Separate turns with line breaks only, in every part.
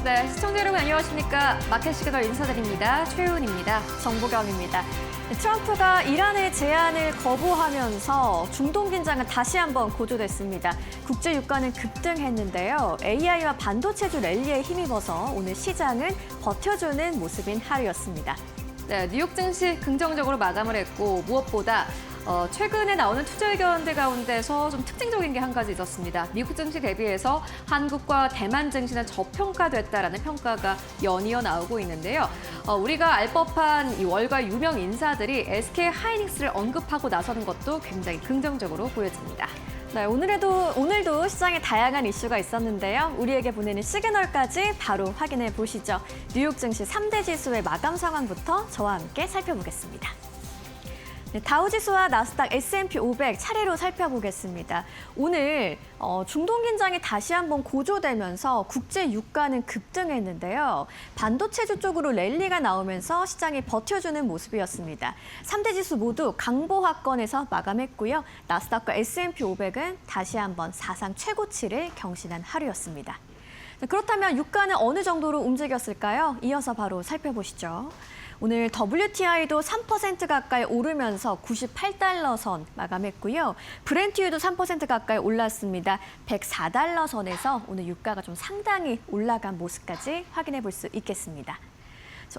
네, 시청자 여러분 안녕하십니까. 마켓 시그널 인사드립니다. 최윤입니다. 정보경입니다. 트럼프가 이란의 제안을 거부하면서 중동 긴장은 다시 한번 고조됐습니다. 국제 유가는 급등했는데요. AI와 반도체주 랠리에 힘입어서 오늘 시장은 버텨주는 모습인 하루였습니다. 네, 뉴욕 증시 긍정적으로 마감을 했고 무엇보다 최근에 나오는 투자 의견들 가운데서 좀 특징적인 게 한 가지 있었습니다. 미국 증시 대비해서 한국과 대만 증시는 저평가됐다라는 평가가 연이어 나오고 있는데요. 우리가 알 법한 이 월가 유명 인사들이 SK 하이닉스를 언급하고 나서는 것도 굉장히 긍정적으로 보여집니다. 네, 오늘도 시장에 다양한 이슈가 있었는데요. 우리에게 보내는 시그널까지 바로 확인해 보시죠. 뉴욕 증시 3대 지수의 마감 상황부터 저와 함께 살펴보겠습니다. 네, 다우지수와 나스닥, S&P 500 차례로 살펴보겠습니다. 오늘 중동 긴장이 다시 한번 고조되면서 국제 유가는 급등했는데요. 반도체주 쪽으로 랠리가 나오면서 시장이 버텨주는 모습이었습니다. 3대 지수 모두 강보합권에서 마감했고요. 나스닥과 S&P 500은 다시 한번 사상 최고치를 경신한 하루였습니다. 그렇다면 유가는 어느 정도로 움직였을까요? 이어서 바로 살펴보시죠. 오늘 WTI도 3% 가까이 오르면서 98달러 선 마감했고요. 브렌트유도 3% 가까이 올랐습니다. 104달러 선에서 오늘 유가가 좀 상당히 올라간 모습까지 확인해 볼 수 있겠습니다.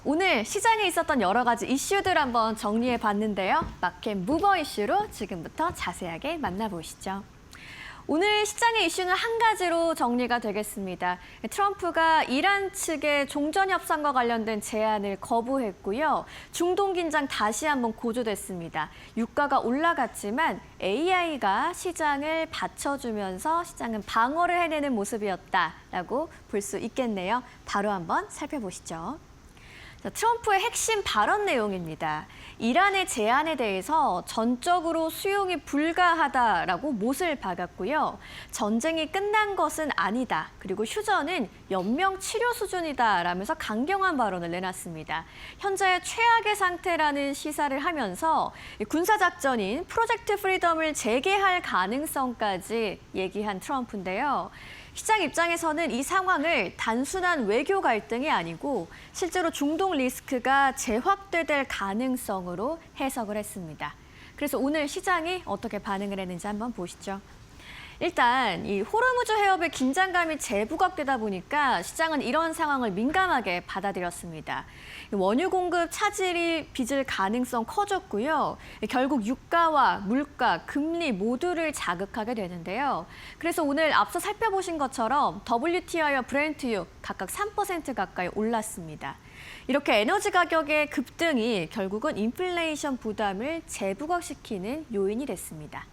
오늘 시장에 있었던 여러 가지 이슈들 한번 정리해 봤는데요. 마켓 무버 이슈로 지금부터 자세하게 만나보시죠. 오늘 시장의 이슈는 한 가지로 정리가 되겠습니다. 트럼프가 이란 측의 종전 협상과 관련된 제안을 거부했고요. 중동 긴장 다시 한번 고조됐습니다. 유가가 올라갔지만 AI가 시장을 받쳐주면서 시장은 방어를 해내는 모습이었다라고 볼 수 있겠네요. 바로 한번 살펴보시죠. 트럼프의 핵심 발언 내용입니다. 이란의 제안에 대해서 전적으로 수용이 불가하다라고 못을 박았고요. 전쟁이 끝난 것은 아니다. 그리고 휴전은 연명 치료 수준이다라면서 강경한 발언을 내놨습니다. 현재 최악의 상태라는 시사를 하면서 군사작전인 프로젝트 프리덤을 재개할 가능성까지 얘기한 트럼프인데요. 시장 입장에서는 이 상황을 단순한 외교 갈등이 아니고 실제로 중동 리스크가 재확대될 가능성으로 해석을 했습니다. 그래서 오늘 시장이 어떻게 반응을 했는지 한번 보시죠. 일단 이 호르무즈 해협의 긴장감이 재부각되다 보니까 시장은 이런 상황을 민감하게 받아들였습니다. 원유 공급 차질이 빚을 가능성 커졌고요. 결국 유가와 물가, 금리 모두를 자극하게 되는데요. 그래서 오늘 앞서 살펴보신 것처럼 WTI와 브렌트유 각각 3% 가까이 올랐습니다. 이렇게 에너지 가격의 급등이 결국은 인플레이션 부담을 재부각시키는 요인이 됐습니다.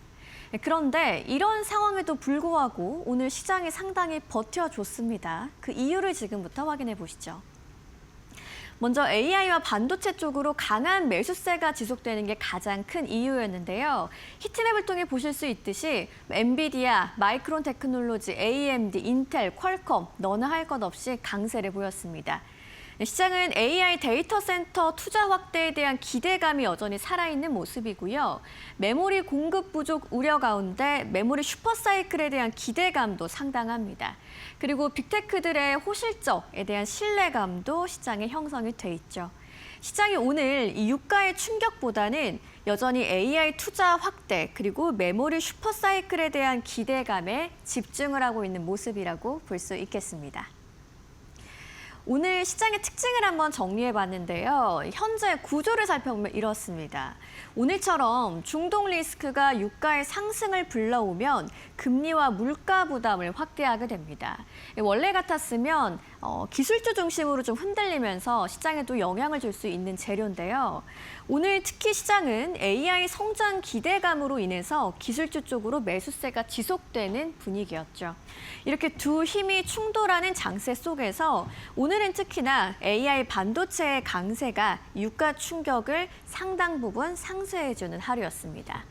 그런데 이런 상황에도 불구하고 오늘 시장이 상당히 버텨줬습니다. 그 이유를 지금부터 확인해 보시죠. 먼저 AI와 반도체 쪽으로 강한 매수세가 지속되는 게 가장 큰 이유였는데요. 히트맵을 통해 보실 수 있듯이 엔비디아, 마이크론 테크놀로지, AMD, 인텔, 퀄컴 너나 할 것 없이 강세를 보였습니다. 시장은 AI 데이터 센터 투자 확대에 대한 기대감이 여전히 살아있는 모습이고요. 메모리 공급 부족 우려 가운데 메모리 슈퍼사이클에 대한 기대감도 상당합니다. 그리고 빅테크들의 호실적에 대한 신뢰감도 시장에 형성이 돼 있죠. 시장이 오늘 이 유가의 충격보다는 여전히 AI 투자 확대 그리고 메모리 슈퍼사이클에 대한 기대감에 집중을 하고 있는 모습이라고 볼 수 있겠습니다. 오늘 시장의 특징을 한번 정리해봤는데요. 현재 구조를 살펴보면 이렇습니다. 오늘처럼 중동 리스크가 유가의 상승을 불러오면 금리와 물가 부담을 확대하게 됩니다. 원래 같았으면 기술주 중심으로 좀 흔들리면서 시장에도 영향을 줄 수 있는 재료인데요. 오늘 특히 시장은 AI 성장 기대감으로 인해서 기술주 쪽으로 매수세가 지속되는 분위기였죠. 이렇게 두 힘이 충돌하는 장세 속에서 오늘은 특히나 AI 반도체의 강세가 유가 충격을 상당 부분 상쇄해주는 하루였습니다.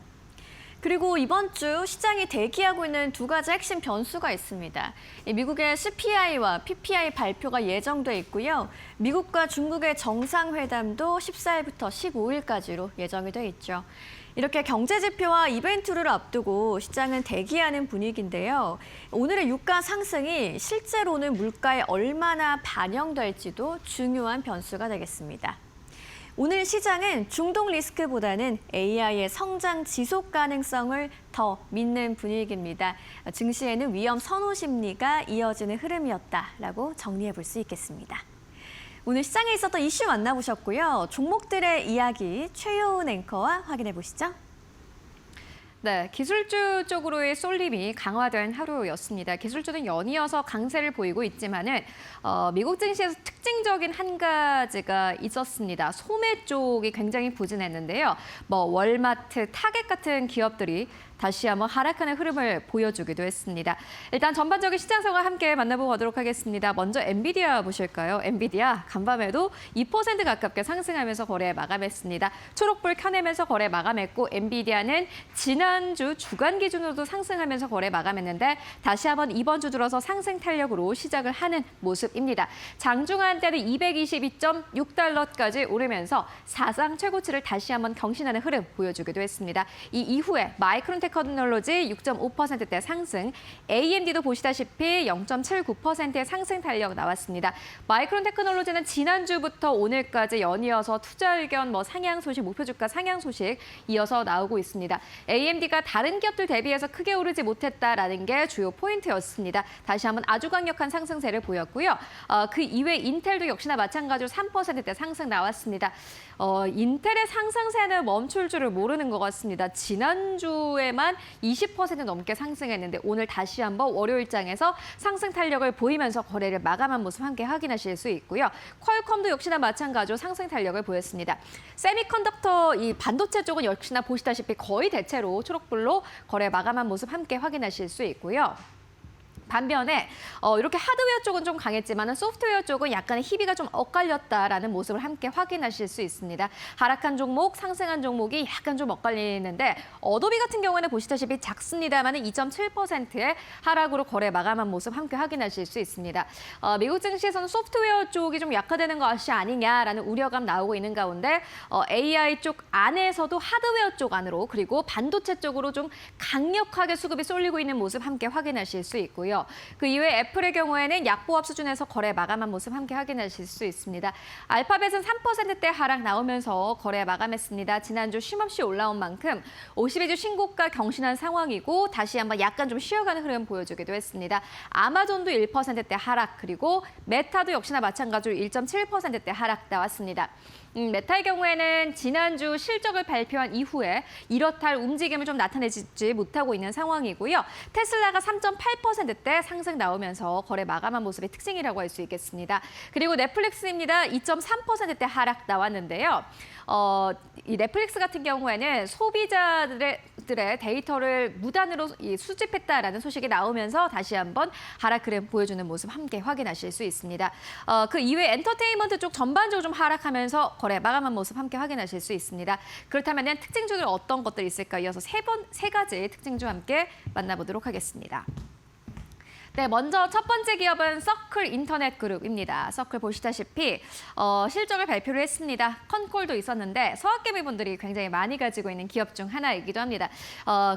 그리고 이번 주 시장이 대기하고 있는 두 가지 핵심 변수가 있습니다. 미국의 CPI와 PPI 발표가 예정돼 있고요. 미국과 중국의 정상회담도 14일부터 15일까지로 예정이 돼 있죠. 이렇게 경제 지표와 이벤트를 앞두고 시장은 대기하는 분위기인데요. 오늘의 유가 상승이 실제로는 물가에 얼마나 반영될지도 중요한 변수가 되겠습니다. 오늘 시장은 중동 리스크보다는 AI의 성장 지속 가능성을 더 믿는 분위기입니다. 증시에는 위험 선호 심리가 이어지는 흐름이었다라고 정리해 볼 수 있겠습니다. 오늘 시장에 있었던 이슈 만나보셨고요. 종목들의 이야기 최효은 앵커와 확인해 보시죠. 네, 기술주 쪽으로의 쏠림이 강화된 하루였습니다. 기술주는 연이어서 강세를 보이고 있지만은 미국 증시에서 특징적인 한 가지가 있었습니다. 소매 쪽이 굉장히 부진했는데요. 월마트, 타겟 같은 기업들이 다시 한번 하락하는 흐름을 보여주기도 했습니다. 일단 전반적인 시장 상황 함께 만나보고 가도록 하겠습니다. 먼저 엔비디아 보실까요? 엔비디아 간밤에도 2% 가깝게 상승하면서 거래 마감했습니다. 초록불 켜내면서 거래 마감했고 엔비디아는 지난주 주간 기준으로도 상승하면서 거래 마감했는데 다시 한번 이번 주 들어서 상승 탄력으로 시작을 하는 모습입니다. 장중한 때는 222.6달러까지 오르면서 사상 최고치를 다시 한번 경신하는 흐름 보여주기도 했습니다. 이 이후에 마이크론 테크놀로지 6.5%대 상승, AMD도 보시다시피 0.79%의 상승 탄력 나왔습니다. 마이크론 테크놀로지는 지난주부터 오늘까지 연이어서 투자 의견, 상향 소식, 목표 주가 상향 소식 이어서 나오고 있습니다. AMD가 다른 기업들 대비해서 크게 오르지 못했다라는 게 주요 포인트였습니다. 다시 한번 아주 강력한 상승세를 보였고요. 그 이외 인텔도 역시나 마찬가지로 3%대 상승 나왔습니다. 인텔의 상승세는 멈출 줄을 모르는 것 같습니다. 지난주에만 20% 넘게 상승했는데 오늘 다시 한번 월요일장에서 상승 탄력을 보이면서 거래를 마감한 모습 함께 확인하실 수 있고요. 퀄컴도 역시나 마찬가지로 상승 탄력을 보였습니다. 세미컨덕터 이 반도체 쪽은 역시나 보시다시피 거의 대체로 초록불로 거래 마감한 모습 함께 확인하실 수 있고요. 반면에 이렇게 하드웨어 쪽은 좀 강했지만 소프트웨어 쪽은 약간의 희비가 좀 엇갈렸다라는 모습을 함께 확인하실 수 있습니다. 하락한 종목, 상승한 종목이 약간 좀 엇갈리는데 어도비 같은 경우에는 보시다시피 작습니다만 2.7%의 하락으로 거래 마감한 모습 함께 확인하실 수 있습니다. 미국 증시에서는 소프트웨어 쪽이 좀 약화되는 것이 아니냐라는 우려감 나오고 있는 가운데 AI 쪽 안에서도 하드웨어 쪽 안으로 그리고 반도체 쪽으로 좀 강력하게 수급이 쏠리고 있는 모습 함께 확인하실 수 있고요. 그 이외에 애플의 경우에는 약보합 수준에서 거래 마감한 모습 함께 확인하실 수 있습니다. 알파벳은 3%대 하락 나오면서 거래 마감했습니다. 지난주 쉼없이 올라온 만큼 52주 신고가 경신한 상황이고 다시 한번 약간 좀 쉬어가는 흐름 보여주기도 했습니다. 아마존도 1%대 하락 그리고 메타도 역시나 마찬가지로 1.7%대 하락 나왔습니다. 메타의 경우에는 지난주 실적을 발표한 이후에 이렇다 할 움직임을 좀 나타내지 못하고 있는 상황이고요. 테슬라가 3.8%대 상승 나오면서 거래 마감한 모습의 특징이라고 할 수 있겠습니다. 그리고 넷플릭스입니다. 2.3%대 하락 나왔는데요. 이 넷플릭스 같은 경우에는 소비자들의 데이터를 무단으로 수집했다라는 소식이 나오면서 다시 한번 하락 흐름 보여주는 모습 함께 확인하실 수 있습니다. 그 이외 엔터테인먼트 쪽 전반적으로 좀 하락하면서 거래 마감한 모습 함께 확인하실 수 있습니다. 그렇다면 특징주들 어떤 것들이 있을까 이어서 세 가지 특징주 함께 만나보도록 하겠습니다. 네, 먼저 첫 번째 기업은 서클 인터넷 그룹입니다. 서클 보시다시피 실적을 발표를 했습니다. 컨콜도 있었는데 서학개미분들이 굉장히 많이 가지고 있는 기업 중 하나이기도 합니다.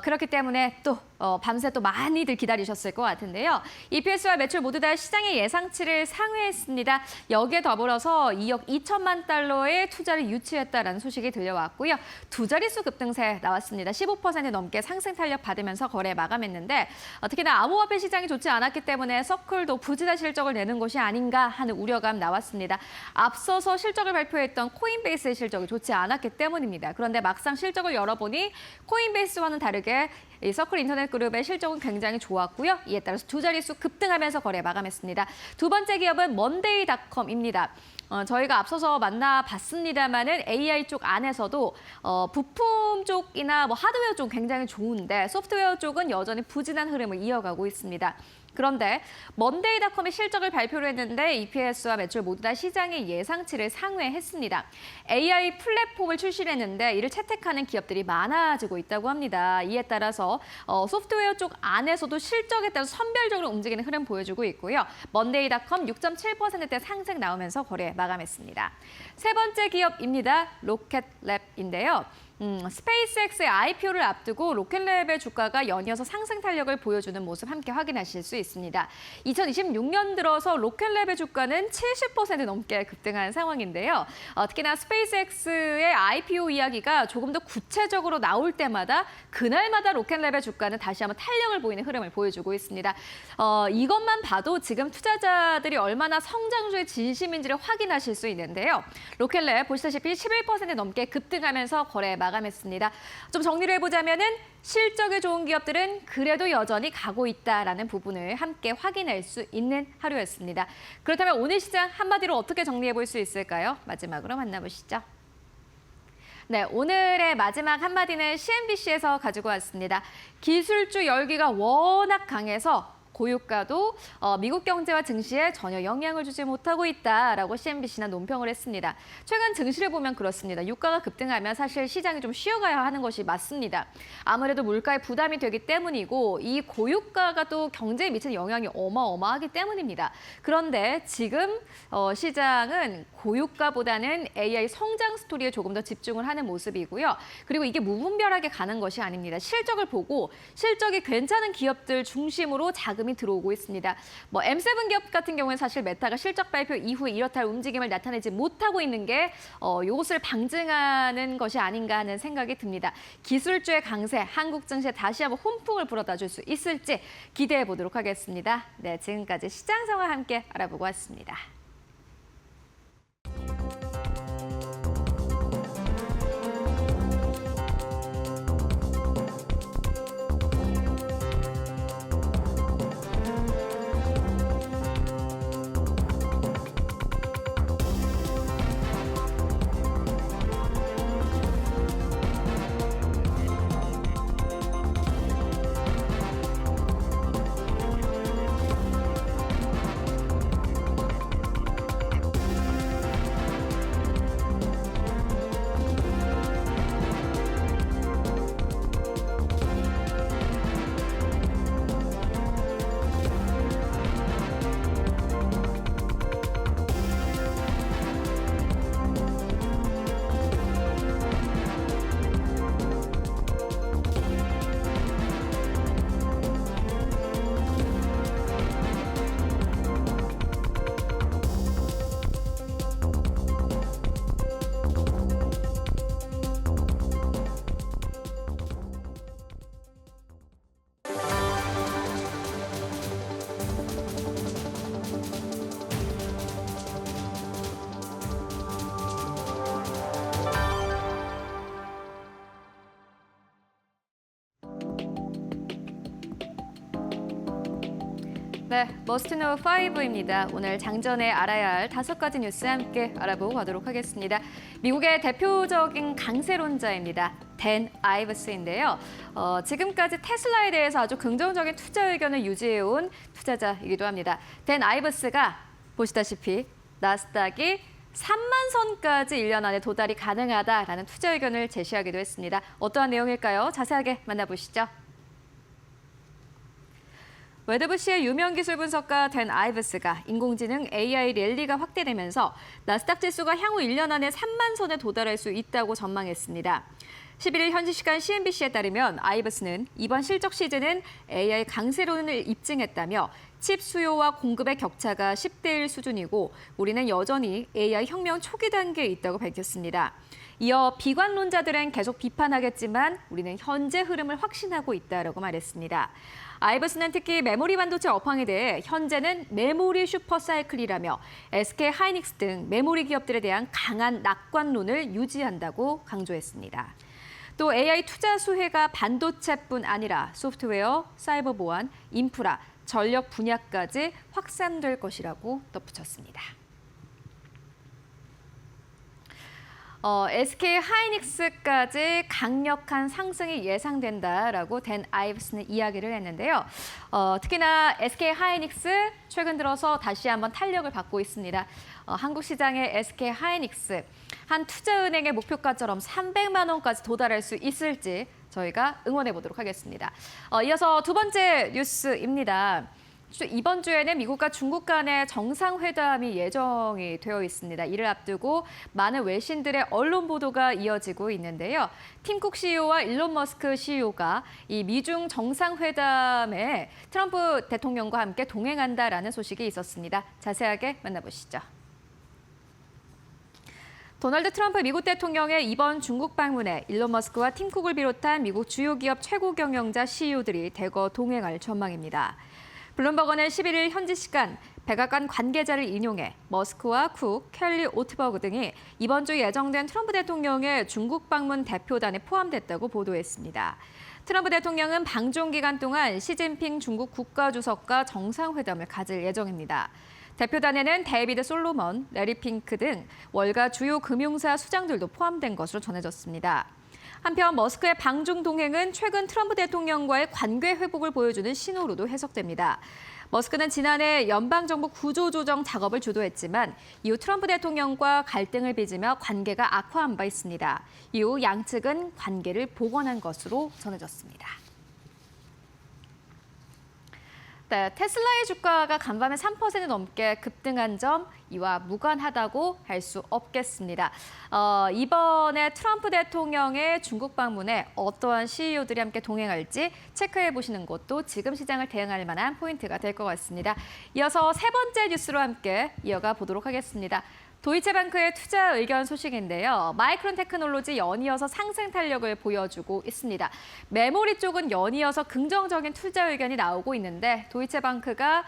그렇기 때문에 또 밤새 또 많이들 기다리셨을 것 같은데요. EPS와 매출 모두 다 시장의 예상치를 상회했습니다. 여기에 더불어서 2억 2천만 달러의 투자를 유치했다라는 소식이 들려왔고요. 두 자릿수 급등세 나왔습니다. 15% 넘게 상승 탄력 받으면서 거래 마감했는데 특히나 암호화폐 시장이 좋지 않았기 때문에 서클도 부진한 실적을 내는 것이 아닌가 하는 우려감 나왔습니다. 앞서서 실적을 발표했던 코인베이스의 실적이 좋지 않았기 때문입니다. 그런데 막상 실적을 열어보니 코인베이스와는 다르게 이 서클 인터넷 그룹의 실적은 굉장히 좋았고요. 이에 따라서 두 자릿수 급등하면서 거래 마감했습니다. 두 번째 기업은 먼데이닷컴입니다. 저희가 앞서서 만나봤습니다만은 AI 쪽 안에서도 부품 쪽이나 하드웨어 쪽 굉장히 좋은데 소프트웨어 쪽은 여전히 부진한 흐름을 이어가고 있습니다. 그런데 먼데이닷컴이 실적을 발표를 했는데 EPS와 매출 모두 다 시장의 예상치를 상회했습니다. AI 플랫폼을 출시를 했는데 이를 채택하는 기업들이 많아지고 있다고 합니다. 이에 따라서 소프트웨어 쪽 안에서도 실적에 따라 선별적으로 움직이는 흐름 보여주고 있고요. 먼데이닷컴 6.7%대 상승 나오면서 거래 마감했습니다. 세 번째 기업입니다. 로켓랩인데요. 스페이스X의 IPO를 앞두고 로켓랩의 주가가 연이어서 상승 탄력을 보여주는 모습 함께 확인하실 수 있습니다. 2026년 들어서 로켓랩의 주가는 70% 넘게 급등한 상황인데요. 특히나 스페이스X의 IPO 이야기가 조금 더 구체적으로 나올 때마다 그날마다 로켓랩의 주가는 다시 한번 탄력을 보이는 흐름을 보여주고 있습니다. 이것만 봐도 지금 투자자들이 얼마나 성장주의 진심인지를 확인하실 수 있는데요. 로켓랩 보시다시피 11% 넘게 급등하면서 거래 마감했습니다. 좀 정리를 해보자면은 실적이 좋은 기업들은 그래도 여전히 가고 있다라는 부분을 함께 확인할 수 있는 하루였습니다. 그렇다면 오늘 시장 한마디로 어떻게 정리해 볼 수 있을까요? 마지막으로 만나보시죠. 네, 오늘의 마지막 한마디는 CNBC에서 가지고 왔습니다. 기술주 열기가 워낙 강해서 고유가도 미국 경제와 증시에 전혀 영향을 주지 못하고 있다라고 CNBC는 논평을 했습니다. 최근 증시를 보면 그렇습니다. 유가가 급등하면 사실 시장이 좀 쉬어가야 하는 것이 맞습니다. 아무래도 물가에 부담이 되기 때문이고 이 고유가가 또 경제에 미치는 영향이 어마어마하기 때문입니다. 그런데 지금 시장은 고유가보다는 AI 성장 스토리에 조금 더 집중을 하는 모습이고요. 그리고 이게 무분별하게 가는 것이 아닙니다. 실적을 보고 실적이 괜찮은 기업들 중심으로 자금이 들어오고 있습니다. M7 기업 같은 경우는 사실 메타가 실적 발표 이후에 이렇다 할 움직임을 나타내지 못하고 있는 게 이것을 방증하는 것이 아닌가 하는 생각이 듭니다. 기술주의 강세, 한국 증시에 다시 한번 훈풍을 불어다 줄 수 있을지 기대해 보도록 하겠습니다. 네, 지금까지 시장 상황 함께 알아보고 왔습니다. 네, 머스트노우 5입니다. 오늘 장전에 알아야 할 5가지 뉴스 함께 알아보고 가도록 하겠습니다. 미국의 대표적인 강세론자입니다. 댄 아이브스인데요. 지금까지 테슬라에 대해서 아주 긍정적인 투자 의견을 유지해온 투자자이기도 합니다. 댄 아이브스가 보시다시피 나스닥이 3만 선까지 1년 안에 도달이 가능하다라는 투자 의견을 제시하기도 했습니다. 어떠한 내용일까요? 자세하게 만나보시죠. 웨드부시의 유명 기술 분석가 댄 아이브스가 인공지능 AI 랠리가 확대되면서 나스닥 지수가 향후 1년 안에 3만 선에 도달할 수 있다고 전망했습니다. 11일 현지 시간 CNBC에 따르면 아이브스는 이번 실적 시즌은 AI 강세론을 입증했다며 칩 수요와 공급의 격차가 10대 1 수준이고 우리는 여전히 AI 혁명 초기 단계에 있다고 밝혔습니다. 이어 비관론자들은 계속 비판하겠지만 우리는 현재 흐름을 확신하고 있다라고 말했습니다. 아이브스는 특히 메모리 반도체 업황에 대해 현재는 메모리 슈퍼사이클이라며 SK 하이닉스 등 메모리 기업들에 대한 강한 낙관론을 유지한다고 강조했습니다. 또 AI 투자 수혜가 반도체뿐 아니라 소프트웨어, 사이버 보안, 인프라, 전력 분야까지 확산될 것이라고 덧붙였습니다. SK 하이닉스까지 강력한 상승이 예상된다라고 댄 아이브스는 이야기를 했는데요. 특히나 SK 하이닉스 최근 들어서 다시 한번 탄력을 받고 있습니다. 한국 시장의 SK 하이닉스 한 투자은행의 목표가처럼 300만 원까지 도달할 수 있을지 저희가 응원해 보도록 하겠습니다. 이어서 두 번째 뉴스입니다. 이번 주에는 미국과 중국 간의 정상회담이 예정이 되어 있습니다. 이를 앞두고 많은 외신들의 언론 보도가 이어지고 있는데요. 팀쿡 CEO와 일론 머스크 CEO가 이 미중 정상회담에 트럼프 대통령과 함께 동행한다라는 소식이 있었습니다. 자세하게 만나보시죠. 도널드 트럼프 미국 대통령의 이번 중국 방문에 일론 머스크와 팀쿡을 비롯한 미국 주요 기업 최고 경영자 CEO들이 대거 동행할 전망입니다. 블룸버그는 11일 현지 시간 백악관 관계자를 인용해 머스크와 쿡, 켈리 오트버그 등이 이번 주 예정된 트럼프 대통령의 중국 방문 대표단에 포함됐다고 보도했습니다. 트럼프 대통령은 방중 기간 동안 시진핑 중국 국가주석과 정상회담을 가질 예정입니다. 대표단에는 데이비드 솔로몬, 레리 핑크 등 월가 주요 금융사 수장들도 포함된 것으로 전해졌습니다. 한편 머스크의 방중 동행은 최근 트럼프 대통령과의 관계 회복을 보여주는 신호로도 해석됩니다. 머스크는 지난해 연방정부 구조조정 작업을 주도했지만 이후 트럼프 대통령과 갈등을 빚으며 관계가 악화한 바 있습니다. 이후 양측은 관계를 복원한 것으로 전해졌습니다. 네, 테슬라의 주가가 간밤에 3% 넘게 급등한 점 이와 무관하다고 할 수 없겠습니다. 이번에 트럼프 대통령의 중국 방문에 어떠한 CEO들이 함께 동행할지 체크해 보시는 것도 지금 시장을 대응할 만한 포인트가 될 것 같습니다. 이어서 세 번째 뉴스로 함께 이어가 보도록 하겠습니다. 도이체방크의 투자 의견 소식인데요. 마이크론 테크놀로지 연이어서 상승 탄력을 보여주고 있습니다. 메모리 쪽은 연이어서 긍정적인 투자 의견이 나오고 있는데 도이체방크가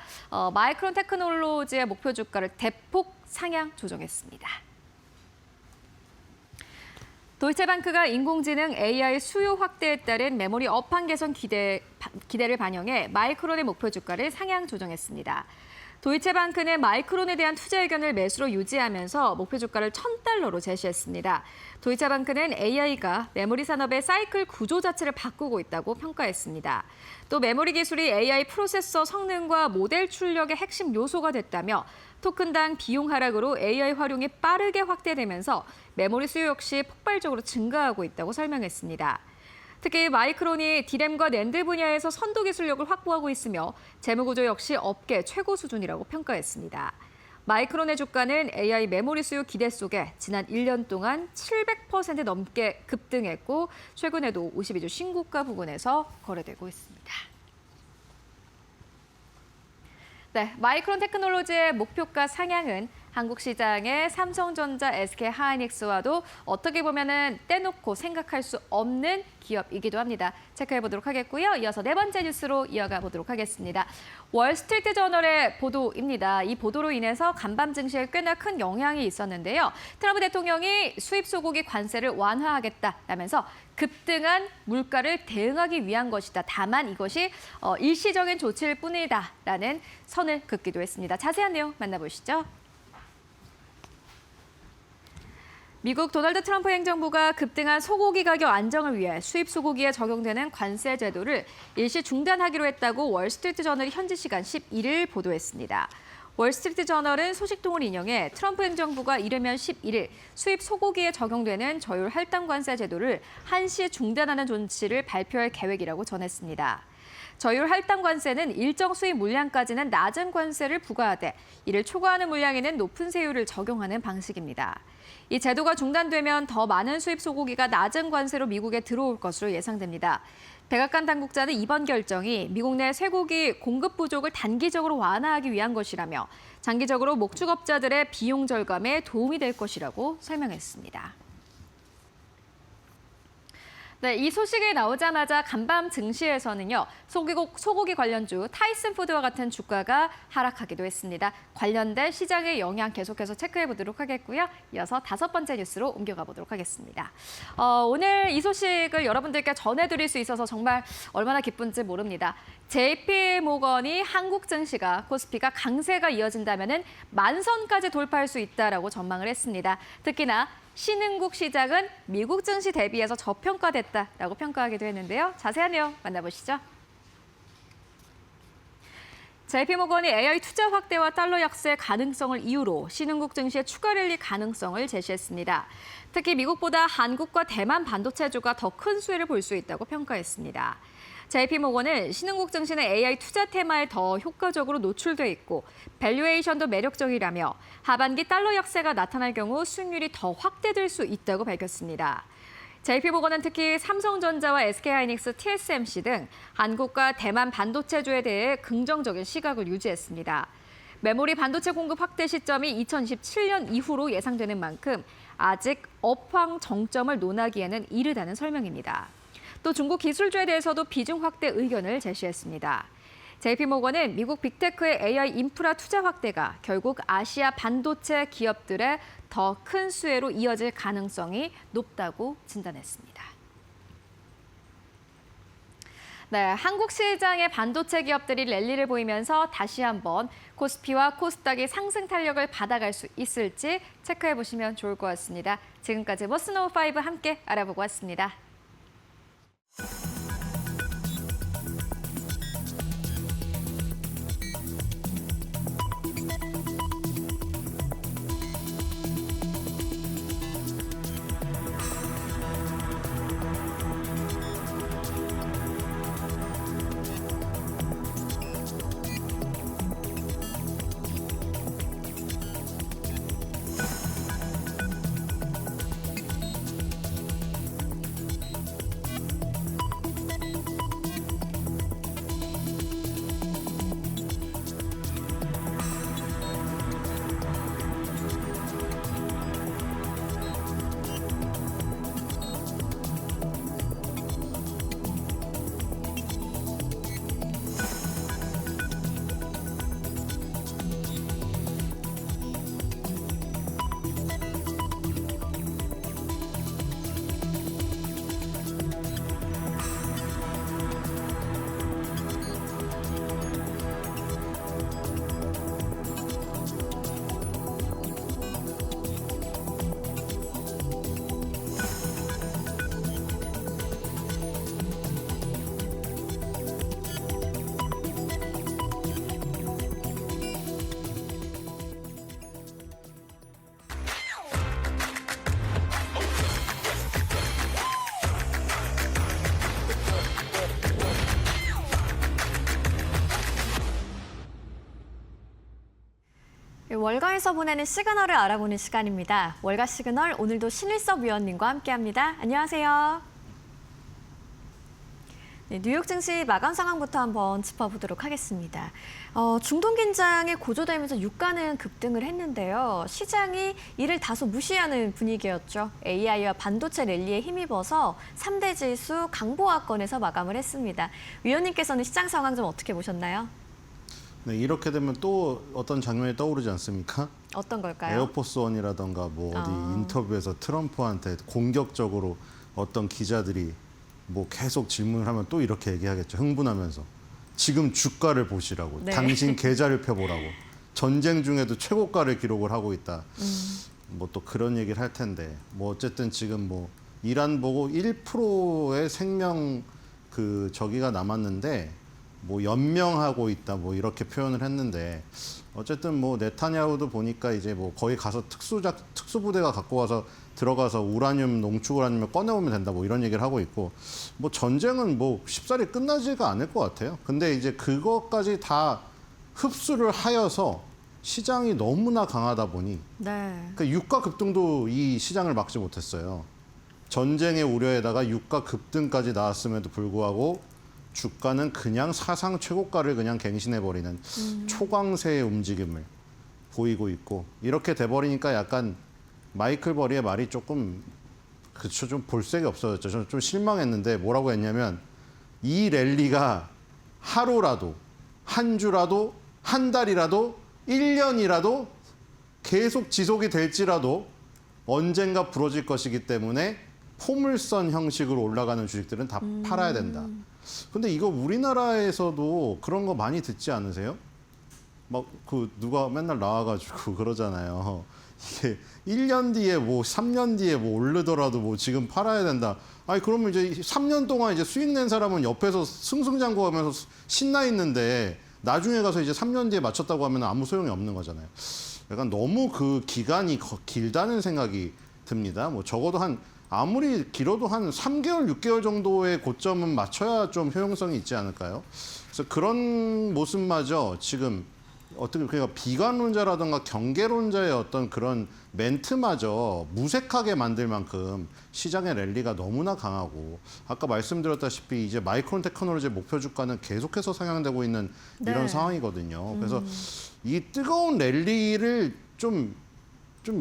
마이크론 테크놀로지의 목표 주가를 대폭 상향 조정했습니다. 도이체방크가 인공지능 AI 수요 확대에 따른 메모리 업황 개선 기대를 반영해 마이크론의 목표 주가를 상향 조정했습니다. 도이체방크는 마이크론에 대한 투자 의견을 매수로 유지하면서 목표 주가를 $1,000로 제시했습니다. 도이체방크는 AI가 메모리 산업의 사이클 구조 자체를 바꾸고 있다고 평가했습니다. 또 메모리 기술이 AI 프로세서 성능과 모델 출력의 핵심 요소가 됐다며 토큰당 비용 하락으로 AI 활용이 빠르게 확대되면서 메모리 수요 역시 폭발적으로 증가하고 있다고 설명했습니다. 특히 마이크론이 디램과 낸드 분야에서 선도 기술력을 확보하고 있으며 재무구조 역시 업계 최고 수준이라고 평가했습니다. 마이크론의 주가는 AI 메모리 수요 기대 속에 지난 1년 동안 700% 넘게 급등했고 최근에도 52주 신고가 부근에서 거래되고 있습니다. 네, 마이크론 테크놀로지의 목표가 상향은 한국 시장의 삼성전자, SK하이닉스와도 어떻게 보면은 떼놓고 생각할 수 없는 기업이기도 합니다. 체크해 보도록 하겠고요. 이어서 네 번째 뉴스로 이어가 보도록 하겠습니다. 월스트리트 저널의 보도입니다. 이 보도로 인해서 간밤 증시에 꽤나 큰 영향이 있었는데요. 트럼프 대통령이 수입 소고기 관세를 완화하겠다라면서 급등한 물가를 대응하기 위한 것이다. 다만 이것이 일시적인 조치일 뿐이다라는 선을 긋기도 했습니다. 자세한 내용 만나보시죠. 미국 도널드 트럼프 행정부가 급등한 소고기 가격 안정을 위해 수입 소고기에 적용되는 관세 제도를 일시 중단하기로 했다고 월스트리트 저널이 현지 시간 11일 보도했습니다. 월스트리트 저널은 소식통을 인용해 트럼프 행정부가 이르면 11일 수입 소고기에 적용되는 저율 할당 관세 제도를 한시 중단하는 조치를 발표할 계획이라고 전했습니다. 저율 할당 관세는 일정 수입 물량까지는 낮은 관세를 부과하되 이를 초과하는 물량에는 높은 세율을 적용하는 방식입니다. 이 제도가 중단되면 더 많은 수입 소고기가 낮은 관세로 미국에 들어올 것으로 예상됩니다. 백악관 당국자는 이번 결정이 미국 내 쇠고기 공급 부족을 단기적으로 완화하기 위한 것이라며 장기적으로 목축업자들의 비용 절감에 도움이 될 것이라고 설명했습니다. 네, 이 소식이 나오자마자 간밤 증시에서는요. 소고기 관련주 타이슨 푸드와 같은 주가가 하락하기도 했습니다. 관련된 시장의 영향 계속해서 체크해 보도록 하겠고요. 이어서 다섯 번째 뉴스로 옮겨가 보도록 하겠습니다. 오늘 이 소식을 여러분들께 전해드릴 수 있어서 정말 얼마나 기쁜지 모릅니다. JP모건이 한국 증시가 코스피가 강세가 이어진다면 만선까지 돌파할 수 있다라고 전망을 했습니다. 특히나 신흥국 시장은 미국 증시 대비해서 저평가됐다라고 평가하기도 했는데요. 자세한 내용 만나보시죠. JP모건이 AI 투자 확대와 달러 약세 가능성을 이유로 신흥국 증시의 추가 랠리 가능성을 제시했습니다. 특히 미국보다 한국과 대만 반도체주가 더 큰 수혜를 볼 수 있다고 평가했습니다. JP모건은 신흥국 증시는 AI 투자 테마에 더 효과적으로 노출돼 있고 밸류에이션도 매력적이라며 하반기 달러 약세가 나타날 경우 수익률이 더 확대될 수 있다고 밝혔습니다. JP모건은 특히 삼성전자와 SK하이닉스, TSMC 등 한국과 대만 반도체주에 대해 긍정적인 시각을 유지했습니다. 메모리 반도체 공급 확대 시점이 2017년 이후로 예상되는 만큼 아직 업황 정점을 논하기에는 이르다는 설명입니다. 또 중국 기술주에 대해서도 비중 확대 의견을 제시했습니다. JP모건은 미국 빅테크의 AI 인프라 투자 확대가 결국 아시아 반도체 기업들의 더 큰 수혜로 이어질 가능성이 높다고 진단했습니다. 네, 한국 시장의 반도체 기업들이 랠리를 보이면서 다시 한번 코스피와 코스닥이 상승 탄력을 받아갈 수 있을지 체크해 보시면 좋을 것 같습니다. 지금까지 머스노우5 함께 알아보고 왔습니다. 월가에서 보내는 시그널을 알아보는 시간입니다. 월가 시그널 오늘도 신일섭 위원님과 함께합니다. 안녕하세요. 네, 뉴욕 증시 마감 상황부터 한번 짚어보도록 하겠습니다. 중동 긴장이 고조되면서 유가는 급등을 했는데요. 시장이 이를 다소 무시하는 분위기였죠. AI와 반도체 랠리에 힘입어서 3대 지수 강보합권에서 마감을 했습니다. 위원님께서는 시장 상황 좀 어떻게 보셨나요?
네, 이렇게 되면 또 어떤 장면이 떠오르지 않습니까?
어떤 걸까요?
에어포스원이라던가 뭐 어디 인터뷰에서 트럼프한테 공격적으로 어떤 기자들이 뭐 계속 질문을 하면 또 이렇게 얘기하겠죠. 흥분하면서. 지금 주가를 보시라고.
네.
당신 계좌를 펴보라고. 전쟁 중에도 최고가를 기록을 하고 있다. 뭐 또 그런 얘기를 할 텐데. 뭐 어쨌든 지금 뭐 이란 보고 1%의 생명 그 저기가 남았는데 뭐 연명하고 있다 뭐 이렇게 표현을 했는데 어쨌든 뭐 네타냐후도 보니까 이제 뭐 거기 가서 특수부대가 갖고 와서 들어가서 우라늄 농축 우라늄을 꺼내오면 된다 뭐 이런 얘기를 하고 있고 뭐 전쟁은 뭐 쉽사리 끝나지가 않을 것 같아요. 근데 이제 그것까지 다 흡수를 하여서 시장이 너무나 강하다 보니
네.
그러니까 유가 급등도 이 시장을 막지 못했어요. 전쟁의 우려에다가 유가 급등까지 나왔음에도 불구하고 주가는 그냥 사상 최고가를 그냥 갱신해버리는 초강세의 움직임을 보이고 있고 이렇게 돼버리니까 약간 마이클 버리의 말이 조금 그쵸 좀 볼색이 없어졌죠. 저는 좀 실망했는데 뭐라고 했냐면 이 랠리가 하루라도 한 주라도 한 달이라도 1년이라도 계속 지속이 될지라도 언젠가 부러질 것이기 때문에 포물선 형식으로 올라가는 주식들은 다 팔아야 된다. 근데 이거 우리나라에서도 그런 거 많이 듣지 않으세요? 막 그 누가 맨날 나와가지고 그러잖아요. 이게 1년 뒤에 뭐 3년 뒤에 뭐 오르더라도 뭐 지금 팔아야 된다. 아니 그러면 이제 3년 동안 이제 수익 낸 사람은 옆에서 승승장구하면서 신나 있는데 나중에 가서 이제 3년 뒤에 맞췄다고 하면 아무 소용이 없는 거잖아요. 약간 너무 그 기간이 길다는 생각이 듭니다. 뭐 적어도 아무리 길어도 한 3개월, 6개월 정도의 고점은 맞춰야 좀 효용성이 있지 않을까요? 그래서 그런 모습마저 지금 어떻게 그러니까 비관론자라든가 경계론자의 어떤 그런 멘트마저 무색하게 만들 만큼 시장의 랠리가 너무나 강하고 아까 말씀드렸다시피 이제 마이크론 테크놀로지의 목표 주가는 계속해서 상향되고 있는 이런
네.
상황이거든요. 그래서 이 뜨거운 랠리를 좀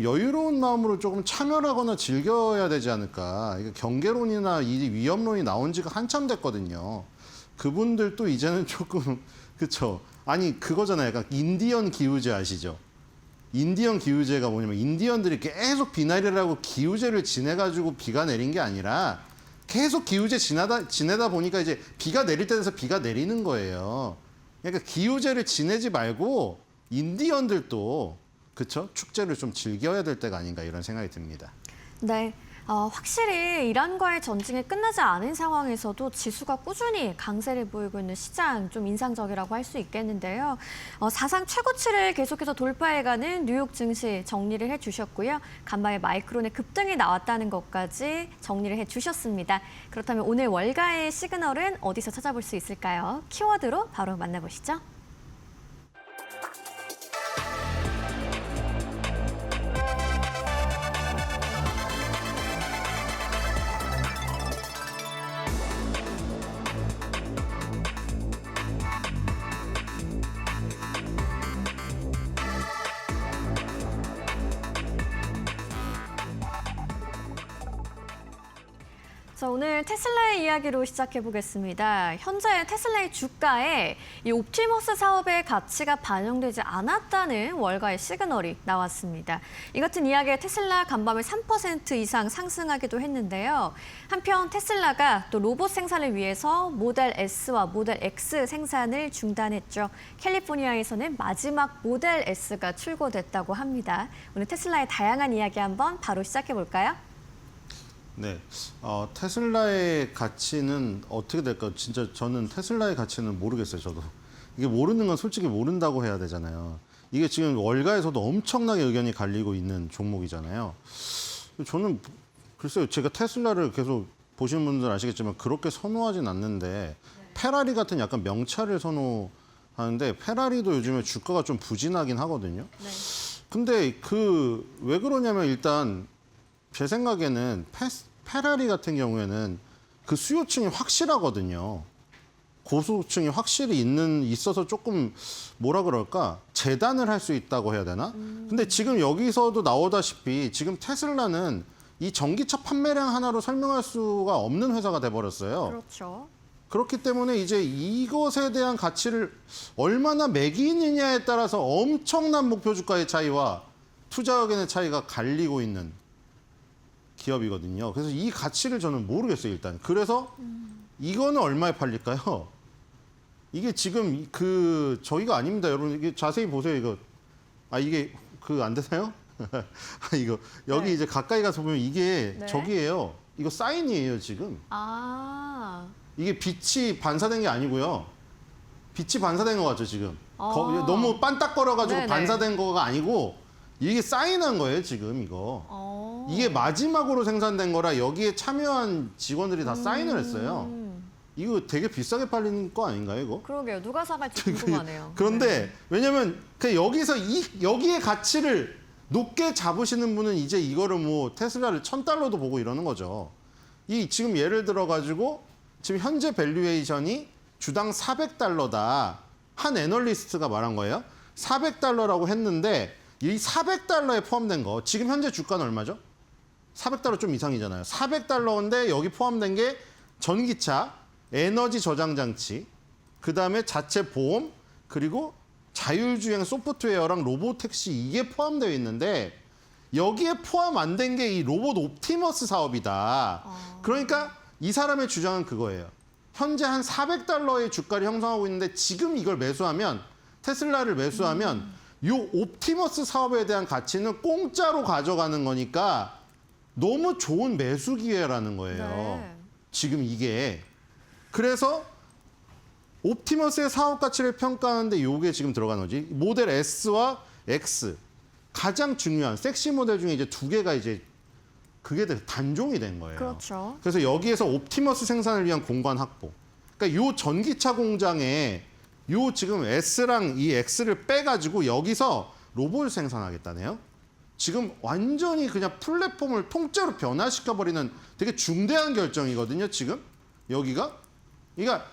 여유로운 마음으로 조금 참여하거나 즐겨야 되지 않을까. 이게 경계론이나 이 위험론이 나온 지가 한참 됐거든요. 그분들도 이제는 조금 그쵸. 아니 그거잖아요. 약간 인디언 기우제 아시죠? 인디언 기우제가 뭐냐면 인디언들이 계속 비나리라고 기우제를 지내가지고 비가 내린 게 아니라 계속 기우제 지내다 보니까 이제 비가 내릴 때 돼서 비가 내리는 거예요. 그러니까 기우제를 지내지 말고 인디언들도 그쵸? 축제를 좀 즐겨야 될 때가 아닌가 이런 생각이 듭니다.
네. 확실히 이란과의 전쟁이 끝나지 않은 상황에서도 지수가 꾸준히 강세를 보이고 있는 시장 좀 인상적이라고 할 수 있겠는데요. 사상 최고치를 계속해서 돌파해가는 뉴욕 증시 정리를 해주셨고요. 간밤에 마이크론의 급등이 나왔다는 것까지 정리를 해주셨습니다. 그렇다면 오늘 월가의 시그널은 어디서 찾아볼 수 있을까요? 키워드로 바로 만나보시죠. 자, 오늘 테슬라의 이야기로 시작해 보겠습니다. 현재 테슬라의 주가에 이 옵티머스 사업의 가치가 반영되지 않았다는 월가의 시그널이 나왔습니다. 이 같은 이야기에 테슬라 간밤에 3% 이상 상승하기도 했는데요. 한편 테슬라가 또 로봇 생산을 위해서 모델 S와 모델 X 생산을 중단했죠. 캘리포니아에서는 마지막 모델 S가 출고됐다고 합니다. 오늘 테슬라의 다양한 이야기 한번 바로 시작해 볼까요?
네, 테슬라의 가치는 어떻게 될까요? 진짜 저는 테슬라의 가치는 모르겠어요. 저도 이게 모르는 건 솔직히 모른다고 해야 되잖아요. 이게 지금 월가에서도 엄청나게 의견이 갈리고 있는 종목이잖아요. 저는 글쎄요, 제가 테슬라를 계속 보시는 분들 아시겠지만 그렇게 선호하진 않는데 페라리 같은 약간 명차를 선호하는데 페라리도 요즘에 주가가 좀 부진하긴 하거든요.
네.
근데 왜 그러냐면 일단 제 생각에는 페라리 같은 경우에는 그 수요층이 확실하거든요. 고소층이 확실히 있어서 조금 뭐라 그럴까 재단을 할 수 있다고 해야 되나? 근데 지금 여기서도 나오다시피 지금 테슬라는 이 전기차 판매량 하나로 설명할 수가 없는 회사가 돼버렸어요.
그렇죠.
그렇기 때문에 이제 이것에 대한 가치를 얼마나 매기느냐에 따라서 엄청난 목표 주가의 차이와 투자 의견의 차이가 갈리고 있는 기업이거든요. 그래서 이 가치를 저는 모르겠어요, 일단. 그래서 이거는 얼마에 팔릴까요? 이게 지금 저희가 아닙니다, 여러분. 이게 자세히 보세요, 이거. 이게 안 되나요? 이거 여기
네.
이제 가까이 가서 보면 이게
네.
저기예요. 이거 사인이에요, 지금. 이게 빛이 반사된 게 아니고요. 빛이 반사된 거 같죠, 지금. 너무 빤딱거려가지고
네네.
반사된 거가 아니고 이게 사인한 거예요, 지금 이거. 이게 마지막으로 생산된 거라 여기에 참여한 직원들이 다 사인을 했어요. 이거 되게 비싸게 팔리는 거 아닌가요, 이거?
그러게요. 누가 사갈지 궁금하네요.
그런데 왜냐면 여기서 여기에 가치를 높게 잡으시는 분은 이제 이거를 뭐 테슬라를 $1,000도 보고 이러는 거죠. 지금 예를 들어 가지고 지금 현재 밸류에이션이 주당 $400다. 한 애널리스트가 말한 거예요. $400라고 했는데 이 $400에 포함된 거 지금 현재 주가는 얼마죠? $400 좀 이상이잖아요. $400인데 여기 포함된 게 전기차, 에너지 저장 장치, 그다음에 자체 보험, 그리고 자율주행 소프트웨어랑 로봇 택시 이게 포함되어 있는데 여기에 포함 안 된 게 이 로봇 옵티머스 사업이다. 그러니까 이 사람의 주장은 그거예요. 현재 한 $400의 주가를 형성하고 있는데 지금 이걸 매수하면 테슬라를 매수하면 이 옵티머스 사업에 대한 가치는 공짜로 가져가는 거니까 너무 좋은 매수 기회라는 거예요.
네.
지금 이게. 그래서 옵티머스의 사업 가치를 평가하는데 요게 지금 들어가는 거지. 모델 S와 X. 가장 중요한 섹시 모델 중에 이제 두 개가 이제 그게 단종이 된 거예요.
그렇죠.
그래서 여기에서 옵티머스 생산을 위한 공간 확보. 그러니까 요 전기차 공장에 요 지금 S랑 이 X를 빼가지고 여기서 로봇을 생산하겠다네요. 지금 완전히 그냥 플랫폼을 통째로 변화시켜버리는 되게 중대한 결정이거든요, 지금. 여기가. 그러니까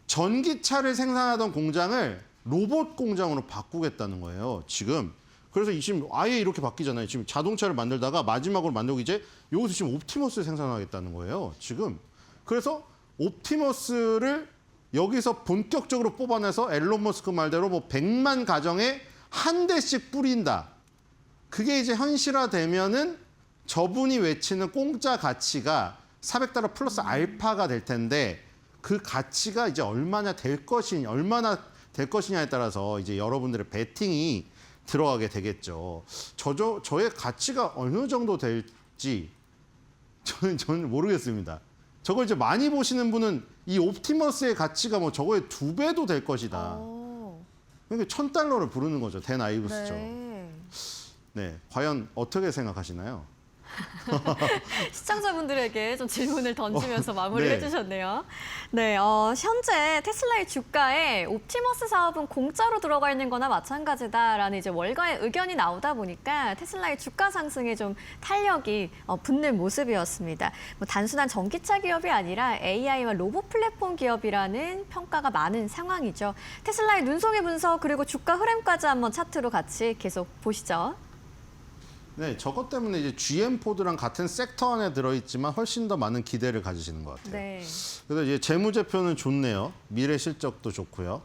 전기차를 생산하던 공장을 로봇 공장으로 바꾸겠다는 거예요, 지금. 그래서 지금 아예 이렇게 바뀌잖아요. 지금 자동차를 만들다가 마지막으로 만들고 이제 여기서 지금 옵티머스를 생산하겠다는 거예요, 지금. 그래서 옵티머스를 여기서 본격적으로 뽑아내서 앨런 머스크 말대로 뭐 100만 가정에 한 대씩 뿌린다. 그게 이제 현실화되면은 저분이 외치는 공짜 가치가 $400 플러스 알파가 될 텐데 그 가치가 이제 얼마나 될 것이냐에 따라서 이제 여러분들의 베팅이 들어가게 되겠죠. 저의 가치가 어느 정도 될지 저는 모르겠습니다. 저걸 이제 많이 보시는 분은 이 옵티머스의 가치가 뭐 저거의 2배도 될 것이다. 그러니까 $1,000를 부르는 거죠. 댄 아이브스처럼. 네, 과연 어떻게 생각하시나요?
시청자분들에게 좀 질문을 던지면서 마무리를
네.
해주셨네요. 네, 현재 테슬라의 주가에 옵티머스 사업은 공짜로 들어가 있는 거나 마찬가지다라는 이제 월가의 의견이 나오다 보니까 테슬라의 주가 상승에 좀 탄력이 붙는 모습이었습니다. 뭐 단순한 전기차 기업이 아니라 AI와 로봇 플랫폼 기업이라는 평가가 많은 상황이죠. 테슬라의 눈속임 분석 그리고 주가 흐름까지 한번 차트로 같이 계속 보시죠.
네, 저것 때문에 이제 GM 포드랑 같은 섹터 안에 들어있지만 훨씬 더 많은 기대를 가지시는 것 같아요.
네.
그래서 이제 재무제표는 좋네요. 미래 실적도 좋고요.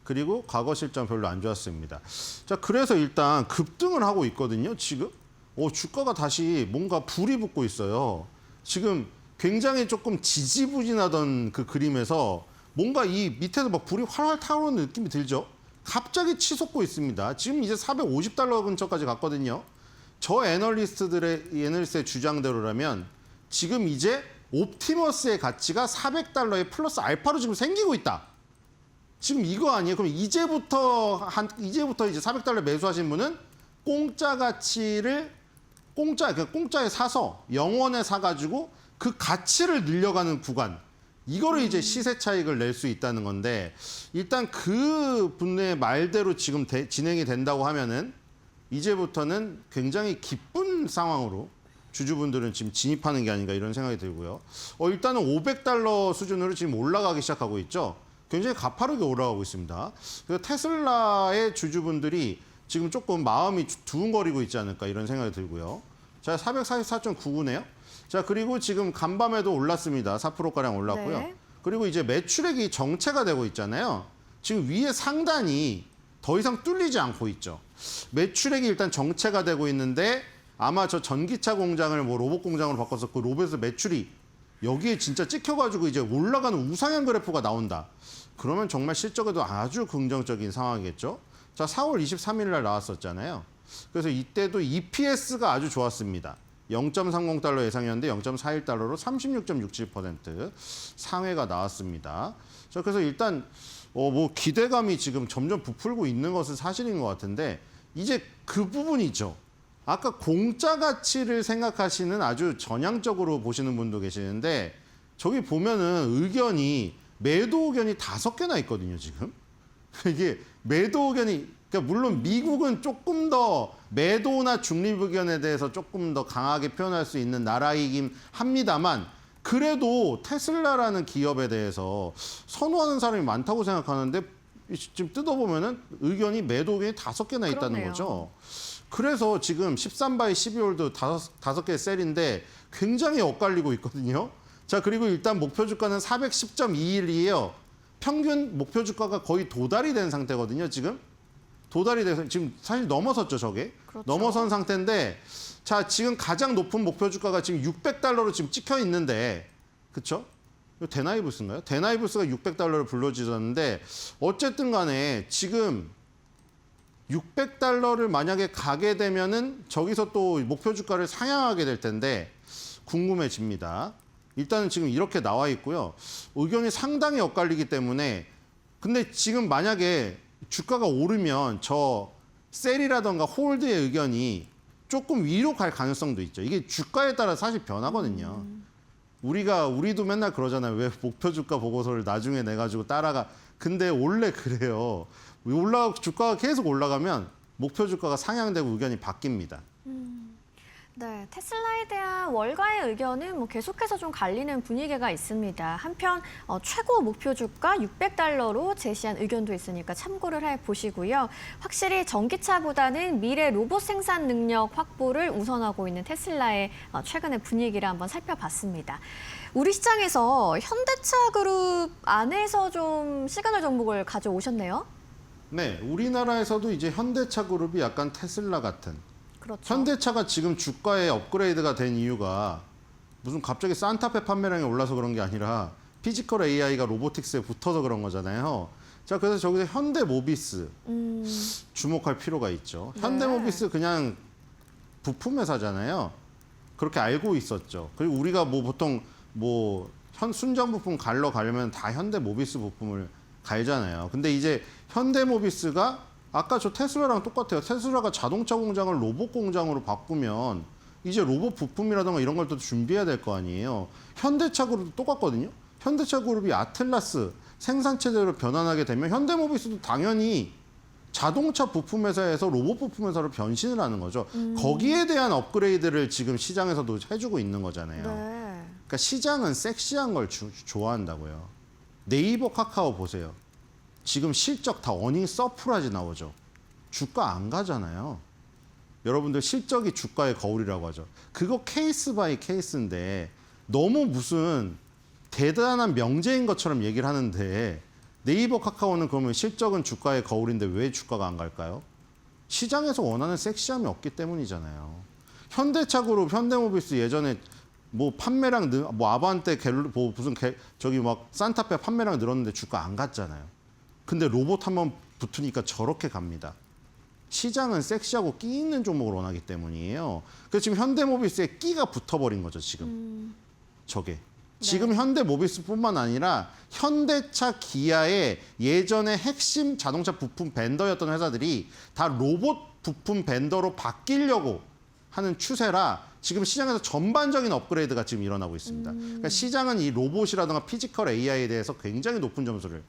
그리고 과거 실적 별로 안 좋았습니다. 자, 그래서 일단 급등을 하고 있거든요. 지금 주가가 다시 뭔가 불이 붙고 있어요. 지금 굉장히 조금 지지부진하던 그 그림에서 뭔가 이 밑에서 막 불이 활활 타오르는 느낌이 들죠. 갑자기 치솟고 있습니다. 지금 이제 $450 근처까지 갔거든요. 저 애널리스트의 주장대로라면 지금 이제 옵티머스의 가치가 $400의 플러스 알파로 지금 생기고 있다. 지금 이거 아니에요? 그럼 이제부터 이제 $400 매수하신 분은 공짜 가치를 공짜에 사서 영원에 사가지고 그 가치를 늘려가는 구간. 이거를 이제 시세 차익을 낼 수 있다는 건데 일단 그 분의 말대로 지금 진행이 된다고 하면은 이제부터는 굉장히 기쁜 상황으로 주주분들은 지금 진입하는 게 아닌가 이런 생각이 들고요. 일단은 $500 수준으로 지금 올라가기 시작하고 있죠. 굉장히 가파르게 올라가고 있습니다. 그래서 테슬라의 주주분들이 지금 조금 마음이 두근거리고 있지 않을까 이런 생각이 들고요. 자, 444.99네요. 자, 그리고 지금 간밤에도 올랐습니다. 4%가량 올랐고요.
네.
그리고 이제 매출액이 정체가 되고 있잖아요. 지금 위에 상단이 더 이상 뚫리지 않고 있죠. 매출액이 일단 정체가 되고 있는데 아마 저 전기차 공장을 뭐 로봇 공장으로 바꿔서 그 로봇의 매출이 여기에 진짜 찍혀가지고 이제 올라가는 우상향 그래프가 나온다. 그러면 정말 실적에도 아주 긍정적인 상황이겠죠. 자, 4월 23일 날 나왔었잖아요. 그래서 이때도 EPS가 아주 좋았습니다. $0.30 예상이었는데 $0.41로 36.67% 상회가 나왔습니다. 자, 그래서 일단 뭐 기대감이 지금 점점 부풀고 있는 것은 사실인 것 같은데 이제 그 부분이죠. 아까 공짜 가치를 생각하시는 아주 전향적으로 보시는 분도 계시는데 저기 보면은 매도 의견이 5개나 있거든요, 지금. 이게 매도 의견이 그러니까 물론 미국은 조금 더 매도나 중립 의견에 대해서 조금 더 강하게 표현할 수 있는 나라이긴 합니다만 그래도 테슬라라는 기업에 대해서 선호하는 사람이 많다고 생각하는데 지금 뜯어보면은 매도 의견이 5개나 있다는
그렇네요.
거죠. 그래서 지금 13바이 12홀드 5개 셀인데 굉장히 엇갈리고 있거든요. 자, 그리고 일단 목표 주가는 410.21이에요. 평균 목표 주가가 거의 도달이 된 상태거든요, 지금. 도달이 돼서 지금 사실 넘어섰죠, 저게.
그렇죠.
넘어선 상태인데 자, 지금 가장 높은 목표 주가가 지금 $600로 지금 찍혀 있는데 그쵸? 이거 데나이브스인가요? 데나이브스가 $600를 불러주셨는데 어쨌든 간에 지금 $600를 만약에 가게 되면은 저기서 또 목표 주가를 상향하게 될 텐데 궁금해집니다. 일단은 지금 이렇게 나와 있고요. 의견이 상당히 엇갈리기 때문에 근데 지금 만약에 주가가 오르면 저 셀이라던가 홀드의 의견이 조금 위로 갈 가능성도 있죠. 이게 주가에 따라 사실 변하거든요. 우리도 맨날 그러잖아요. 왜 목표 주가 보고서를 나중에 내 가지고 따라가. 근데 원래 그래요. 주가가 계속 올라가면 목표 주가가 상향되고 의견이 바뀝니다.
네, 테슬라에 대한 월가의 의견은 뭐 계속해서 좀 갈리는 분위기가 있습니다. 한편 최고 목표 주가 600달러로 제시한 의견도 있으니까 참고를 해보시고요. 확실히 전기차보다는 미래 로봇 생산 능력 확보를 우선하고 있는 테슬라의 최근의 분위기를 한번 살펴봤습니다. 우리 시장에서 현대차 그룹 안에서 좀 시그널 종목을 가져오셨네요.
네, 우리나라에서도 이제 현대차 그룹이 약간 테슬라 같은
그렇죠.
현대차가 지금 주가에 업그레이드가 된 이유가 무슨 갑자기 산타페 판매량이 올라서 그런 게 아니라 피지컬 AI가 로보틱스에 붙어서 그런 거잖아요. 자, 그래서 저기서 현대모비스 주목할 필요가 있죠.
네.
현대모비스 그냥 부품 회사잖아요. 그렇게 알고 있었죠. 그리고 우리가 뭐 보통 순정 부품 가려면 다 현대모비스 부품을 갈잖아요. 근데 이제 현대모비스가 아까 저 테슬라랑 똑같아요. 테슬라가 자동차 공장을 로봇 공장으로 바꾸면 이제 로봇 부품이라든가 이런 걸 또 준비해야 될 거 아니에요. 현대차 그룹도 똑같거든요. 현대차 그룹이 아틀라스 생산 체제로 변환하게 되면 현대모비스도 당연히 자동차 부품 회사에서 로봇 부품 회사로 변신을 하는 거죠. 거기에 대한 업그레이드를 지금 시장에서도 해주고 있는 거잖아요.
네.
그러니까 시장은 섹시한 걸 좋아한다고요. 네이버, 카카오 보세요. 지금 실적 다 어닝 서프라이즈 나오죠. 주가 안 가잖아요. 여러분들 실적이 주가의 거울이라고 하죠. 그거 케이스 바이 케이스인데 너무 무슨 대단한 명제인 것처럼 얘기를 하는데 네이버, 카카오는 그러면 실적은 주가의 거울인데 왜 주가가 안 갈까요? 시장에서 원하는 섹시함이 없기 때문이잖아요. 현대차 그룹, 현대모비스 예전에 뭐 판매량 아반떼 저기 막 산타페 판매량 늘었는데 주가 안 갔잖아요. 근데 로봇 한번 붙으니까 저렇게 갑니다. 시장은 섹시하고 끼 있는 종목을 원하기 때문이에요. 그래서 지금 현대모비스에 끼가 붙어버린 거죠, 지금. 저게. 지금 현대모비스뿐만 아니라 현대차, 기아의 예전에 핵심 자동차 부품 벤더였던 회사들이 다 로봇 부품 벤더로 바뀌려고 하는 추세라 지금 시장에서 전반적인 업그레이드가 지금 일어나고 있습니다. 그러니까 시장은 이 로봇이라든가 피지컬 AI에 대해서 굉장히 높은 점수를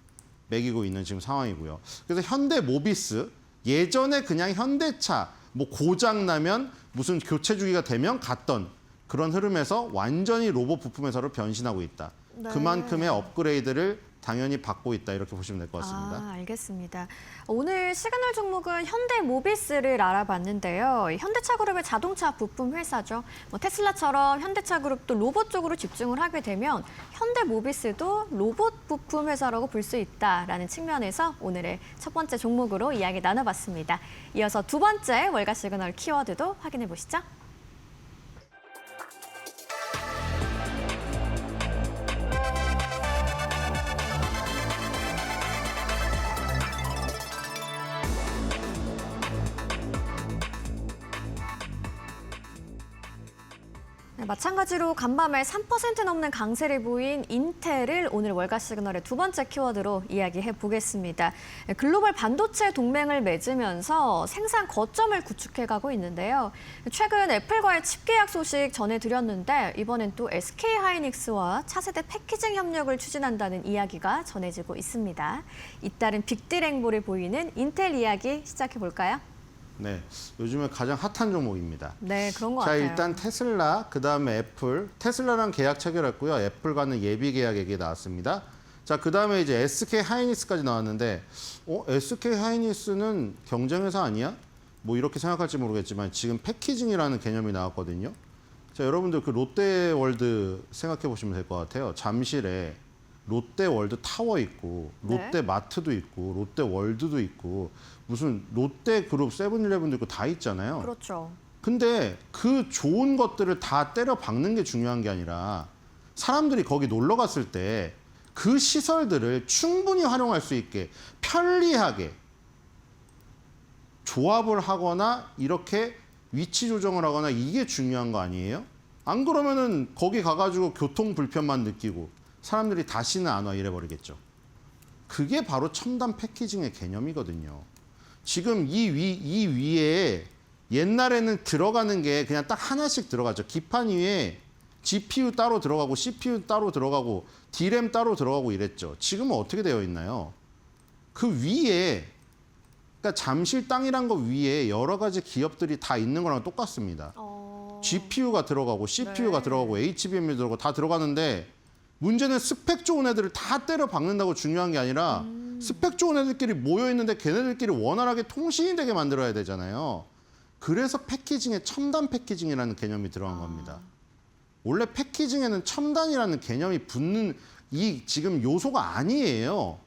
매기고 있는 지금 상황이고요. 그래서 현대모비스 예전에 그냥 현대차 고장 나면 무슨 교체 주기가 되면 갔던 그런 흐름에서 완전히 로봇 부품 회사로 변신하고 있다.
네.
그만큼의 업그레이드를 당연히 받고 있다 이렇게 보시면 될 것 같습니다.
알겠습니다. 오늘 시그널 종목은 현대모비스를 알아봤는데요. 현대차 그룹의 자동차 부품 회사죠. 테슬라처럼 현대차 그룹도 로봇 쪽으로 집중을 하게 되면 현대모비스도 로봇 부품 회사라고 볼 수 있다라는 측면에서 오늘의 첫 번째 종목으로 이야기 나눠봤습니다. 이어서 두 번째 월가 시그널 키워드도 확인해 보시죠. 마찬가지로 간밤에 3% 넘는 강세를 보인 인텔을 오늘 월가 시그널의 두 번째 키워드로 이야기해 보겠습니다. 글로벌 반도체 동맹을 맺으면서 생산 거점을 구축해가고 있는데요. 최근 애플과의 칩 계약 소식 전해드렸는데 이번엔 또 SK 하이닉스와 차세대 패키징 협력을 추진한다는 이야기가 전해지고 있습니다. 잇따른 빅딜 행보를 보이는 인텔 이야기 시작해 볼까요?
네, 요즘에 가장 핫한 종목입니다.
네, 그런 것
자,
같아요.
일단 테슬라, 그다음에 애플. 테슬라랑 계약 체결했고요. 애플과는 예비 계약 얘기 나왔습니다. 자, 그다음에 이제 SK 하이닉스까지 나왔는데 SK 하이닉스는 경쟁 회사 아니야? 이렇게 생각할지 모르겠지만 지금 패키징이라는 개념이 나왔거든요. 자, 여러분들 그 롯데월드 생각해 보시면 될 것 같아요. 잠실에 롯데월드 타워 있고 롯데마트도 있고 롯데월드도 있고 무슨 롯데그룹 세븐일레븐도 있고 다 있잖아요.
그렇죠.
근데 그 좋은 것들을 다 때려 박는 게 중요한 게 아니라 사람들이 거기 놀러 갔을 때 그 시설들을 충분히 활용할 수 있게 편리하게 조합을 하거나 이렇게 위치 조정을 하거나 이게 중요한 거 아니에요? 안 그러면은 거기 가가지고 교통 불편만 느끼고 사람들이 다시는 안 와 이래버리겠죠. 그게 바로 첨단 패키징의 개념이거든요. 지금 이 위에 옛날에는 들어가는 게 그냥 딱 하나씩 들어가죠. 기판 위에 GPU 따로 들어가고 CPU 따로 들어가고 DRAM 따로 들어가고 이랬죠. 지금은 어떻게 되어 있나요? 그 위에 그러니까 잠실 땅이란 거 위에 여러 가지 기업들이 다 있는 거랑 똑같습니다. GPU가 들어가고 CPU가
네.
들어가고 HBM이 들어가고 다 들어가는데 문제는 스펙 좋은 애들을 다 때려 박는다고 중요한 게 아니라 스펙 좋은 애들끼리 모여 있는데 걔네들끼리 원활하게 통신이 되게 만들어야 되잖아요. 그래서 패키징에 첨단 패키징이라는 개념이 들어간 겁니다. 원래 패키징에는 첨단이라는 개념이 붙는 이 지금 요소가 아니에요.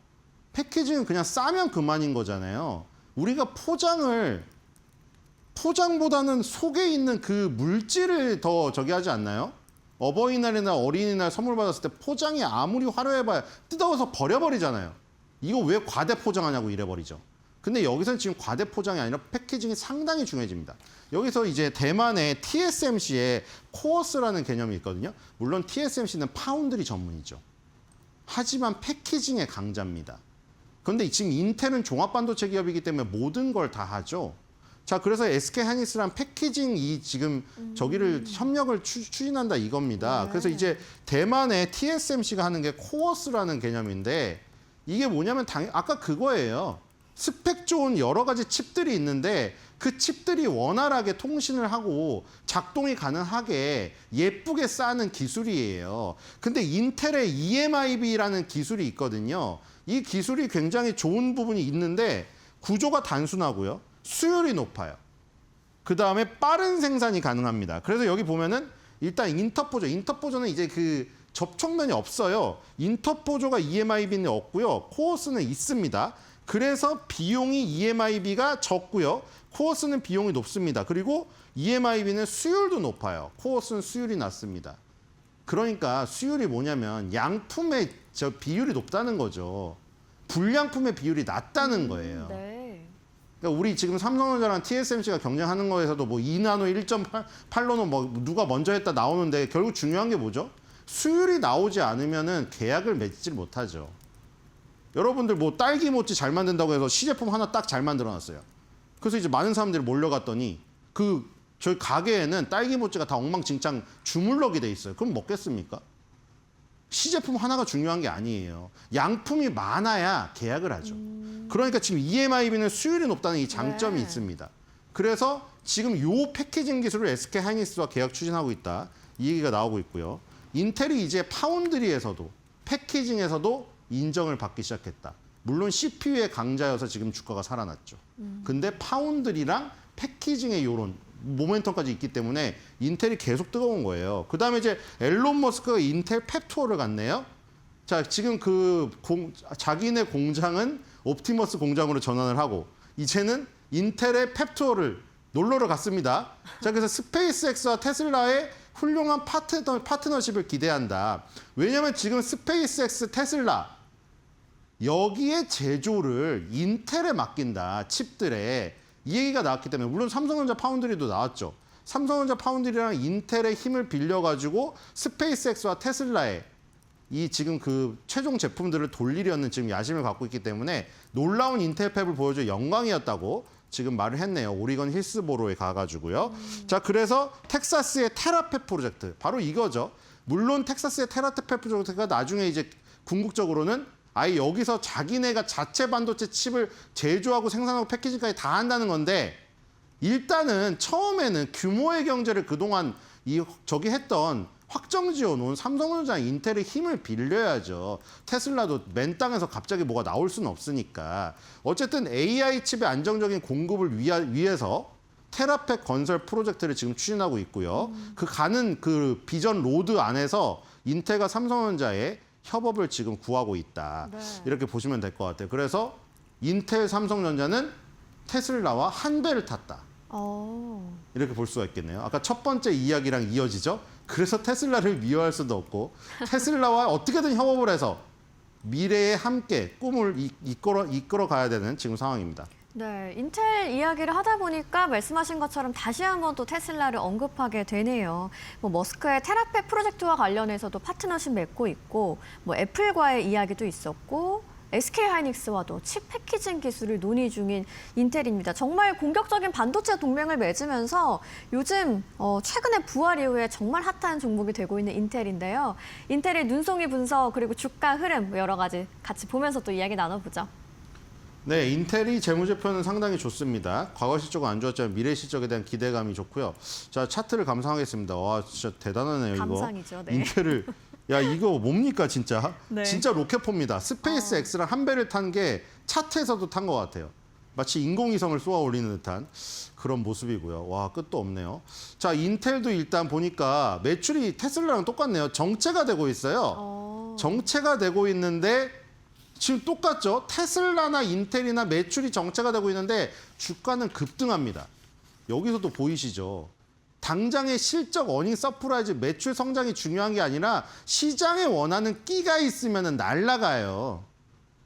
패키징은 그냥 싸면 그만인 거잖아요. 우리가 포장보다는 속에 있는 그 물질을 더 저기 하지 않나요? 어버이날이나 어린이날 선물 받았을 때 포장이 아무리 화려해봐야 뜯어서 버려버리잖아요. 이거 왜 과대 포장하냐고 이래버리죠. 근데 여기서는 지금 과대 포장이 아니라 패키징이 상당히 중요해집니다. 여기서 이제 대만의 TSMC의 코어스라는 개념이 있거든요. 물론 TSMC는 파운드리 전문이죠. 하지만 패키징의 강자입니다. 그런데 지금 인텔은 종합반도체 기업이기 때문에 모든 걸 다 하죠. 자, 그래서 SK 하이닉스랑 패키징 이 지금 저기를 협력을 추진한다 이겁니다. 그래서 이제 대만의 TSMC가 하는 게 코어스라는 개념인데 이게 뭐냐면 아까 그거예요. 스펙 좋은 여러 가지 칩들이 있는데 그 칩들이 원활하게 통신을 하고 작동이 가능하게 예쁘게 쌓는 기술이에요. 근데 인텔의 EMIB라는 기술이 있거든요. 이 기술이 굉장히 좋은 부분이 있는데 구조가 단순하고요. 수율이 높아요. 그 다음에 빠른 생산이 가능합니다. 그래서 여기 보면은 일단 인터포저는 이제 그 접촉면이 없어요. 인터포저가 EMIB는 없고요. 코어스는 있습니다. 그래서 비용이 EMIB가 적고요. 코어스는 비용이 높습니다. 그리고 EMIB는 수율도 높아요. 코어스는 수율이 낮습니다. 그러니까 수율이 뭐냐면 양품의 저 비율이 높다는 거죠. 불량품의 비율이 낮다는 거예요.
네.
그러니까 우리 지금 삼성전자랑 TSMC가 경쟁하는 거에서도 뭐 2나노, 1.8나노 뭐 누가 먼저 했다 나오는데 결국 중요한 게 뭐죠? 수율이 나오지 않으면은 계약을 맺지 못하죠. 여러분들 뭐 딸기 모찌 잘 만든다고 해서 시제품 하나 딱 잘 만들어 놨어요. 그래서 이제 많은 사람들이 몰려갔더니 저희 가게에는 딸기 모찌가 다 엉망진창 주물럭이 돼 있어요. 그럼 먹겠습니까? 시제품 하나가 중요한 게 아니에요. 양품이 많아야 계약을 하죠. 그러니까 지금 EMIB는 수율이 높다는 이 장점이
네.
있습니다. 그래서 지금 요 패키징 기술을 SK 하이닉스와 계약 추진하고 있다. 이 얘기가 나오고 있고요. 인텔이 이제 파운드리에서도 패키징에서도 인정을 받기 시작했다. 물론 CPU의 강자여서 지금 주가가 살아났죠. 근데 파운드리랑 패키징의 요런 모멘텀까지 있기 때문에 인텔이 계속 뜨거운 거예요. 그 다음에 이제 앨런 머스크가 인텔 펩 투어를 갔네요. 자, 지금 자기네 공장은 옵티머스 공장으로 전환을 하고 이제는 인텔의 펩 투어를 놀러를 갔습니다. 자, 그래서 스페이스X와 테슬라의 훌륭한 파트너십을 기대한다. 왜냐하면 지금 스페이스X, 테슬라 여기에 제조를 인텔에 맡긴다. 칩들에. 이 얘기가 나왔기 때문에 물론 삼성전자 파운드리도 나왔죠. 삼성전자 파운드리랑 인텔의 힘을 빌려가지고 스페이스X와 테슬라의 이 지금 그 최종 제품들을 돌리려는 지금 야심을 갖고 있기 때문에 놀라운 인텔 팹을 보여줘 영광이었다고 지금 말을 했네요. 오리건 힐스보로에 가가지고요. 자, 그래서 텍사스의 테라팹 프로젝트 바로 이거죠. 물론 텍사스의 테라팹 프로젝트가 나중에 이제 궁극적으로는 아예 여기서 자기네가 자체 반도체 칩을 제조하고 생산하고 패키징까지 다 한다는 건데 일단은 처음에는 규모의 경제를 그동안 저기 했던 확정 지어놓은 삼성전자, 인텔의 힘을 빌려야죠. 테슬라도 맨 땅에서 갑자기 뭐가 나올 수는 없으니까. 어쨌든 AI 칩의 안정적인 공급을 위해서 테라팹 건설 프로젝트를 지금 추진하고 있고요. 그 가는 그 비전 로드 안에서 인텔과 삼성전자의 협업을 지금 구하고 있다.
네.
이렇게 보시면 될 것 같아요. 그래서 인텔, 삼성전자는 테슬라와 한 배를 탔다. 이렇게 볼 수가 있겠네요. 아까 첫 번째 이야기랑 이어지죠. 그래서 테슬라를 미워할 수도 없고 테슬라와 어떻게든 협업을 해서 미래에 함께 꿈을 이끌어 가야 되는 지금 상황입니다.
네, 인텔 이야기를 하다 보니까 말씀하신 것처럼 다시 한번 또 테슬라를 언급하게 되네요. 뭐 머스크의 테라팹 프로젝트와 관련해서도 파트너십 맺고 있고, 뭐 애플과의 이야기도 있었고, SK 하이닉스와도 칩 패키징 기술을 논의 중인 인텔입니다. 정말 공격적인 반도체 동맹을 맺으면서 요즘 최근에 부활 이후에 정말 핫한 종목이 되고 있는 인텔인데요. 인텔의 눈송이 분석 그리고 주가 흐름 여러 가지 같이 보면서 또 이야기 나눠보죠.
네, 인텔이 재무제표는 상당히 좋습니다. 과거 실적은 안 좋았지만 미래 실적에 대한 기대감이 좋고요. 자, 차트를 감상하겠습니다. 와, 진짜 대단하네요, 이거.
감상이죠, 네.
인텔을 야, 이거 뭡니까, 진짜?
네.
진짜 로켓포입니다. 스페이스 X랑 한 배를 탄 게 차트에서도 탄 것 같아요. 마치 인공위성을 쏘아 올리는 듯한 그런 모습이고요. 와, 끝도 없네요. 자, 인텔도 일단 보니까 매출이 테슬라랑 똑같네요. 정체가 되고 있어요. 정체가 되고 있는데 지금 똑같죠? 테슬라나 인텔이나 매출이 정체가 되고 있는데 주가는 급등합니다. 여기서도 보이시죠? 당장의 실적 어닝 서프라이즈 매출 성장이 중요한 게 아니라 시장에 원하는 끼가 있으면 날아가요.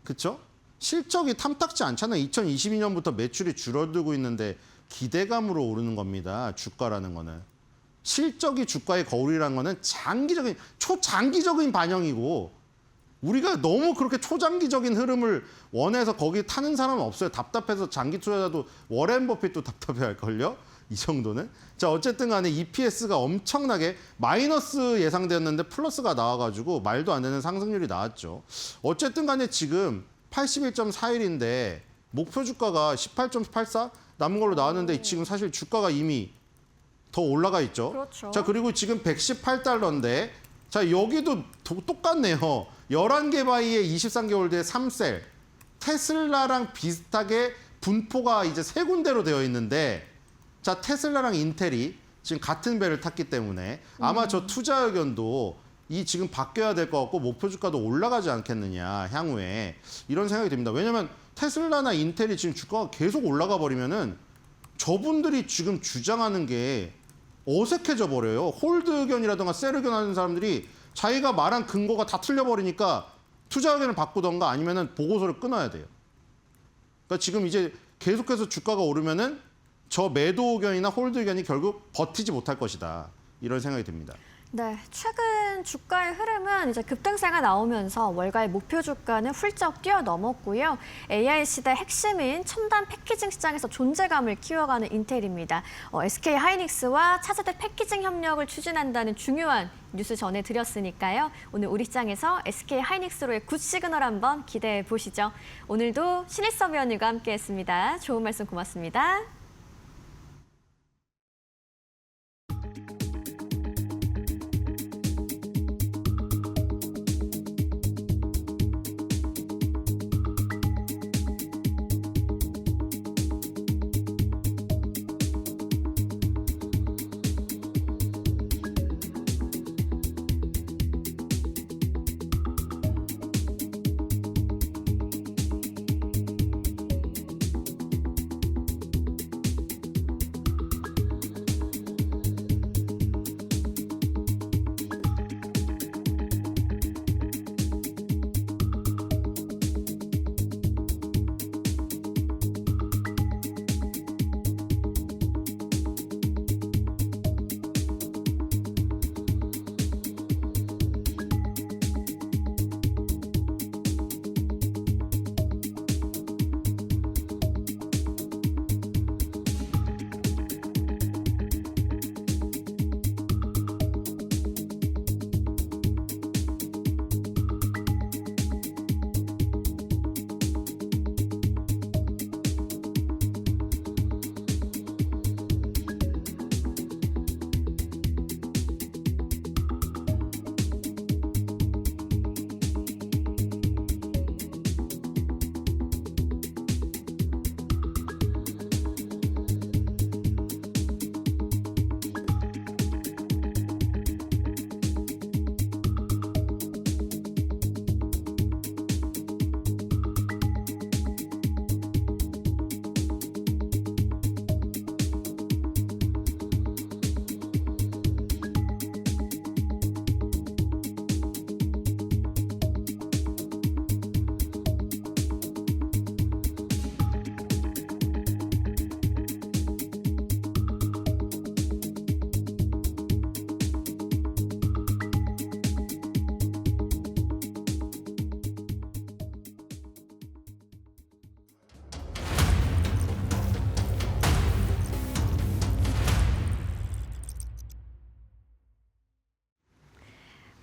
그렇죠? 실적이 탐탁지 않잖아요. 2022년부터 매출이 줄어들고 있는데 기대감으로 오르는 겁니다. 주가라는 거는. 실적이 주가의 거울이라는 거는 장기적인, 초장기적인 반영이고 우리가 너무 그렇게 초장기적인 흐름을 원해서 거기 타는 사람은 없어요. 답답해서 장기 투자자도 워렌 버핏도 답답해할걸요? 이 정도는. 자, 어쨌든 간에 EPS가 엄청나게 마이너스 예상되었는데 플러스가 나와가지고 말도 안 되는 상승률이 나왔죠. 어쨌든 간에 지금 81.41인데 목표 주가가 18.84 남은 걸로 나왔는데 지금 사실 주가가 이미 더 올라가 있죠.
그렇죠.
자, 그리고 지금 118달러인데 자, 여기도 똑같네요. 11개 바이의 23개월 대 3셀. 테슬라랑 비슷하게 분포가 이제 세 군데로 되어 있는데 자, 테슬라랑 인텔이 지금 같은 배를 탔기 때문에 아마 저 투자 의견도 이 지금 바뀌어야 될 것 같고 목표 주가도 올라가지 않겠느냐 향후에 이런 생각이 듭니다. 왜냐하면 테슬라나 인텔이 지금 주가가 계속 올라가 버리면은 저분들이 지금 주장하는 게 어색해져 버려요. 홀드 의견이라든가 셀 의견 하는 사람들이 자기가 말한 근거가 다 틀려버리니까 투자 의견을 바꾸던가 아니면은 보고서를 끊어야 돼요. 그러니까 지금 이제 계속해서 주가가 오르면은 저 매도 의견이나 홀드 의견이 결국 버티지 못할 것이다. 이런 생각이 듭니다.
네, 최근 주가의 흐름은 이제 급등세가 나오면서 월가의 목표 주가는 훌쩍 뛰어넘었고요. AI 시대 핵심인 첨단 패키징 시장에서 존재감을 키워가는 인텔입니다. SK 하이닉스와 차세대 패키징 협력을 추진한다는 중요한 뉴스 전해드렸으니까요. 오늘 우리 시장에서 SK 하이닉스로의 굿 시그널 한번 기대해 보시죠. 오늘도 신일섭 위원님과 함께했습니다. 좋은 말씀 고맙습니다.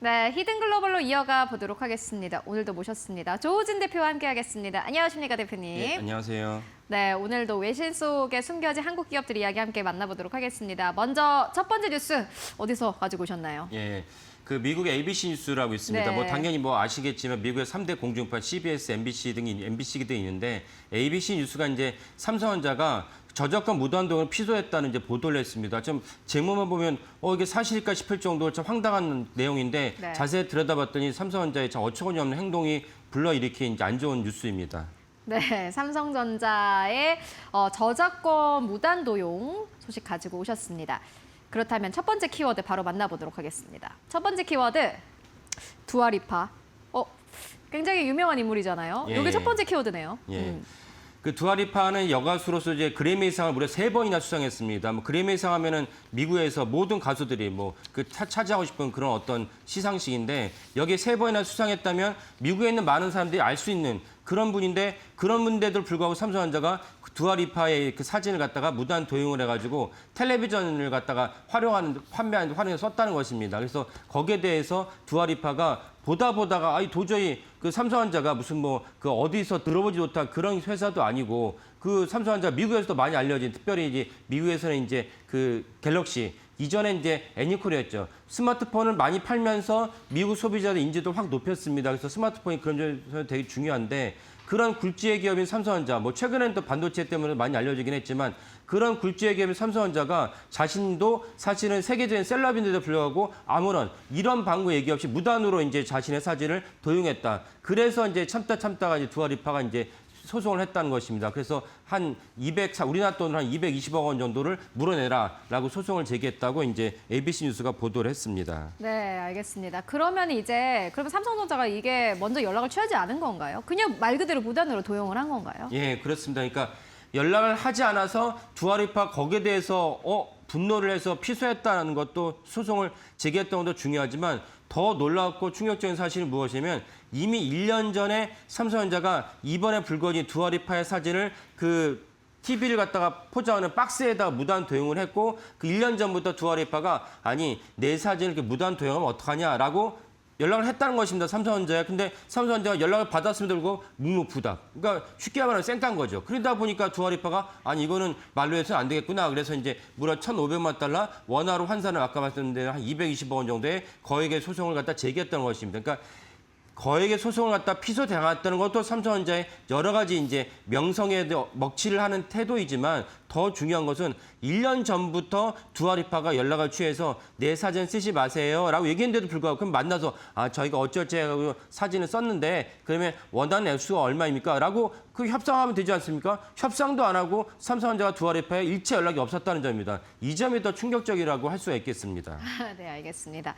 네, 히든글로벌로 이어가 보도록 하겠습니다. 오늘도 모셨습니다. 조우진 대표와 함께하겠습니다. 안녕하십니까, 대표님.
네, 안녕하세요.
네, 오늘도 외신 속에 숨겨진 한국 기업들 이야기 함께 만나보도록 하겠습니다. 먼저 첫 번째 뉴스 어디서 가지고 오셨나요?
예. 그 미국의 ABC 뉴스라고 있습니다.
네.
뭐 당연히 뭐 아시겠지만 미국의 3대 공중파 CBS, MBC 등이 MBC도 있는데 ABC 뉴스가 이제 삼성전자가 저작권 무단동을 피소했다는 이제 보도를 했습니다. 좀 제목만 보면 이게 사실일까 싶을 정도로 좀 황당한 내용인데
네.
자세히 들여다봤더니 삼성전자의 참 어처구니 없는 행동이 불러일으킨 이제 안 좋은 뉴스입니다.
네, 삼성전자의 저작권 무단 도용 소식 가지고 오셨습니다. 그렇다면 첫 번째 키워드 바로 만나보도록 하겠습니다. 첫 번째 키워드, 두아리파. 굉장히 유명한 인물이잖아요.
예,
이게
예.
첫 번째 키워드네요.
예. 그 두아리파는 여가수로서 이제 그래미상을 무려 3번이나 수상했습니다. 뭐 그래미상 하면은 미국에서 모든 가수들이 뭐 그 차지하고 싶은 그런 어떤 시상식인데 여기에 3번이나 수상했다면 미국에 있는 많은 사람들이 알 수 있는 그런 분인데 그런 분인데도 불구하고 삼성전자가 두아리파의 그 사진을 갖다가 무단 도용을 해가지고 텔레비전을 갖다가 활용해 썼다는 것입니다. 그래서 거기에 대해서 두아리파가 보다가 도저히 그 삼성전자가 무슨 뭐 그 어디서 들어보지 못한 그런 회사도 아니고 그 삼성전자 미국에서도 많이 알려진 특별히 이제 미국에서는 이제 그 갤럭시 이전에 이제 애니콜이었죠. 스마트폰을 많이 팔면서 미국 소비자들 인지도를 확 높였습니다. 그래서 스마트폰이 그런 점에서 되게 중요한데 그런 굴지의 기업인 삼성전자, 뭐 최근에는 또 반도체 때문에 많이 알려지긴 했지만 그런 굴지의 기업인 삼성전자가 자신도 사실은 세계적인 셀럽인데도 불구하고 아무런 이런 방구 얘기 없이 무단으로 이제 자신의 사진을 도용했다. 그래서 이제 참다가 이제 두아리파가 이제 소송을 했다는 것입니다. 그래서 우리나라 돈으로 한 220억 원 정도를 물어내라라고 소송을 제기했다고 이제 ABC 뉴스가 보도를 했습니다.
네, 알겠습니다. 그러면 삼성전자가 이게 먼저 연락을 취하지 않은 건가요? 그냥 말 그대로 무단으로 도용을 한 건가요?
예, 그렇습니다. 그러니까 연락을 하지 않아서 두아리파 거기에 대해서 분노를 해서 피소했다는 것도 소송을 제기했던 것도 중요하지만 더 놀랍고 충격적인 사실은 무엇이냐면 이미 1년 전에 삼성전자가 이번에 불거진 두아리파의 사진을 그 TV를 갖다가 포장하는 박스에다가 무단 도용을 했고 그 1년 전부터 두아리파가 아니 내 사진을 이렇게 무단 도용하면 어떡하냐라고 연락을 했다는 것입니다. 삼성전자에. 근데 삼성전자가 연락을 받았음에도 불구하고 묵묵부답. 그러니까 쉽게 말하면 쌩깐 거죠. 그러다 보니까 두아리파가 아니 이거는 말로 해서는 안 되겠구나. 그래서 이제 무려 1,500만 달러 원화로 환산을 아까 말씀드린 한 220억 원 정도의 거액의 소송을 갖다 제기했다는 것입니다. 그러니까 거액의 소송을 갖다 피소당했다는 것도 삼성전자의 여러 가지 이제 명성에 먹칠을 하는 태도이지만 더 중요한 것은 1년 전부터 두아리파가 연락을 취해서 내 사진 쓰지 마세요라고 얘기했는데도 불구하고 그럼 만나서 저희가 어쩔지 하고 사진을 썼는데 그러면 원하는 액수가 얼마입니까? 라고 그 협상하면 되지 않습니까? 협상도 안 하고 삼성전자가 두아리파에 일체 연락이 없었다는 점입니다. 이 점이 더 충격적이라고 할 수가 있겠습니다.
네, 알겠습니다.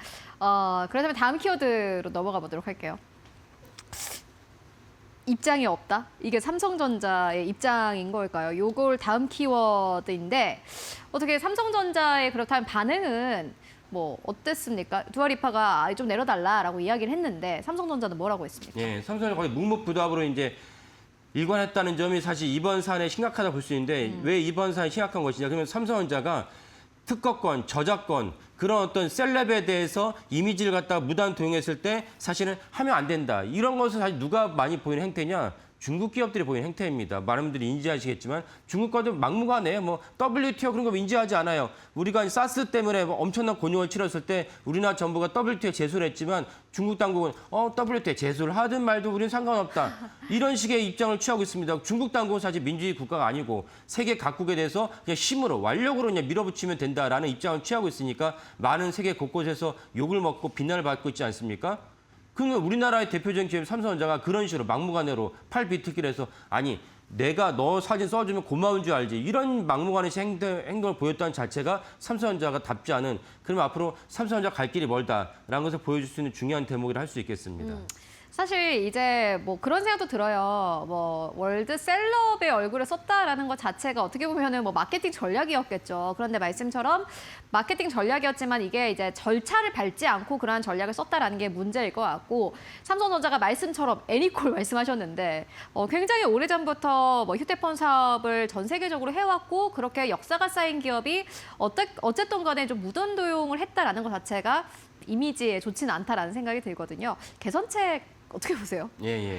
그렇다면 다음 키워드로 넘어가 보도록 할게요. 입장이 없다? 이게 삼성전자의 입장인 걸까요? 요걸 다음 키워드인데 어떻게 삼성전자의 그렇다면 반응은 뭐 어땠습니까? 두아리파가 좀 내려달라라고 이야기를 했는데 삼성전자는 뭐라고 했습니까?
예, 삼성전자 거의 묵묵부답으로 이제 일관했다는 점이 사실 이번 사안에 심각하다 볼 수 있는데 왜 이번 사안이 심각한 것이냐? 그러면 삼성전자가 특허권, 저작권 그런 어떤 셀럽에 대해서 이미지를 갖다가 무단 도용했을 때 사실은 하면 안 된다. 이런 것은 사실 누가 많이 보이는 행태냐? 중국 기업들이 보이는 행태입니다. 많은 분들이 인지하시겠지만 중국 것들 막무가내 뭐 WTO 그런 거 인지하지 않아요. 우리가 사스 때문에 엄청난 곤욕을 치렀을 때 우리나라 정부가 WTO에 제소를 했지만 중국 당국은 WTO에 제소를 하든 말든 우리는 상관없다. 이런 식의 입장을 취하고 있습니다. 중국 당국은 사실 민주주의 국가가 아니고 세계 각국에 대해서 그냥 힘으로 완력으로 그냥 밀어붙이면 된다라는 입장을 취하고 있으니까 많은 세계 곳곳에서 욕을 먹고 비난을 받고 있지 않습니까? 그러면 우리나라의 대표적인 기업 삼성전자가 그런 식으로 막무가내로 팔 비틀기를 해서 아니 내가 너 사진 써주면 고마운 줄 알지 이런 막무가내 행동을 보였다는 자체가 삼성전자가 답지 않은 그러면 앞으로 삼성전자 갈 길이 멀다라는 것을 보여줄 수 있는 중요한 대목이라 할 수 있겠습니다.
사실 이제 뭐 그런 생각도 들어요. 뭐 월드 셀럽의 얼굴을 썼다라는 것 자체가 어떻게 보면은 뭐 마케팅 전략이었겠죠. 그런데 말씀처럼 마케팅 전략이었지만 이게 이제 절차를 밟지 않고 그러한 전략을 썼다라는 게 문제일 것 같고 삼성전자가 말씀처럼 애니콜 말씀하셨는데 굉장히 오래전부터 뭐 휴대폰 사업을 전 세계적으로 해왔고 그렇게 역사가 쌓인 기업이 어쨌든 간에 좀 무단 도용을 했다라는 것 자체가 이미지에 좋지는 않다라는 생각이 들거든요. 개선책 어떻게 보세요?
예.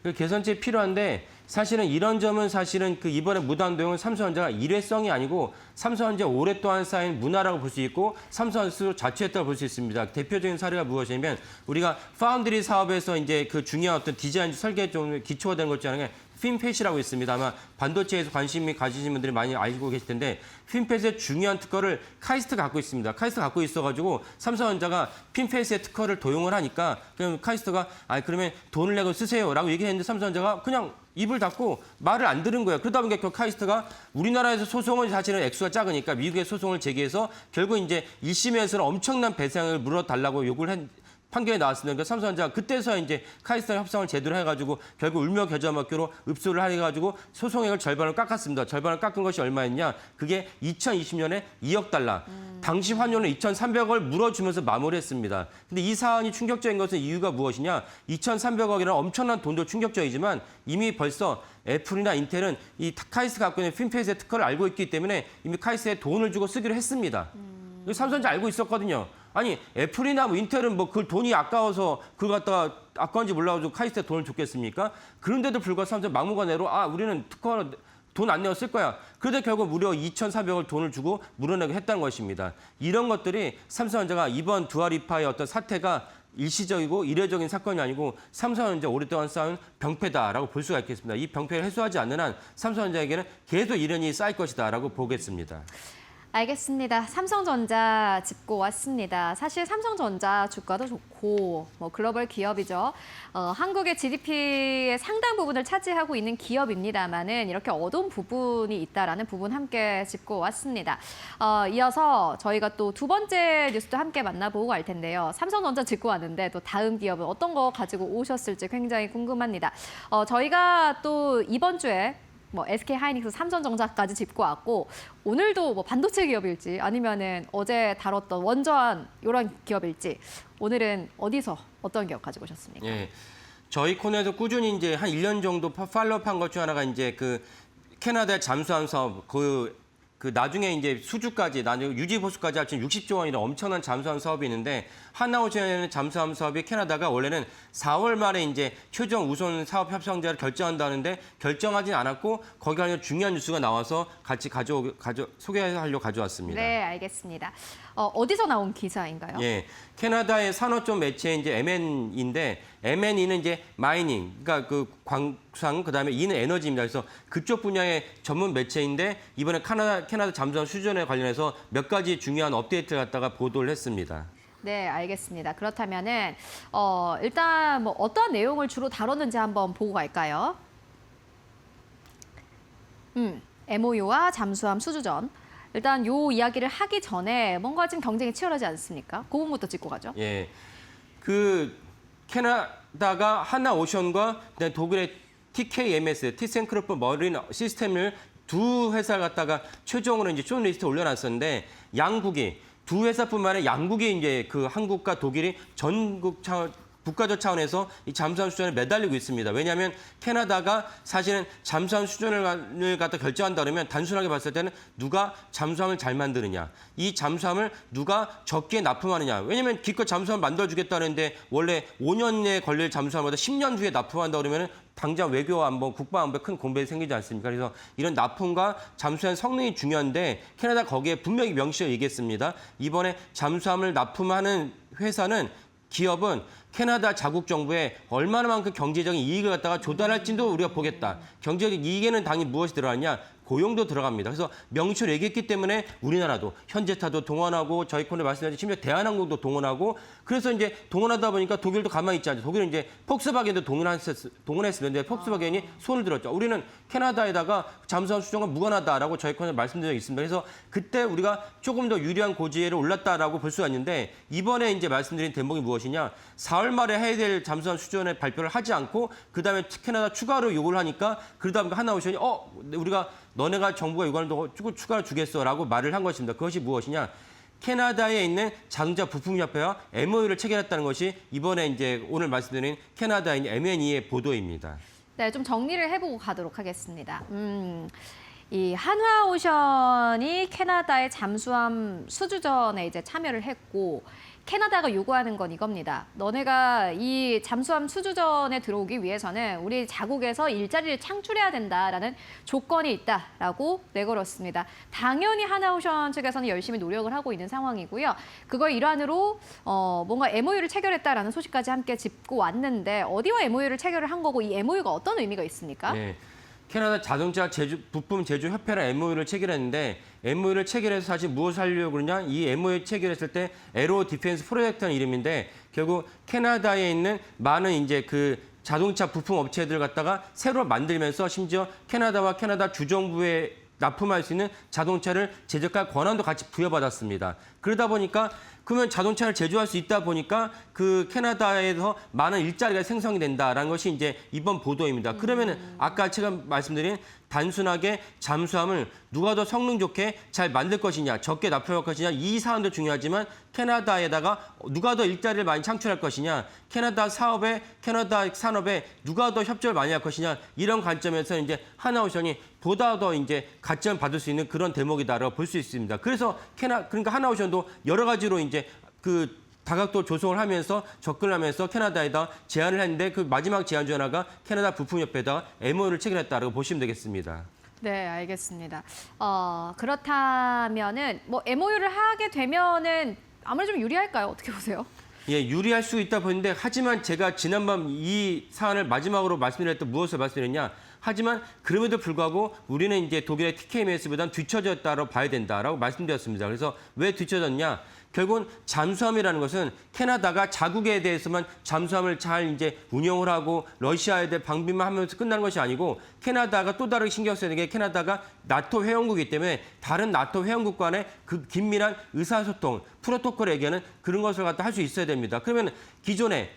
그 개선책이 필요한데 사실은 이런 점은 사실은 그 이번에 무단도용은 삼성전자가 일회성이 아니고 삼성전자 오랫동안 쌓인 문화라고 볼 수 있고 삼성전자 스스로 자초했다고 볼 수 있습니다. 대표적인 사례가 무엇이냐면 우리가 파운드리 사업에서 이제 그 중요한 어떤 디자인 설계 좀 기초가 된 것 중에 하나가 핀팻이라고 있습니다. 아마 반도체에서 관심이 가지신 분들이 많이 알고 계실 텐데 핀팻의 중요한 특허를 카이스트가 갖고 있습니다. 카이스트가 갖고 있어가지고 삼성전자가 핀팻의 특허를 도용을 하니까 그럼 카이스트가 그러면 돈을 내고 쓰세요라고 얘기했는데 삼성전자가 그냥 입을 닫고 말을 안 들은 거예요. 그러다 보니까 카이스트가 우리나라에서 소송은 사실은 액수가 작으니까 미국에 소송을 제기해서 결국 이제 1심에서는 엄청난 배상을 물어달라고 요구를 판결이 나왔습니다. 그러니까 삼성전자가 그때서야 이제 카이스트랑 협상을 제대로 해가지고 결국 울며 겨자 먹기로 읍소를 해가지고 소송액을 절반을 깎았습니다. 절반을 깎은 것이 얼마였냐? 그게 2020년에 2억 달러. 당시 환율로 2,300억을 물어주면서 마무리했습니다. 근데 이 사안이 충격적인 것은 이유가 무엇이냐? 2,300억이라는 엄청난 돈도 충격적이지만 이미 벌써 애플이나 인텔은 이 카이스트가 갖고 있는 핀팻의 특허를 알고 있기 때문에 이미 카이스트에 돈을 주고 쓰기로 했습니다. 삼성전자 알고 있었거든요. 아니 애플이나 뭐 인텔은 뭐 그 돈이 아까워서 그걸 갖다가 아까운지 몰라가지고 카이스트에 돈을 줬겠습니까? 그런데도 불구하고 삼성 막무가내로 우리는 특허 돈 안 내고 쓸 거야. 그런데 결국 무려 2,400억 돈을 주고 물어내게 했다는 것입니다. 이런 것들이 삼성전자가 이번 두아리파의 어떤 사태가 일시적이고 이례적인 사건이 아니고 삼성전자 오랫동안 쌓은 병폐다라고 볼 수가 있겠습니다. 이 병폐를 해소하지 않는 한 삼성전자에게는 계속 이련이 쌓일 것이다라고 보겠습니다.
알겠습니다. 삼성전자 짚고 왔습니다. 사실 삼성전자 주가도 좋고 뭐 글로벌 기업이죠. 한국의 GDP의 상당 부분을 차지하고 있는 기업입니다만은 이렇게 어두운 부분이 있다라는 부분 함께 짚고 왔습니다. 이어서 저희가 또 두 번째 뉴스도 함께 만나보고 갈 텐데요. 삼성전자 짚고 왔는데 또 다음 기업은 어떤 거 가지고 오셨을지 굉장히 궁금합니다. 저희가 또 이번 주에 SK 하이닉스, 삼성전자까지 짚고 왔고 오늘도 뭐 반도체 기업일지 아니면은 어제 다뤘던 원전 이런 기업일지 오늘은 어디서 어떤 기업 가지고 오셨습니까?
예. 저희 코너에서 꾸준히 이제 한 1년 정도 팔로우한 것 중 하나가 이제 그 캐나다 잠수함 사업 그 나중에 이제 수주까지 나중에 유지 보수까지 합친 60조 원이라는 엄청난 잠수함 사업이 있는데 하나오션의 잠수함 사업이 캐나다가 원래는 4월 말에 이제 최종 우선 사업 협상자를 결정한다는데 결정하진 않았고 거기가 중요한 뉴스가 나와서 같이 소개하려고 가져왔습니다.
네, 알겠습니다. 어디서 나온 기사인가요?
예, 캐나다의 산업적 매체 이제 MN인데 MNE는 이제 마이닝, 그러니까 그 광산, 그다음에 E는 에너지입니다. 그래서 그쪽 분야의 전문 매체인데 이번에 캐나다 잠수함 수준에 관련해서 몇 가지 중요한 업데이트를 갖다가 보도를 했습니다.
네, 알겠습니다. 그렇다면은 일단 뭐 어떤 내용을 주로 다뤘는지 한번 보고 갈까요? MOU와 잠수함 수주전. 일단 요 이야기를 하기 전에 뭔가 지금 경쟁이 치열하지 않습니까? 그 부분부터 짚고 가죠.
예, 그 캐나다가 하나오션과 독일의 TKMS, 티센크로프 머린 시스템을 두 회사를 갖다가 최종으로 이제 쇼리스트에 올려놨었는데 양국이 두 회사뿐만 아니라 양국이 이제 그 한국과 독일이 국가적 차원에서 이 잠수함 수준에 매달리고 있습니다. 왜냐하면 캐나다가 사실은 잠수함 수준을 갖다 결정한다 그러면 단순하게 봤을 때는 누가 잠수함을 잘 만드느냐, 이 잠수함을 누가 적게 납품하느냐. 왜냐하면 기껏 잠수함 만들어주겠다는데 원래 5년에 걸릴 잠수함보다 10년 후에 납품한다 그러면 당장 외교 안보, 국방 안보에 큰 공백이 생기지 않습니까? 그래서 이런 납품과 잠수함 성능이 중요한데 캐나다 거기에 분명히 명시를 얘기했습니다. 이번에 잠수함을 납품하는 기업은 캐나다 자국 정부에 얼마나만큼 경제적인 이익을 갖다가 조달할지도 우리가 보겠다. 경제적 이익에는 당연히 무엇이 들어가냐? 고용도 들어갑니다. 그래서 명시로 얘기했기 때문에 우리나라도 현재타도 동원하고 저희 코너에 말씀드린 심지어 대한항공도 동원하고 그래서 이제 동원하다 보니까 독일도 가만히 있지 않죠. 독일은 이제 폭스바겐도 동원했었는데 폭스바겐이 손을 들었죠. 우리는 캐나다에다가 잠수함 수주가 무관하다라고 저희 코너에 말씀드린 적이 있습니다. 그래서 그때 우리가 조금 더 유리한 고지에를 올랐다라고 볼 수가 있는데 이번에 이제 말씀드린 대목이 무엇이냐? 4월 말에 해야 될 잠수함 수준의 발표를 하지 않고 그다음에 캐나다 추가로 요구를 하니까 그러다 보니까 하나오션이 우리가 너네가 정부가 요구하는 거 추가로 주겠어라고 말을 한 것입니다. 그것이 무엇이냐? 캐나다에 있는 자동차 부품협회와 MOU를 체결했다는 것이 이번에 이제 오늘 말씀드린 캐나다인 MNE의 보도입니다.
네, 좀 정리를 해보고 가도록 하겠습니다. 이 한화오션이 캐나다의 잠수함 수주전에 이제 참여를 했고 캐나다가 요구하는 건 이겁니다. 너네가 이 잠수함 수주전에 들어오기 위해서는 우리 자국에서 일자리를 창출해야 된다라는 조건이 있다라고 내걸었습니다. 당연히 한화오션 측에서는 열심히 노력을 하고 있는 상황이고요. 그거의 일환으로 뭔가 MOU를 체결했다라는 소식까지 함께 짚고 왔는데 어디와 MOU를 체결을 한 거고 이 MOU가 어떤 의미가 있습니까?
네. 캐나다 자동차 부품 제조 협회랑 MOU를 체결했는데 MOU를 체결해서 사실 무엇을 하려고 그러냐? 이 MOU 체결했을 때 에로 디펜스 프로젝트라는 이름인데 결국 캐나다에 있는 많은 이제 그 자동차 부품 업체들 갖다가 새로 만들면서 심지어 캐나다와 캐나다 주정부에 납품할 수 있는 자동차를 제작할 권한도 같이 부여받았습니다. 그러다 보니까 그러면 자동차를 제조할 수 있다 보니까 그 캐나다에서 많은 일자리가 생성이 된다라는 것이 이제 이번 보도입니다. 그러면은 아까 제가 말씀드린 단순하게 잠수함을 누가 더 성능 좋게 잘 만들 것이냐, 적게 납품할 것이냐 이 사안도 중요하지만 캐나다에다가 누가 더 일자리를 많이 창출할 것이냐, 캐나다 사업에, 캐나다 산업에 누가 더 협조를 많이 할 것이냐 이런 관점에서 이제 한화오션이 보다 더 이제 가치를 받을 수 있는 그런 대목이다라고 볼 수 있습니다. 그래서 그러니까 한화오션도 여러 가지로 이제 그 다각도 조성을 하면서 접근을 하면서 캐나다에다 제안을 했는데 그 마지막 제안 중 하나가 캐나다 부품협회에다가 MOU를 체결했다라고 보시면 되겠습니다.
네, 알겠습니다. 그렇다면은 뭐 MOU를 하게 되면은 아무래도 좀 유리할까요? 어떻게 보세요?
예, 유리할 수 있다 보는데 하지만 제가 지난밤 이 사안을 마지막으로 말씀드렸던 무엇을 말씀드렸냐? 하지만 그럼에도 불구하고 우리는 이제 독일의 TKMS보다는 뒤처졌다고 봐야 된다라고 말씀드렸습니다. 그래서 왜 뒤처졌냐? 결국은 잠수함이라는 것은 캐나다가 자국에 대해서만 잠수함을 잘 이제 운영을 하고 러시아에 대해 방비만 하면서 끝나는 것이 아니고 캐나다가 또 다르게 신경 써야 되는 게 캐나다가 나토 회원국이기 때문에 다른 나토 회원국 간의 그 긴밀한 의사소통, 프로토콜 얘기하는 그런 것을 갖다 할 수 있어야 됩니다. 그러면 기존에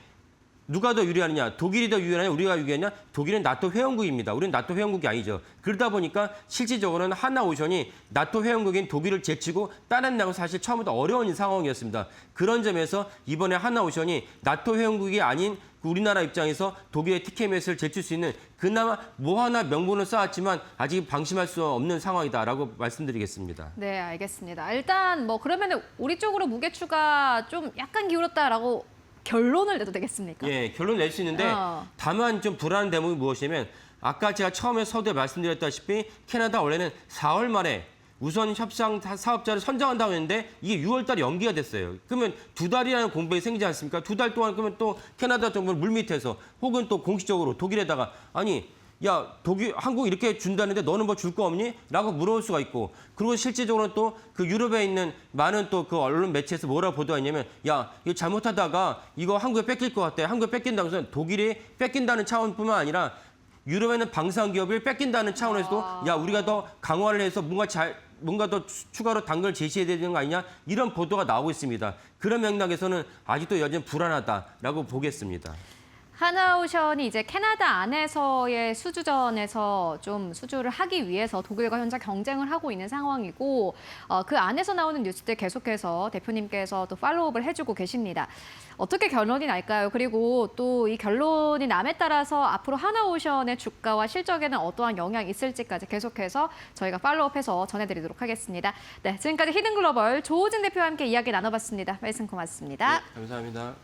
누가 더 유리하느냐? 독일이 더 유리하냐? 우리가 유리하냐? 독일은 나토 회원국입니다. 우리는 나토 회원국이 아니죠. 그러다 보니까 실질적으로는 한화오션이 나토 회원국인 독일을 제치고 따낸다고 사실 처음부터 어려운 상황이었습니다. 그런 점에서 이번에 한화오션이 나토 회원국이 아닌 우리나라 입장에서 독일의 TKMS를 제칠 수 있는 그나마 뭐 하나 명분을 쌓았지만 아직 방심할 수 없는 상황이다라고 말씀드리겠습니다.
네, 알겠습니다. 일단 뭐 그러면은 우리 쪽으로 무게추가 좀 약간 기울었다라고 결론을 내도 되겠습니까?
예, 결론 낼 수 있는데 다만 좀 불안한 대목이 무엇이냐면 아까 제가 처음에 서두에 말씀드렸다시피 캐나다 원래는 4월 말에 우선 협상 사업자를 선정한다고 했는데 이게 6월 달에 연기가 됐어요. 그러면 2달이라는 공백이 생기지 않습니까? 2달 동안 그러면 또 캐나다 정부는 물밑에서 혹은 또 공식적으로 독일에다가 아니 야, 한국 이렇게 준다는데 너는 뭐 줄 거 없니? 라고 물어볼 수가 있고 그리고 실질적으로 또 그 유럽에 있는 많은 또 그 언론 매체에서 뭐라고 보도했냐면 야, 이거 잘못하다가 이거 한국에 뺏길 것 같아. 한국에 뺏긴다고 해서 독일이 뺏긴다는 차원뿐만 아니라 유럽에 있는 방산 기업을 뺏긴다는 차원에서도 야, 우리가 더 강화를 해서 뭔가 더 추가로 당근을 제시해야 되는 거 아니냐? 이런 보도가 나오고 있습니다. 그런 맥락에서는 아직도 여전히 불안하다라고 보겠습니다.
한화오션이 이제 캐나다 안에서의 수주전에서 좀 수주를 하기 위해서 독일과 현재 경쟁을 하고 있는 상황이고 그 안에서 나오는 뉴스들 계속해서 대표님께서 또 팔로우업을 해주고 계십니다. 어떻게 결론이 날까요? 그리고 또 이 결론이 남에 따라서 앞으로 한화오션의 주가와 실적에는 어떠한 영향이 있을지까지 계속해서 저희가 팔로우업해서 전해드리도록 하겠습니다. 네, 지금까지 히든글로벌 조우진 대표와 함께 이야기 나눠봤습니다. 말씀 고맙습니다.
네, 감사합니다.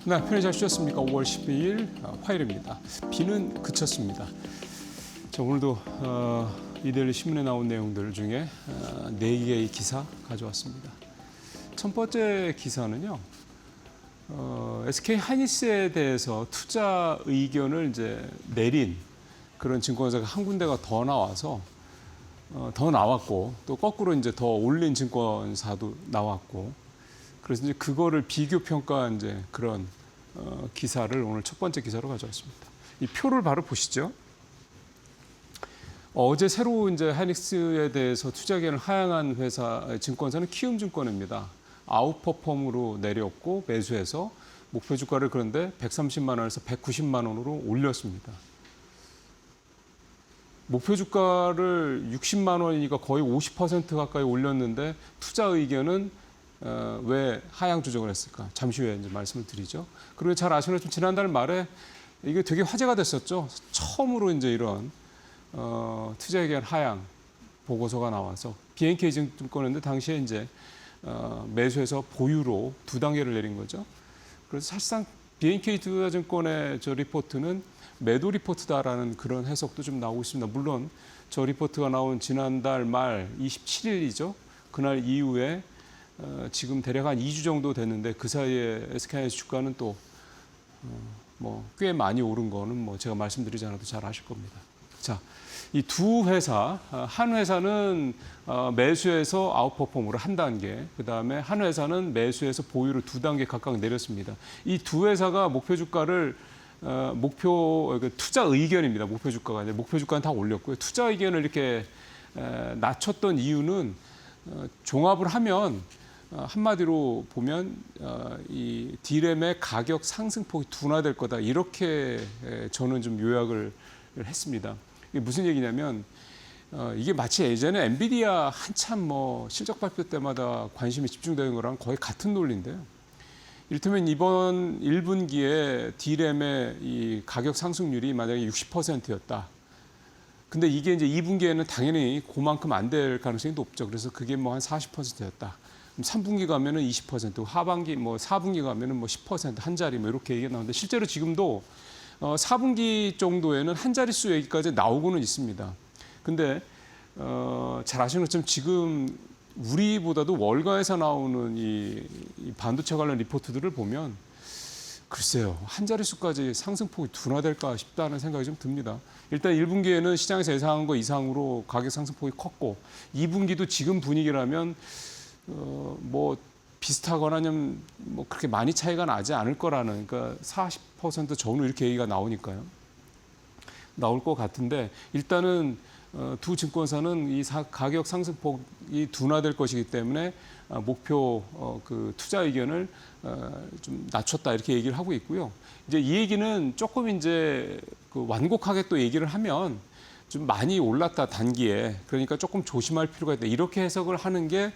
네, 편히 잘 쉬었습니까? 5월 12일 화요일입니다. 비는 그쳤습니다. 자, 오늘도 이데일리 신문에 나온 내용들 중에 4개의 기사 가져왔습니다. 첫 번째 기사는요. SK 하이닉스에 대해서 투자 의견을 이제 내린 그런 증권사가 한 군데가 더 나와서 더 나왔고 또 거꾸로 이제 더 올린 증권사도 나왔고 그래서 이제 그거를 비교 평가한 이제 그런 기사를 오늘 첫 번째 기사로 가져왔습니다. 이 표를 바로 보시죠. 어제 새로 이제 하이닉스에 대해서 투자 의견을 하향한 회사 증권사는 키움증권입니다. 아웃퍼폼으로 내렸고 매수해서 목표 주가를 그런데 130만 원에서 190만 원으로 올렸습니다. 목표 주가를 60만 원이니까 거의 50% 가까이 올렸는데 투자 의견은 왜 하향 조정을 했을까? 잠시 후에 이제 말씀을 드리죠. 그리고 잘 아시는 것처럼 지난달 말에 이게 되게 화제가 됐었죠. 처음으로 이제 이런 투자 의견 하향 보고서가 나와서 BNK 증권인데 당시에 이제 매수해서 보유로 2단계를 내린 거죠. 그래서 사실상 BNK 투자증권의 저 리포트는 매도 리포트다라는 그런 해석도 좀 나오고 있습니다. 물론 저 리포트가 나온 지난달 말 27일이죠. 그날 이후에 지금 대략 한 2주 정도 됐는데 그 사이에 SK하이닉스 주가는 또 뭐 꽤 많이 오른 거는 뭐 제가 말씀드리지 않아도 잘 아실 겁니다. 자, 이 두 회사, 한 회사는 매수해서 아웃퍼폼으로 한 단계, 그 다음에 한 회사는 매수해서 보유로 2단계 각각 내렸습니다. 이 두 회사가 목표 주가를 투자 의견입니다. 목표 주가가 이제 목표 주가는 다 올렸고요. 투자 의견을 이렇게 낮췄던 이유는 종합을 하면 한마디로 보면 이 D램의 가격 상승폭이 둔화될 거다 이렇게 저는 좀 요약을 했습니다. 이게 무슨 얘기냐면 이게 마치 예전에 엔비디아 한참 뭐 실적 발표 때마다 관심이 집중되는 거랑 거의 같은 논리인데요. 이를테면 이번 1분기에 D램의 이 가격 상승률이 만약에 60%였다. 근데 이게 이제 2분기에는 당연히 그만큼 안 될 가능성이 높죠. 그래서 그게 뭐 한 40%였다. 3분기 가면은 20%, 하반기 뭐 4분기 가면은 뭐 10% 한 자리 뭐 이렇게 얘기가 나오는데 실제로 지금도 4분기 정도에는 한 자릿수 얘기까지 나오고는 있습니다. 근데 잘 아시는 것처럼 지금 우리보다도 월가에서 나오는 이 반도체 관련 리포트들을 보면 글쎄요, 한 자릿수까지 상승폭이 둔화될까 싶다는 생각이 좀 듭니다. 일단 1분기에는 시장에서 예상한 거 이상으로 가격 상승폭이 컸고 2분기도 지금 분위기라면 뭐 비슷하거나 아니면 뭐 그렇게 많이 차이가 나지 않을 거라는, 그러니까 40% 전후 이렇게 얘기가 나오니까요. 나올 것 같은데 일단은 두 증권사는 이 가격 상승폭이 둔화될 것이기 때문에 목표 그 투자 의견을 좀 낮췄다 이렇게 얘기를 하고 있고요. 이제 이 얘기는 조금 이제 그 완곡하게 또 얘기를 하면 좀 많이 올랐다 단기에, 그러니까 조금 조심할 필요가 있다 이렇게 해석을 하는 게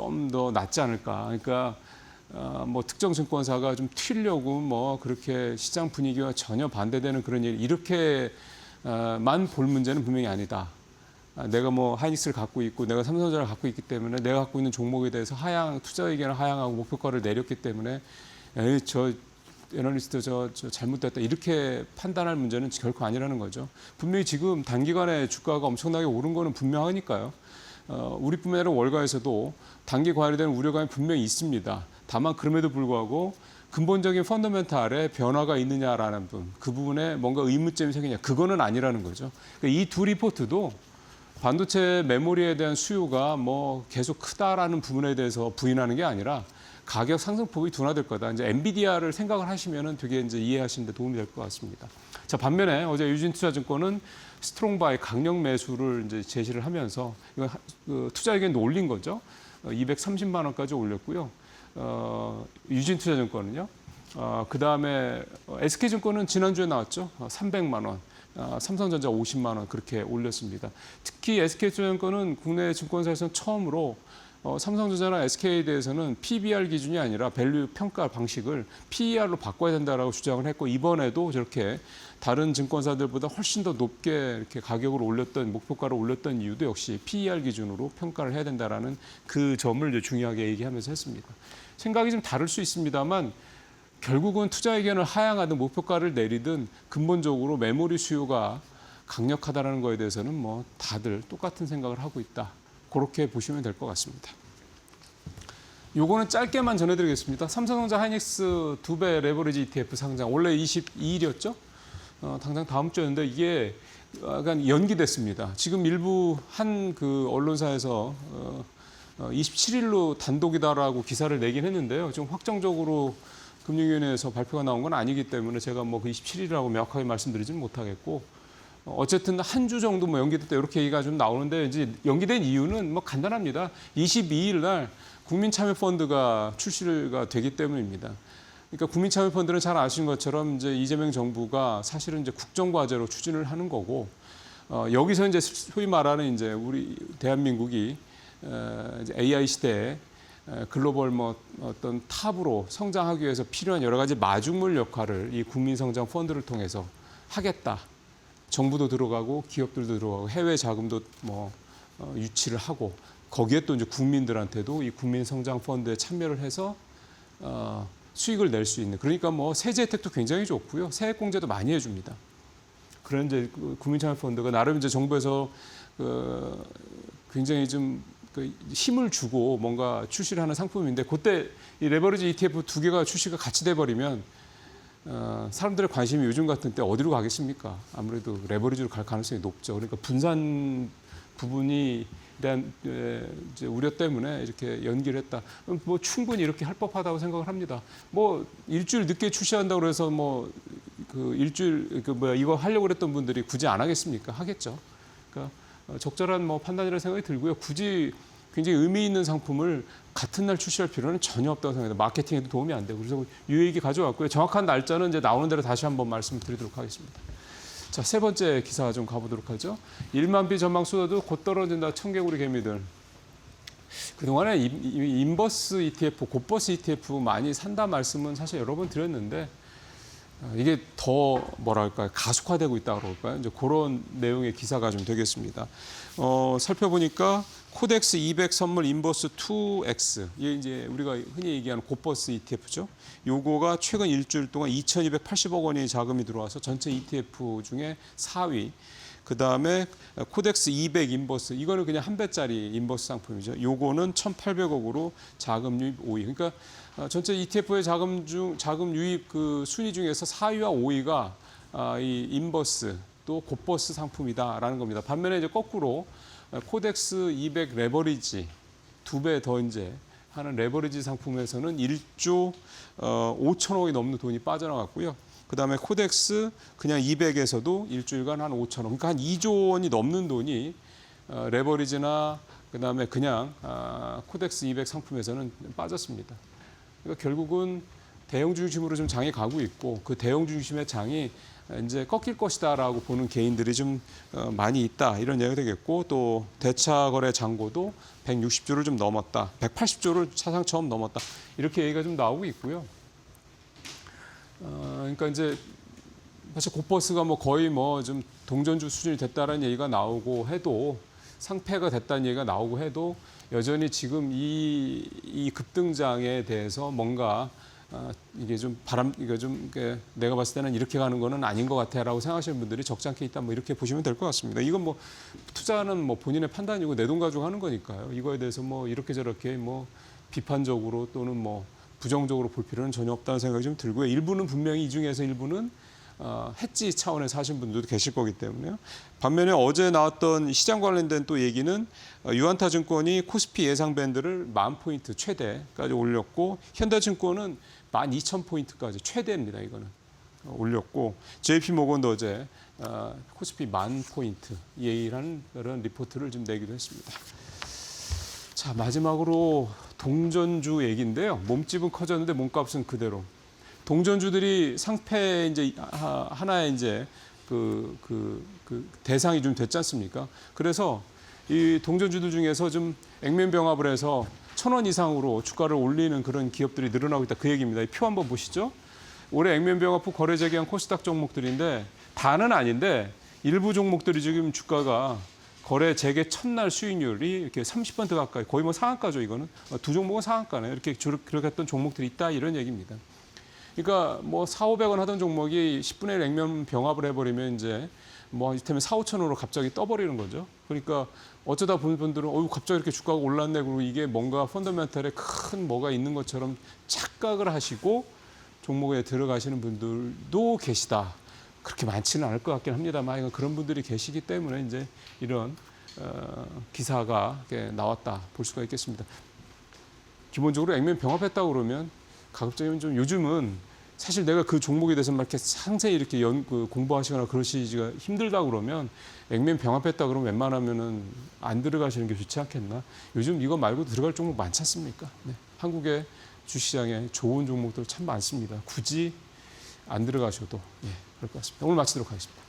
좀 더 낫지 않을까. 그러니까 뭐 특정 증권사가 좀 튀려고 뭐 그렇게 시장 분위기와 전혀 반대되는 그런 일 이렇게만 볼 문제는 분명히 아니다. 내가 뭐 하이닉스를 갖고 있고 내가 삼성전자를 갖고 있기 때문에 내가 갖고 있는 종목에 대해서 투자 의견을 하향하고 목표가를 내렸기 때문에 저 애널리스트 저 잘못됐다 이렇게 판단할 문제는 결코 아니라는 거죠. 분명히 지금 단기간에 주가가 엄청나게 오른 거는 분명하니까요. 우리뿐만 아니라 월가에서도 단기 과열이 되는 우려감이 분명히 있습니다. 다만 그럼에도 불구하고 근본적인 펀더멘탈에 변화가 있느냐라는 그 부분에 뭔가 의문점이 생기냐, 그거는 아니라는 거죠. 그러니까 이 두 리포트도 반도체 메모리에 대한 수요가 뭐 계속 크다라는 부분에 대해서 부인하는 게 아니라 가격 상승폭이 둔화될 거다. 이제 엔비디아를 생각을 하시면은 되게 이제 이해하시는 데 도움이 될 것 같습니다. 자, 반면에 어제 유진투자증권은 스트롱바이 강력 매수를 이제 제시를 하면서 이건 투자 의견도 올린 거죠. 230만 원까지 올렸고요. 유진투자증권은요. 그 다음에 SK증권은 지난주에 나왔죠. 300만 원. 삼성전자 50만 원 그렇게 올렸습니다. 특히 SK투자증권은 국내 증권사에서는 처음으로 삼성전자나 SK에 대해서는 PBR 기준이 아니라 밸류 평가 방식을 PER로 바꿔야 된다라고 주장을 했고, 이번에도 저렇게 다른 증권사들보다 훨씬 더 높게 이렇게 가격을 올렸던, 목표가를 올렸던 이유도 역시 PER 기준으로 평가를 해야 된다라는 그 점을 이제 중요하게 얘기하면서 했습니다. 생각이 좀 다를 수 있습니다만 결국은 투자 의견을 하향하든 목표가를 내리든 근본적으로 메모리 수요가 강력하다는 거에 대해서는 뭐 다들 똑같은 생각을 하고 있다. 그렇게 보시면 될 것 같습니다. 요거는 짧게만 전해드리겠습니다. 삼성전자 하이닉스 2배 레버리지 ETF 상장 원래 22일이었죠? 당장 다음 주였는데 이게 약간 연기됐습니다. 지금 일부 한 그 언론사에서 27일로 단독이다라고 기사를 내긴 했는데요. 좀 확정적으로 금융위원회에서 발표가 나온 건 아니기 때문에 제가 뭐 그 27일이라고 명확하게 말씀드리지는 못하겠고 어쨌든 한 주 정도 뭐 연기됐다 이렇게 얘기가 좀 나오는데 이제 연기된 이유는 뭐 간단합니다. 22일 날 국민참여펀드가 출시가 되기 때문입니다. 그러니까 국민참여펀드는 잘 아시는 것처럼 이제 이재명 정부가 사실은 이제 국정과제로 추진을 하는 거고 여기서 이제 소위 말하는 이제 우리 대한민국이 이제 AI 시대에 글로벌 뭐 어떤 탑으로 성장하기 위해서 필요한 여러 가지 마중물 역할을 이 국민성장 펀드를 통해서 하겠다. 정부도 들어가고 기업들도 들어가고 해외 자금도 뭐 유치를 하고 거기에 또 이제 국민들한테도 이 국민성장 펀드에 참여를 해서 수익을 낼 수 있는 그러니까 뭐 세제 혜택도 굉장히 좋고요. 세액 공제도 많이 해줍니다. 그런 이제 국민참여 펀드가 나름 이제 정부에서 굉장히 좀 힘을 주고 뭔가 출시를 하는 상품인데 그때 이 레버리지 ETF 2개가 출시가 같이 돼 버리면 사람들의 관심이 요즘 같은 때 어디로 가겠습니까? 아무래도 레버리지로 갈 가능성이 높죠. 그러니까 분산 부분이 대한 이제 우려 때문에 이렇게 연기를 했다. 뭐 충분히 이렇게 할 법하다고 생각을 합니다. 뭐 일주일 늦게 출시한다고 해서 뭐 그 일주일 이거 하려고 했던 분들이 굳이 안 하겠습니까? 하겠죠. 그러니까 적절한 뭐 판단이라는 생각이 들고요. 굳이 굉장히 의미 있는 상품을 같은 날 출시할 필요는 전혀 없다고 생각합니다. 마케팅에도 도움이 안 되고 그래서 이 얘기 가져왔고요. 정확한 날짜는 이제 나오는 대로 다시 한번 말씀드리도록 하겠습니다. 자, 세 번째 기사 좀 가보도록 하죠. 1만 비 전망 쏟아도 곧 떨어진다 청개구리 개미들. 그동안에 인버스 ETF, 곧버스 ETF 많이 산다 말씀은 사실 여러 번 드렸는데 이게 더 뭐랄까요 가속화되고 있다 그럴까요? 이제 그런 내용의 기사가 좀 되겠습니다. 살펴보니까 코덱스 200 선물 인버스 2X 이게 이제 우리가 흔히 얘기하는 곧버스 ETF죠. 요거가 최근 일주일 동안 2,280억 원의 자금이 들어와서 전체 ETF 중에 4위. 그 다음에 코덱스 200 인버스 이거는 그냥 한 배짜리 인버스 상품이죠. 요거는 1,800억으로 자금 유입 5위. 그러니까 전체 ETF의 자금 유입 그 순위 중에서 4위와 5위가 이 인버스 또 곧버스 상품이다라는 겁니다. 반면에 이제 거꾸로 코덱스 200 레버리지 2배 더 이제 하는 레버리지 상품에서는 1조 5천억이 넘는 돈이 빠져나갔고요. 그다음에 코덱스 그냥 200에서도 일주일간 한 5천억, 그러니까 한 2조 원이 넘는 돈이 레버리지나 그다음에 그냥 코덱스 200 상품에서는 빠졌습니다. 그러니까 결국은 대형 중심으로 좀 장이 가고 있고 그 대형 중심의 장이 이제 꺾일 것이다라고 보는 개인들이 좀 많이 있다 이런 얘기가 되겠고 또 대차 거래 잔고도 160조를 좀 넘었다, 180조를 사상 처음 넘었다 이렇게 얘기가 좀 나오고 있고요. 그러니까 이제 사실 곧버스가 뭐 거의 뭐 좀 동전주 수준이 됐다라는 얘기가 나오고 해도 상패가 됐다는 얘기가 나오고 해도 여전히 지금 이 급등장에 대해서 뭔가 이게 좀 이거 좀 내가 봤을 때는 이렇게 가는 거는 아닌 것 같아라고 생각하시는 분들이 적지 않게 있다 뭐 이렇게 보시면 될 것 같습니다. 이건 뭐 투자는 뭐 본인의 판단이고 내 돈 가지고 하는 거니까요. 이거에 대해서 뭐 이렇게 저렇게 뭐 비판적으로 또는 뭐 부정적으로 볼 필요는 전혀 없다는 생각이 좀 들고요. 일부는 분명히 이 중에서 일부는 해지 차원에서 하신 분들도 계실 거기 때문에요. 반면에 어제 나왔던 시장 관련된 또 얘기는 유한타증권이 코스피 예상 밴드를 10,000포인트 최대까지 올렸고 현대증권은 12,000포인트까지 최대입니다. 이거는 올렸고 JP모건도 어제 코스피 10,000포인트 예의라는 그런 리포트를 좀 내기도 했습니다. 자, 마지막으로 동전주 얘기인데요. 몸집은 커졌는데 몸값은 그대로. 동전주들이 상패 이제 하나의 이제 그 대상이 좀 됐지 않습니까? 그래서 이 동전주들 중에서 좀 액면병합을 해서 1,000원 이상으로 주가를 올리는 그런 기업들이 늘어나고 있다. 그 얘기입니다. 이 표 한번 보시죠. 올해 액면병합 후 거래 재개한 코스닥 종목들인데 다는 아닌데 일부 종목들이 지금 주가가 거래 재개 첫날 수익률이 이렇게 30% 가까이 거의 뭐 상한가죠. 이거는 두 종목은 상한가네요. 이렇게 그렇게 했던 종목들이 있다 이런 얘기입니다. 그러니까 뭐 4,500원 하던 종목이 10분의 1 액면 병합을 해버리면 이제 뭐 이를테면 4,5천원으로 갑자기 떠버리는 거죠. 그러니까 어쩌다 보는 분들은 갑자기 이렇게 주가가 올랐네. 그리고 이게 뭔가 펀더멘털에 큰 뭐가 있는 것처럼 착각을 하시고 종목에 들어가시는 분들도 계시다. 그렇게 많지는 않을 것 같긴 합니다만 그런 분들이 계시기 때문에 이제 이런 기사가 이렇게 나왔다 볼 수가 있겠습니다. 기본적으로 액면 병합했다고 그러면 가급적이면 좀 요즘은 사실 내가 그 종목에 대해서 막 이렇게 상세히 이렇게 공부하시거나 그러시기가 힘들다 그러면 액면 병합했다 그러면 웬만하면은 안 들어가시는 게 좋지 않겠나? 요즘 이거 말고 들어갈 종목 많지 않습니까? 네. 한국의 주시장에 좋은 종목들 참 많습니다. 굳이 안 들어가셔도 그럴 것 같습니다. 오늘 마치도록 하겠습니다.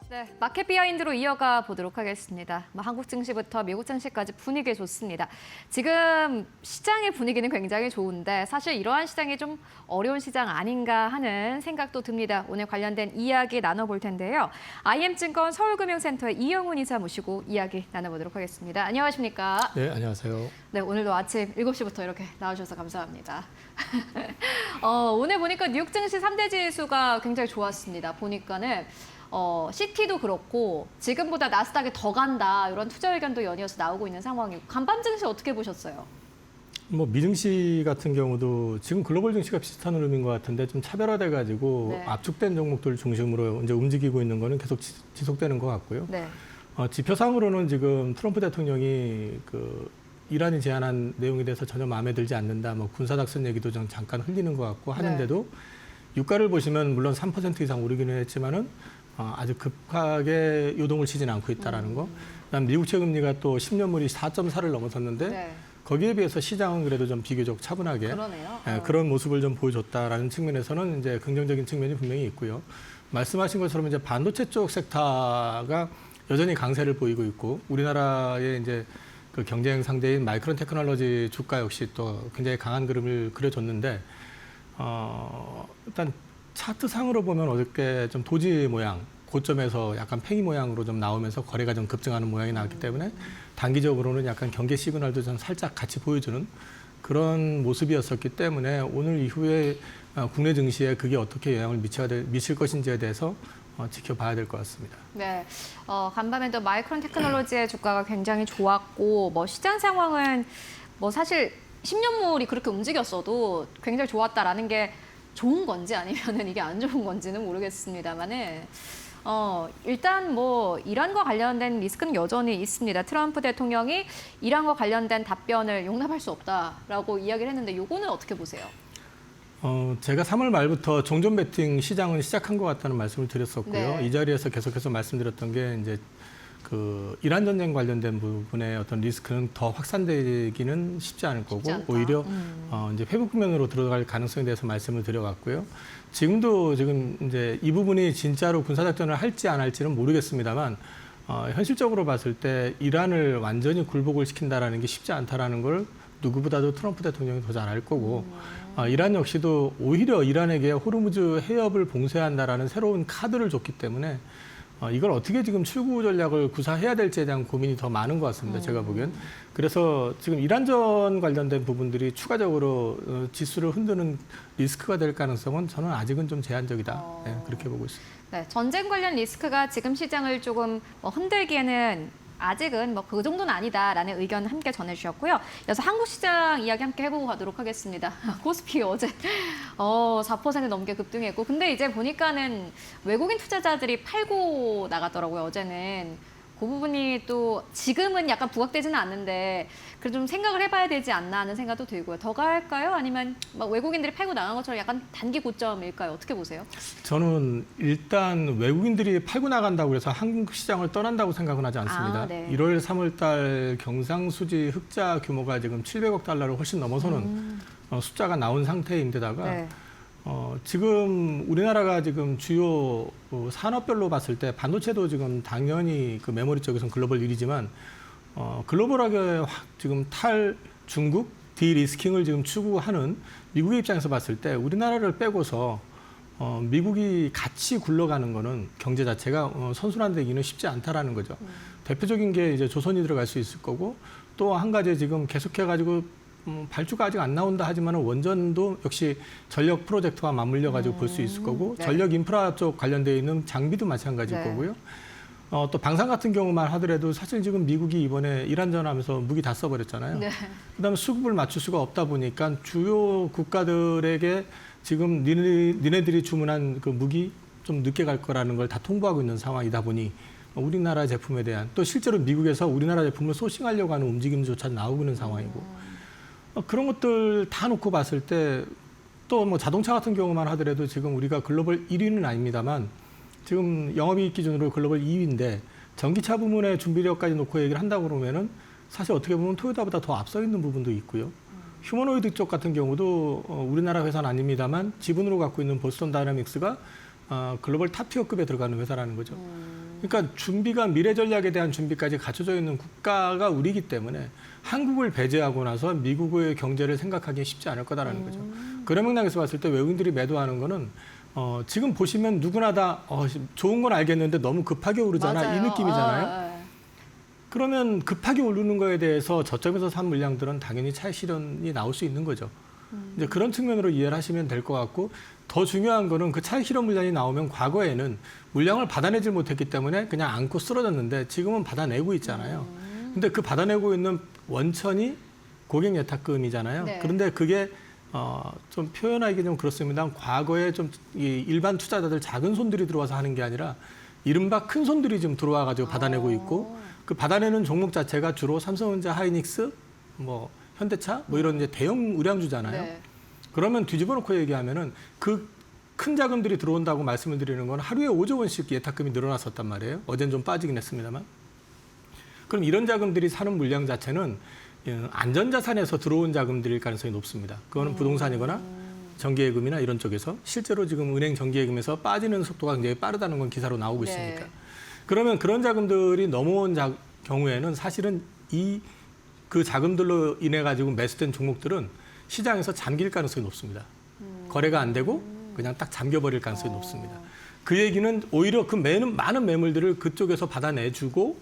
네, 마켓 비하인드로 이어가 보도록 하겠습니다. 한국 증시부터 미국 증시까지 분위기 좋습니다. 지금 시장의 분위기는 굉장히 좋은데 사실 이러한 시장이 좀 어려운 시장 아닌가 하는 생각도 듭니다. 오늘 관련된 이야기 나눠볼 텐데요. IM증권 서울금융센터의 이영훈 이사 모시고 이야기 나눠보도록 하겠습니다. 안녕하십니까?
네, 안녕하세요.
네, 오늘도 아침 7시부터 이렇게 나와주셔서 감사합니다. 오늘 보니까 뉴욕 증시 3대 지수가 굉장히 좋았습니다. 보니까는 시티도 그렇고 지금보다 나스닥이 더 간다 이런 투자 의견도 연이어서 나오고 있는 상황이고 간밤 증시 어떻게 보셨어요?
미증시 같은 경우도 지금 글로벌 증시가 비슷한 흐름인 것 같은데 좀 차별화돼 가지고
네.
압축된 종목들 중심으로 이제 움직이고 있는 거는 계속 지속되는 것 같고요.
네.
지표상으로는 지금 트럼프 대통령이 이란이 제안한 내용에 대해서 전혀 마음에 들지 않는다. 군사작전 얘기도 좀 잠깐 흘리는 것 같고 하는데도 유가를 보시면 물론 3% 이상 오르기는 했지만은 아주 급하게 요동을 치지는 않고 있다라는 거. 그다음 미국 채금리가 또 10년물이 4.4를 넘어섰는데
네.
거기에 비해서 시장은 그래도 좀 비교적 차분하게
그러네요.
그런 모습을 좀 보여줬다라는 측면에서는 이제 긍정적인 측면이 분명히 있고요. 말씀하신 것처럼 이제 반도체 쪽 섹터가 여전히 강세를 보이고 있고 우리나라의 이제 그 경쟁 상대인 마이크론 테크놀로지 주가 역시 또 굉장히 강한 그림을 그려줬는데 일단 차트상으로 보면 어저께 좀 도지 모양, 고점에서 약간 팽이 모양으로 좀 나오면서 거래가 좀 급증하는 모양이 나왔기 때문에 단기적으로는 약간 경계 시그널도 좀 살짝 같이 보여주는 그런 모습이었었기 때문에 오늘 이후에 국내 증시에 그게 어떻게 영향을 미칠 것인지에 대해서 지켜봐야 될 것 같습니다.
네, 간밤에도 마이크론 테크놀로지의 주가가 굉장히 좋았고 시장 상황은 사실 10년물이 그렇게 움직였어도 굉장히 좋았다라는 게 좋은 건지 아니면은 이게 안 좋은 건지는 모르겠습니다만은 일단 이란과 관련된 리스크는 여전히 있습니다. 트럼프 대통령이 이란과 관련된 답변을 용납할 수 없다라고 이야기를 했는데 요거는 어떻게 보세요?
제가 3월 말부터 종전 배팅 시장은 시작한 것 같다는 말씀을 드렸었고요.
네.
이 자리에서 계속해서 말씀드렸던 게 이제 이란 전쟁 관련된 부분의 어떤 리스크는 더 확산되기는 쉽지 않을 거고 오히려 이제 회복 국면으로 들어갈 가능성에 대해서 말씀을 드려왔고요. 지금 이제 이 부분이 진짜로 군사작전을 할지 안 할지는 모르겠습니다만 현실적으로 봤을 때 이란을 완전히 굴복을 시킨다라는 게 쉽지 않다라는 걸 누구보다도 트럼프 대통령이 더 잘 알 거고 이란 역시도 오히려 이란에게 호르무즈 해협을 봉쇄한다라는 새로운 카드를 줬기 때문에 이걸 어떻게 지금 출구 전략을 구사해야 될지에 대한 고민이 더 많은 것 같습니다. 제가 보기엔. 그래서 지금 이란전 관련된 부분들이 추가적으로 지수를 흔드는 리스크가 될 가능성은 저는 아직은 좀 제한적이다. 네, 그렇게 보고 있습니다.
네, 전쟁 관련 리스크가 지금 시장을 조금 흔들기에는 아직은 그 정도는 아니다라는 의견 함께 전해주셨고요. 이어서 한국 시장 이야기 함께 해보고 가도록 하겠습니다. 코스피 어제 4% 넘게 급등했고, 근데 이제 보니까는 외국인 투자자들이 팔고 나갔더라고요. 어제는. 그 부분이 또 지금은 약간 부각되지는 않는데 그래도 좀 생각을 해봐야 되지 않나 하는 생각도 들고요. 더 갈까요? 아니면 막 외국인들이 팔고 나간 것처럼 약간 단기 고점일까요? 어떻게 보세요?
저는 일단 외국인들이 팔고 나간다고 해서 한국 시장을 떠난다고 생각은 하지 않습니다.
네.
1월, 3월 달 경상수지 흑자 규모가 지금 700억 달러를 훨씬 넘어서는 숫자가 나온 상태인데다가
네.
지금 우리나라가 지금 주요 산업별로 봤을 때 반도체도 지금 당연히 그 메모리 쪽에서는 글로벌 1위지만 글로벌하게 지금 중국 디리스킹을 지금 추구하는 미국의 입장에서 봤을 때 우리나라를 빼고서 미국이 같이 굴러가는 거는 경제 자체가 선순환되기는 쉽지 않다라는 거죠. 대표적인 게 이제 조선이 들어갈 수 있을 거고 또 한 가지 지금 계속해가지고 발주가 아직 안 나온다 하지만 원전도 역시 전력 프로젝트와 맞물려 가지고 볼 수 있을 거고
네.
전력 인프라 쪽 관련되어 있는 장비도 마찬가지일
네.
거고요. 또 방산 같은 경우만 하더라도 사실 지금 미국이 이번에 이란전 하면서 무기 다 써버렸잖아요.
네.
그다음에 수급을 맞출 수가 없다 보니까 주요 국가들에게 지금 니네들이 주문한 그 무기 좀 늦게 갈 거라는 걸 다 통보하고 있는 상황이다 보니 우리나라 제품에 대한 또 실제로 미국에서 우리나라 제품을 소싱하려고 하는 움직임조차 나오고 있는 상황이고 그런 것들 다 놓고 봤을 때 또 뭐 자동차 같은 경우만 하더라도 지금 우리가 글로벌 1위는 아닙니다만 지금 영업이익 기준으로 글로벌 2위인데 전기차 부문의 준비력까지 놓고 얘기를 한다고 그러면은 사실 어떻게 보면 토요타보다 더 앞서 있는 부분도 있고요. 휴머노이드 쪽 같은 경우도 우리나라 회사는 아닙니다만 지분으로 갖고 있는 보스턴 다이나믹스가 글로벌 탑티어급에 들어가는 회사라는 거죠. 그러니까 준비가 미래 전략에 대한 준비까지 갖춰져 있는 국가가 우리이기 때문에 한국을 배제하고 나서 미국의 경제를 생각하기 쉽지 않을 거다라는 거죠. 그런 맥락에서 봤을 때 외국인들이 매도하는 거는 지금 보시면 누구나 다 좋은 건 알겠는데 너무 급하게 오르잖아.
맞아요.
이 느낌이잖아요.
네.
그러면 급하게 오르는 거에 대해서 저점에서 산 물량들은 당연히 차익 실현이 나올 수 있는 거죠. 이제 그런 측면으로 이해를 하시면 될 것 같고 더 중요한 거는 그 차익 실현 물량이 나오면 과거에는 물량을 받아내질 못했기 때문에 그냥 안고 쓰러졌는데 지금은 받아내고 있잖아요. 근데 그 받아내고 있는 원천이 고객 예탁금이잖아요.
네.
그런데 그게 좀 표현하기 좀 그렇습니다. 과거에 좀 이 일반 투자자들 작은 손들이 들어와서 하는 게 아니라 이른바 큰 손들이 지금 들어와 가지고 받아내고 있고 그 받아내는 종목 자체가 주로 삼성전자, 하이닉스, 뭐 현대차 뭐 이런 이제 대형 우량주잖아요.
네.
그러면 뒤집어 놓고 얘기하면은 그 큰 자금들이 들어온다고 말씀을 드리는 건 하루에 5조 원씩 예탁금이 늘어났었단 말이에요. 어제는 좀 빠지긴 했습니다만. 그럼 이런 자금들이 사는 물량 자체는 안전자산에서 들어온 자금들일 가능성이 높습니다. 그거는 부동산이거나 정기예금이나 이런 쪽에서 실제로 지금 은행 정기예금에서 빠지는 속도가 굉장히 빠르다는 건 기사로 나오고
네.
있으니까. 그러면 그런 자금들이 넘어온 경우에는 사실은 그 자금들로 인해 가지고 매수된 종목들은 시장에서 잠길 가능성이 높습니다. 거래가 안 되고 그냥 딱 잠겨버릴 가능성이 높습니다. 그 얘기는 오히려 그 많은 매물들을 그쪽에서 받아내주고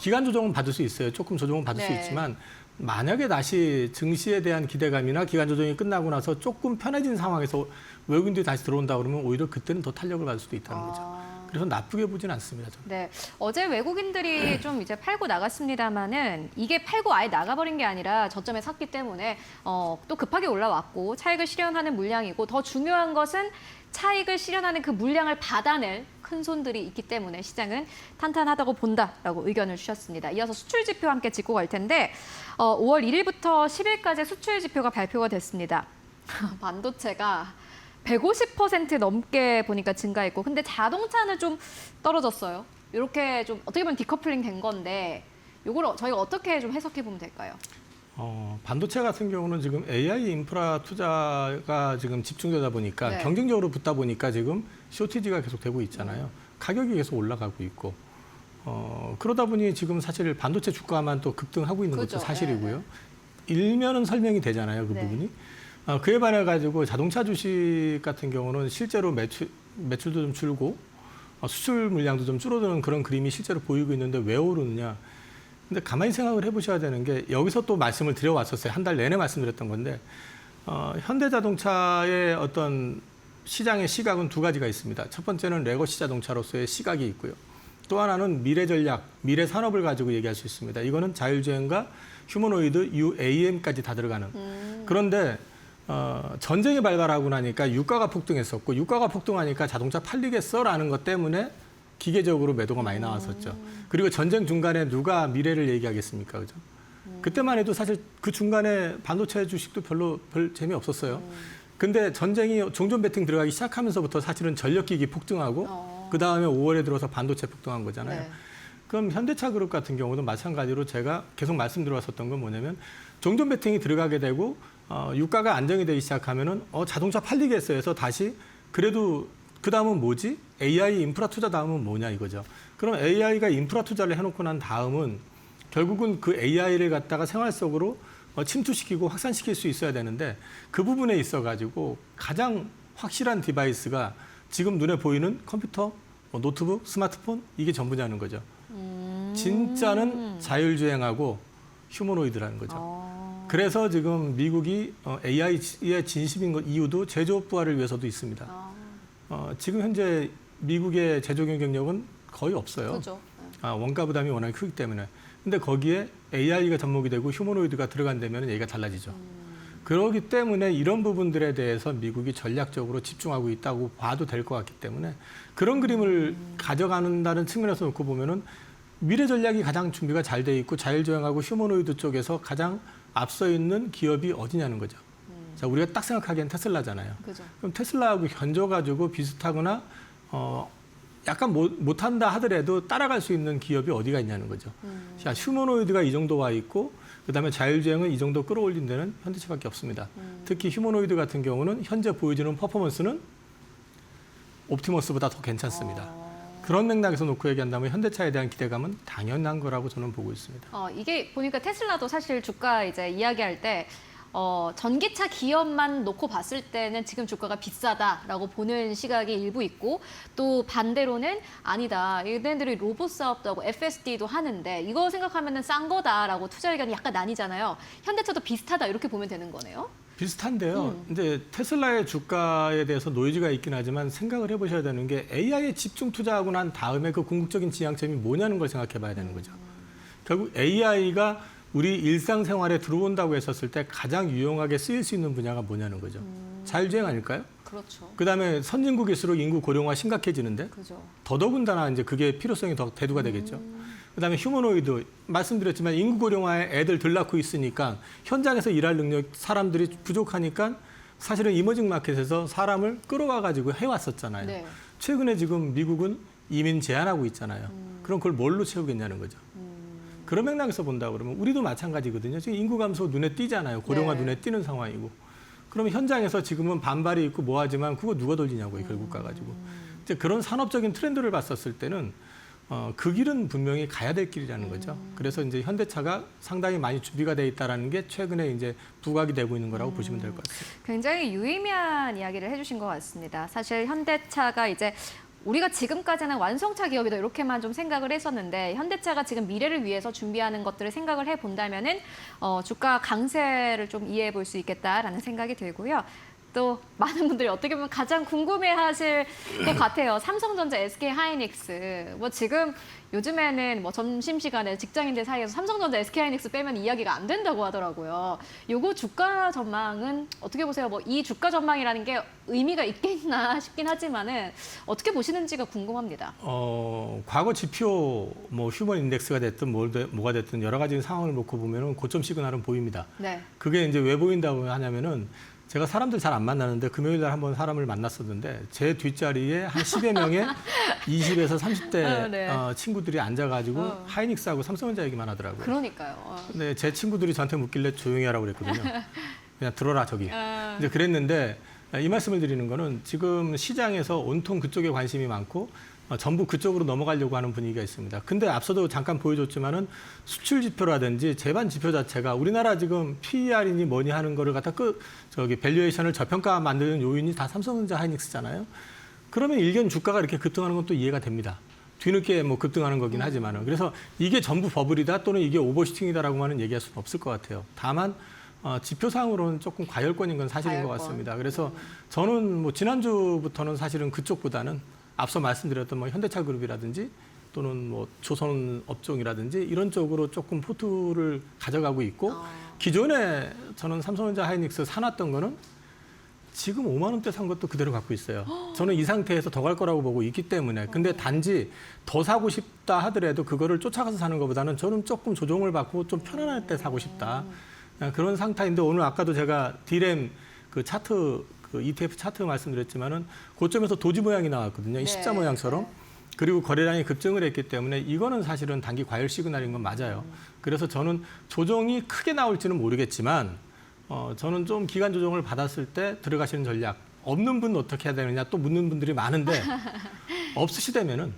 기간 조정은 받을 수 있어요. 조금 조정은 받을
네.
수 있지만 만약에 다시 증시에 대한 기대감이나 기간 조정이 끝나고 나서 조금 편해진 상황에서 외국인들이 다시 들어온다 그러면 오히려 그때는 더 탄력을 받을 수도 있다는 거죠. 그래서 나쁘게 보진 않습니다. 저는.
네, 어제 외국인들이 좀 이제 팔고 나갔습니다만은 이게 팔고 아예 나가버린 게 아니라 저점에 샀기 때문에 또 급하게 올라왔고 차익을 실현하는 물량이고 더 중요한 것은 차익을 실현하는 그 물량을 받아낼 큰 손들이 있기 때문에 시장은 탄탄하다고 본다라고 의견을 주셨습니다. 이어서 수출 지표 함께 짚고 갈 텐데 5월 1일부터 10일까지 수출 지표가 발표가 됐습니다. 반도체가 150% 넘게 보니까 증가했고 근데 자동차는 좀 떨어졌어요. 이렇게 좀 어떻게 보면 디커플링 된 건데 이걸 저희가 어떻게 좀 해석해 보면 될까요?
반도체 같은 경우는 지금 AI 인프라 투자가 지금 집중되다 보니까
네.
경쟁적으로 붙다 보니까 지금 쇼티지가 계속 되고 있잖아요. 가격이 계속 올라가고 있고 그러다 보니 지금 사실 반도체 주가만 또 급등하고 있는
그렇죠.
것도 사실이고요.
네,
일면은 설명이 되잖아요, 그
네.
부분이. 그에 반해 가지고 자동차 주식 같은 경우는 실제로 매출도 좀 줄고 수출 물량도 좀 줄어드는 그런 그림이 실제로 보이고 있는데 왜 오르느냐? 근데 가만히 생각을 해보셔야 되는 게 여기서 또 말씀을 드려왔었어요. 한 달 내내 말씀드렸던 건데 현대자동차의 어떤 시장의 시각은 두 가지가 있습니다. 첫 번째는 레거시 자동차로서의 시각이 있고요. 또 하나는 미래 전략, 미래 산업을 가지고 얘기할 수 있습니다. 이거는 자율주행과 휴머노이드, UAM까지 다 들어가는. 그런데 전쟁이 발발하고 나니까 유가가 폭등했었고 유가가 폭등하니까 자동차 팔리겠어라는 것 때문에 기계적으로 매도가 많이 나왔었죠. 그리고 전쟁 중간에 누가 미래를 얘기하겠습니까, 그죠? 그때만 해도 사실 그 중간에 반도체 주식도 별 재미없었어요. 근데 전쟁이 종전 배팅 들어가기 시작하면서부터 사실은 전력기기 폭등하고 그 다음에 5월에 들어서 반도체 폭등한 거잖아요.
네.
그럼 현대차 그룹 같은 경우도 마찬가지로 제가 계속 말씀드렸었던 건 뭐냐면 종전 배팅이 들어가게 되고 유가가 안정이 되기 시작하면은 자동차 팔리겠어요 해서 다시 그래도 그 다음은 뭐지? AI 인프라 투자 다음은 뭐냐 이거죠. 그럼 AI가 인프라 투자를 해놓고 난 다음은 결국은 그 AI를 갖다가 생활 속으로 침투시키고 확산시킬 수 있어야 되는데 그 부분에 있어가지고 가장 확실한 디바이스가 지금 눈에 보이는 컴퓨터, 노트북, 스마트폰 이게 전부냐는 거죠. 진짜는 자율주행하고 휴머노이드라는 거죠. 그래서 지금 미국이 AI의 진심인 것 이유도 제조업 부활을 위해서도 있습니다. 지금 현재 미국의 제조 경쟁력은 거의 없어요.
그렇죠.
원가 부담이 워낙 크기 때문에. 근데 거기에 AI가 접목이 되고 휴머노이드가 들어간다면 얘기가 달라지죠. 그렇기 때문에 이런 부분들에 대해서 미국이 전략적으로 집중하고 있다고 봐도 될 것 같기 때문에 그런 그림을 가져간다는 측면에서 놓고 보면은 미래 전략이 가장 준비가 잘 돼 있고 자율주행하고 휴머노이드 쪽에서 가장 앞서 있는 기업이 어디냐는 거죠. 자, 우리가 딱 생각하기엔 테슬라잖아요.
그죠.
그럼 테슬라하고 견줘가지고 비슷하거나 약간 못한다 하더라도 따라갈 수 있는 기업이 어디가 있냐는 거죠. 자, 휴머노이드가 이 정도 와 있고 그다음에 자율주행은 이 정도 끌어올린 데는 현대차밖에 없습니다. 특히 휴머노이드 같은 경우는 현재 보여주는 퍼포먼스는 옵티머스보다 더 괜찮습니다. 그런 맥락에서 놓고 얘기한다면 현대차에 대한 기대감은 당연한 거라고 저는 보고 있습니다.
이게 보니까 테슬라도 사실 주가 이제 이야기할 때 전기차 기업만 놓고 봤을 때는 지금 주가가 비싸다라고 보는 시각이 일부 있고 또 반대로는 아니다. 얘네들이 로봇 사업도 하고 FSD도 하는데 이거 생각하면은 싼 거다라고 투자 의견이 약간 나뉘잖아요. 현대차도 비슷하다 이렇게 보면 되는 거네요.
비슷한데요. 근데 테슬라의 주가에 대해서 노이즈가 있긴 하지만 생각을 해보셔야 되는 게 AI에 집중 투자하고 난 다음에 그 궁극적인 지향점이 뭐냐는 걸 생각해 봐야 되는 거죠. 결국 AI가 우리 일상생활에 들어온다고 했었을 때 가장 유용하게 쓰일 수 있는 분야가 뭐냐는 거죠. 자율주행 아닐까요?
그렇죠.
그다음에 선진국일수록 인구 고령화 심각해지는데
그죠.
더더군다나 이제 그게 필요성이 더 대두가 되겠죠. 그다음에 휴머노이드 말씀드렸지만 인구 고령화에 애들 덜 낳고 있으니까 현장에서 일할 능력 사람들이 부족하니까 사실은 이머징 마켓에서 사람을 끌어와 가지고 해왔었잖아요.
네.
최근에 지금 미국은 이민 제한하고 있잖아요. 그럼 그걸 뭘로 채우겠냐는 거죠. 그런 맥락에서 본다 그러면 우리도 마찬가지거든요. 지금 인구 감소 눈에 띄잖아요. 고령화
네.
눈에 띄는 상황이고. 그러면 현장에서 지금은 반발이 있고 뭐 하지만 그거 누가 돌리냐고요. 결국 가가지고. 이제 그런 산업적인 트렌드를 봤었을 때는 그 길은 분명히 가야 될 길이라는 거죠. 그래서 이제 현대차가 상당히 많이 준비가 돼 있다라는 게 최근에 이제 부각이 되고 있는 거라고 보시면 될 것 같습니다.
굉장히 유의미한 이야기를 해주신 것 같습니다. 사실 현대차가 이제 우리가 지금까지는 완성차 기업이다 이렇게만 좀 생각을 했었는데 현대차가 지금 미래를 위해서 준비하는 것들을 생각을 해본다면은 주가 강세를 좀 이해해 볼 수 있겠다라는 생각이 들고요. 또 많은 분들이 어떻게 보면 가장 궁금해하실 것 같아요. 삼성전자, SK하이닉스. 뭐 지금 요즘에는 뭐 점심시간에 직장인들 사이에서 삼성전자, SK하이닉스 빼면 이야기가 안 된다고 하더라고요. 요거 주가 전망은 어떻게 보세요? 뭐 이 주가 전망이라는 게 의미가 있겠나 싶긴 하지만은 어떻게 보시는지가 궁금합니다.
과거 지표 뭐 휴먼 인덱스가 됐든 뭐가 됐든 여러 가지 상황을 놓고 보면은 고점 시그널은 보입니다.
네.
그게 이제 왜 보인다고 하냐면은 제가 사람들 잘 안 만나는데 금요일 날 한번 사람을 만났었는데 제 뒷자리에 한 10여 명의 20에서 30대
네.
친구들이 앉아가지고 하이닉스하고 삼성전자 얘기만 하더라고요.
그러니까요.
근데 제 친구들이 저한테 묻길래 조용히 하라고 그랬거든요. 그냥 들어라 저기. 이제 그랬는데 이 말씀을 드리는 거는 지금 시장에서 온통 그쪽에 관심이 많고 전부 그쪽으로 넘어가려고 하는 분위기가 있습니다. 근데 앞서도 잠깐 보여줬지만은 수출 지표라든지 재반 지표 자체가 우리나라 지금 PER이니 뭐니 하는 거를 갖다 밸류에이션을 저평가 만드는 요인이 다 삼성전자 하이닉스잖아요. 그러면 일견 주가가 이렇게 급등하는 건 또 이해가 됩니다. 뒤늦게 뭐 급등하는 거긴 하지만은. 그래서 이게 전부 버블이다 또는 이게 오버슈팅이다라고 하는 얘기할 수는 없을 것 같아요. 다만 지표상으로는 조금 과열권인 건 사실인 것 같습니다. 그래서 저는 뭐 지난주부터는 사실은 그쪽보다는 앞서 말씀드렸던 뭐 현대차그룹이라든지 또는 뭐 조선업종이라든지 이런 쪽으로 조금 포트를 가져가고 있고 기존에 저는 삼성전자 하이닉스 사놨던 거는 지금 5만 원대 산 것도 그대로 갖고 있어요. 저는 이 상태에서 더 갈 거라고 보고 있기 때문에. 근데 단지 더 사고 싶다 하더라도 그거를 쫓아가서 사는 것보다는 저는 조금 조정을 받고 좀 편안할 때 사고 싶다. 그런 상태인데 오늘 아까도 제가 D램 그 차트 그 ETF 차트 말씀드렸지만은 고점에서 도지 모양이 나왔거든요. 이 십자 모양처럼. 그리고 거래량이 급증을 했기 때문에 이거는 사실은 단기 과열 시그널인 건 맞아요. 그래서 저는 조정이 크게 나올지는 모르겠지만 저는 좀 기간 조정을 받았을 때 들어가시는 전략 없는 분 어떻게 해야 되느냐 또 묻는 분들이 많은데 없으시다면은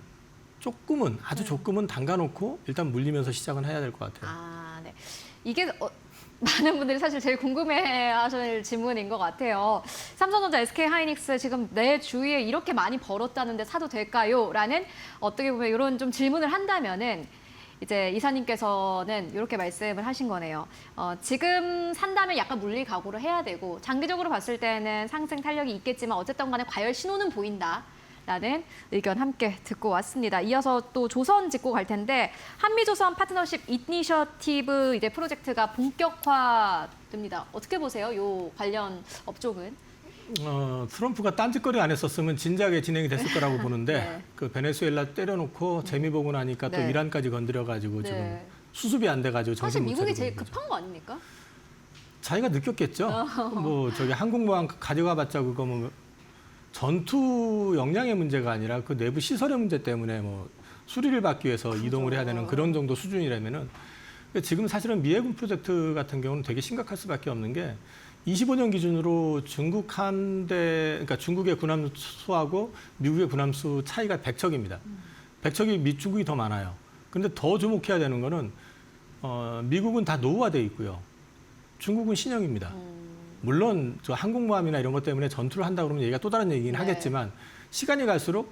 조금은 아주 조금은 담가놓고 일단 물리면서 시작은 해야 될 것 같아요.
아, 네. 이게 많은 분들이 사실 제일 궁금해하실 질문인 것 같아요. 삼성전자, SK하이닉스 지금 내 주위에 이렇게 많이 벌었다는데 사도 될까요? 라는 어떻게 보면 이런 좀 질문을 한다면은 이제 이사님께서는 이렇게 말씀을 하신 거네요. 지금 산다면 약간 물릴 각오를 해야 되고 장기적으로 봤을 때는 상승 탄력이 있겠지만 어쨌든 간에 과열 신호는 보인다. 라는 의견 함께 듣고 왔습니다. 이어서 또 조선 짚고 갈 텐데 한미조선 파트너십 이니셔티브 이제 프로젝트가 본격화됩니다. 어떻게 보세요? 요 관련 업종은?
트럼프가 딴짓거리 안 했었으면 진작에 진행이 됐을 거라고 보는데
네.
그 베네수엘라 때려놓고 재미 보고 나니까 또
네.
이란까지 건드려가지고
네.
지금 수습이 안 돼가지고
사실
정신 못
미국이
차리고
제일
있는 거죠.
급한 거 아닙니까?
자기가 느꼈겠죠. 뭐 저기 항공모함 가져가봤자 그거 뭐 전투 역량의 문제가 아니라 그 내부 시설의 문제 때문에 뭐 수리를 받기 위해서 이동을 해야 되는 그런 정도 수준이라면은 지금 사실은 미해군 프로젝트 같은 경우는 되게 심각할 수밖에 없는 게 25년 기준으로 중국 함대, 그러니까 중국의 군함수하고 미국의 군함수 차이가 100척입니다. 100척이 중국이 더 많아요. 그런데 더 주목해야 되는 거는 미국은 다 노후화돼 있고요. 중국은 신형입니다. 물론 저 항공모함이나 이런 것 때문에 전투를 한다 그러면 얘기가 또 다른 얘기긴
네.
하겠지만 시간이 갈수록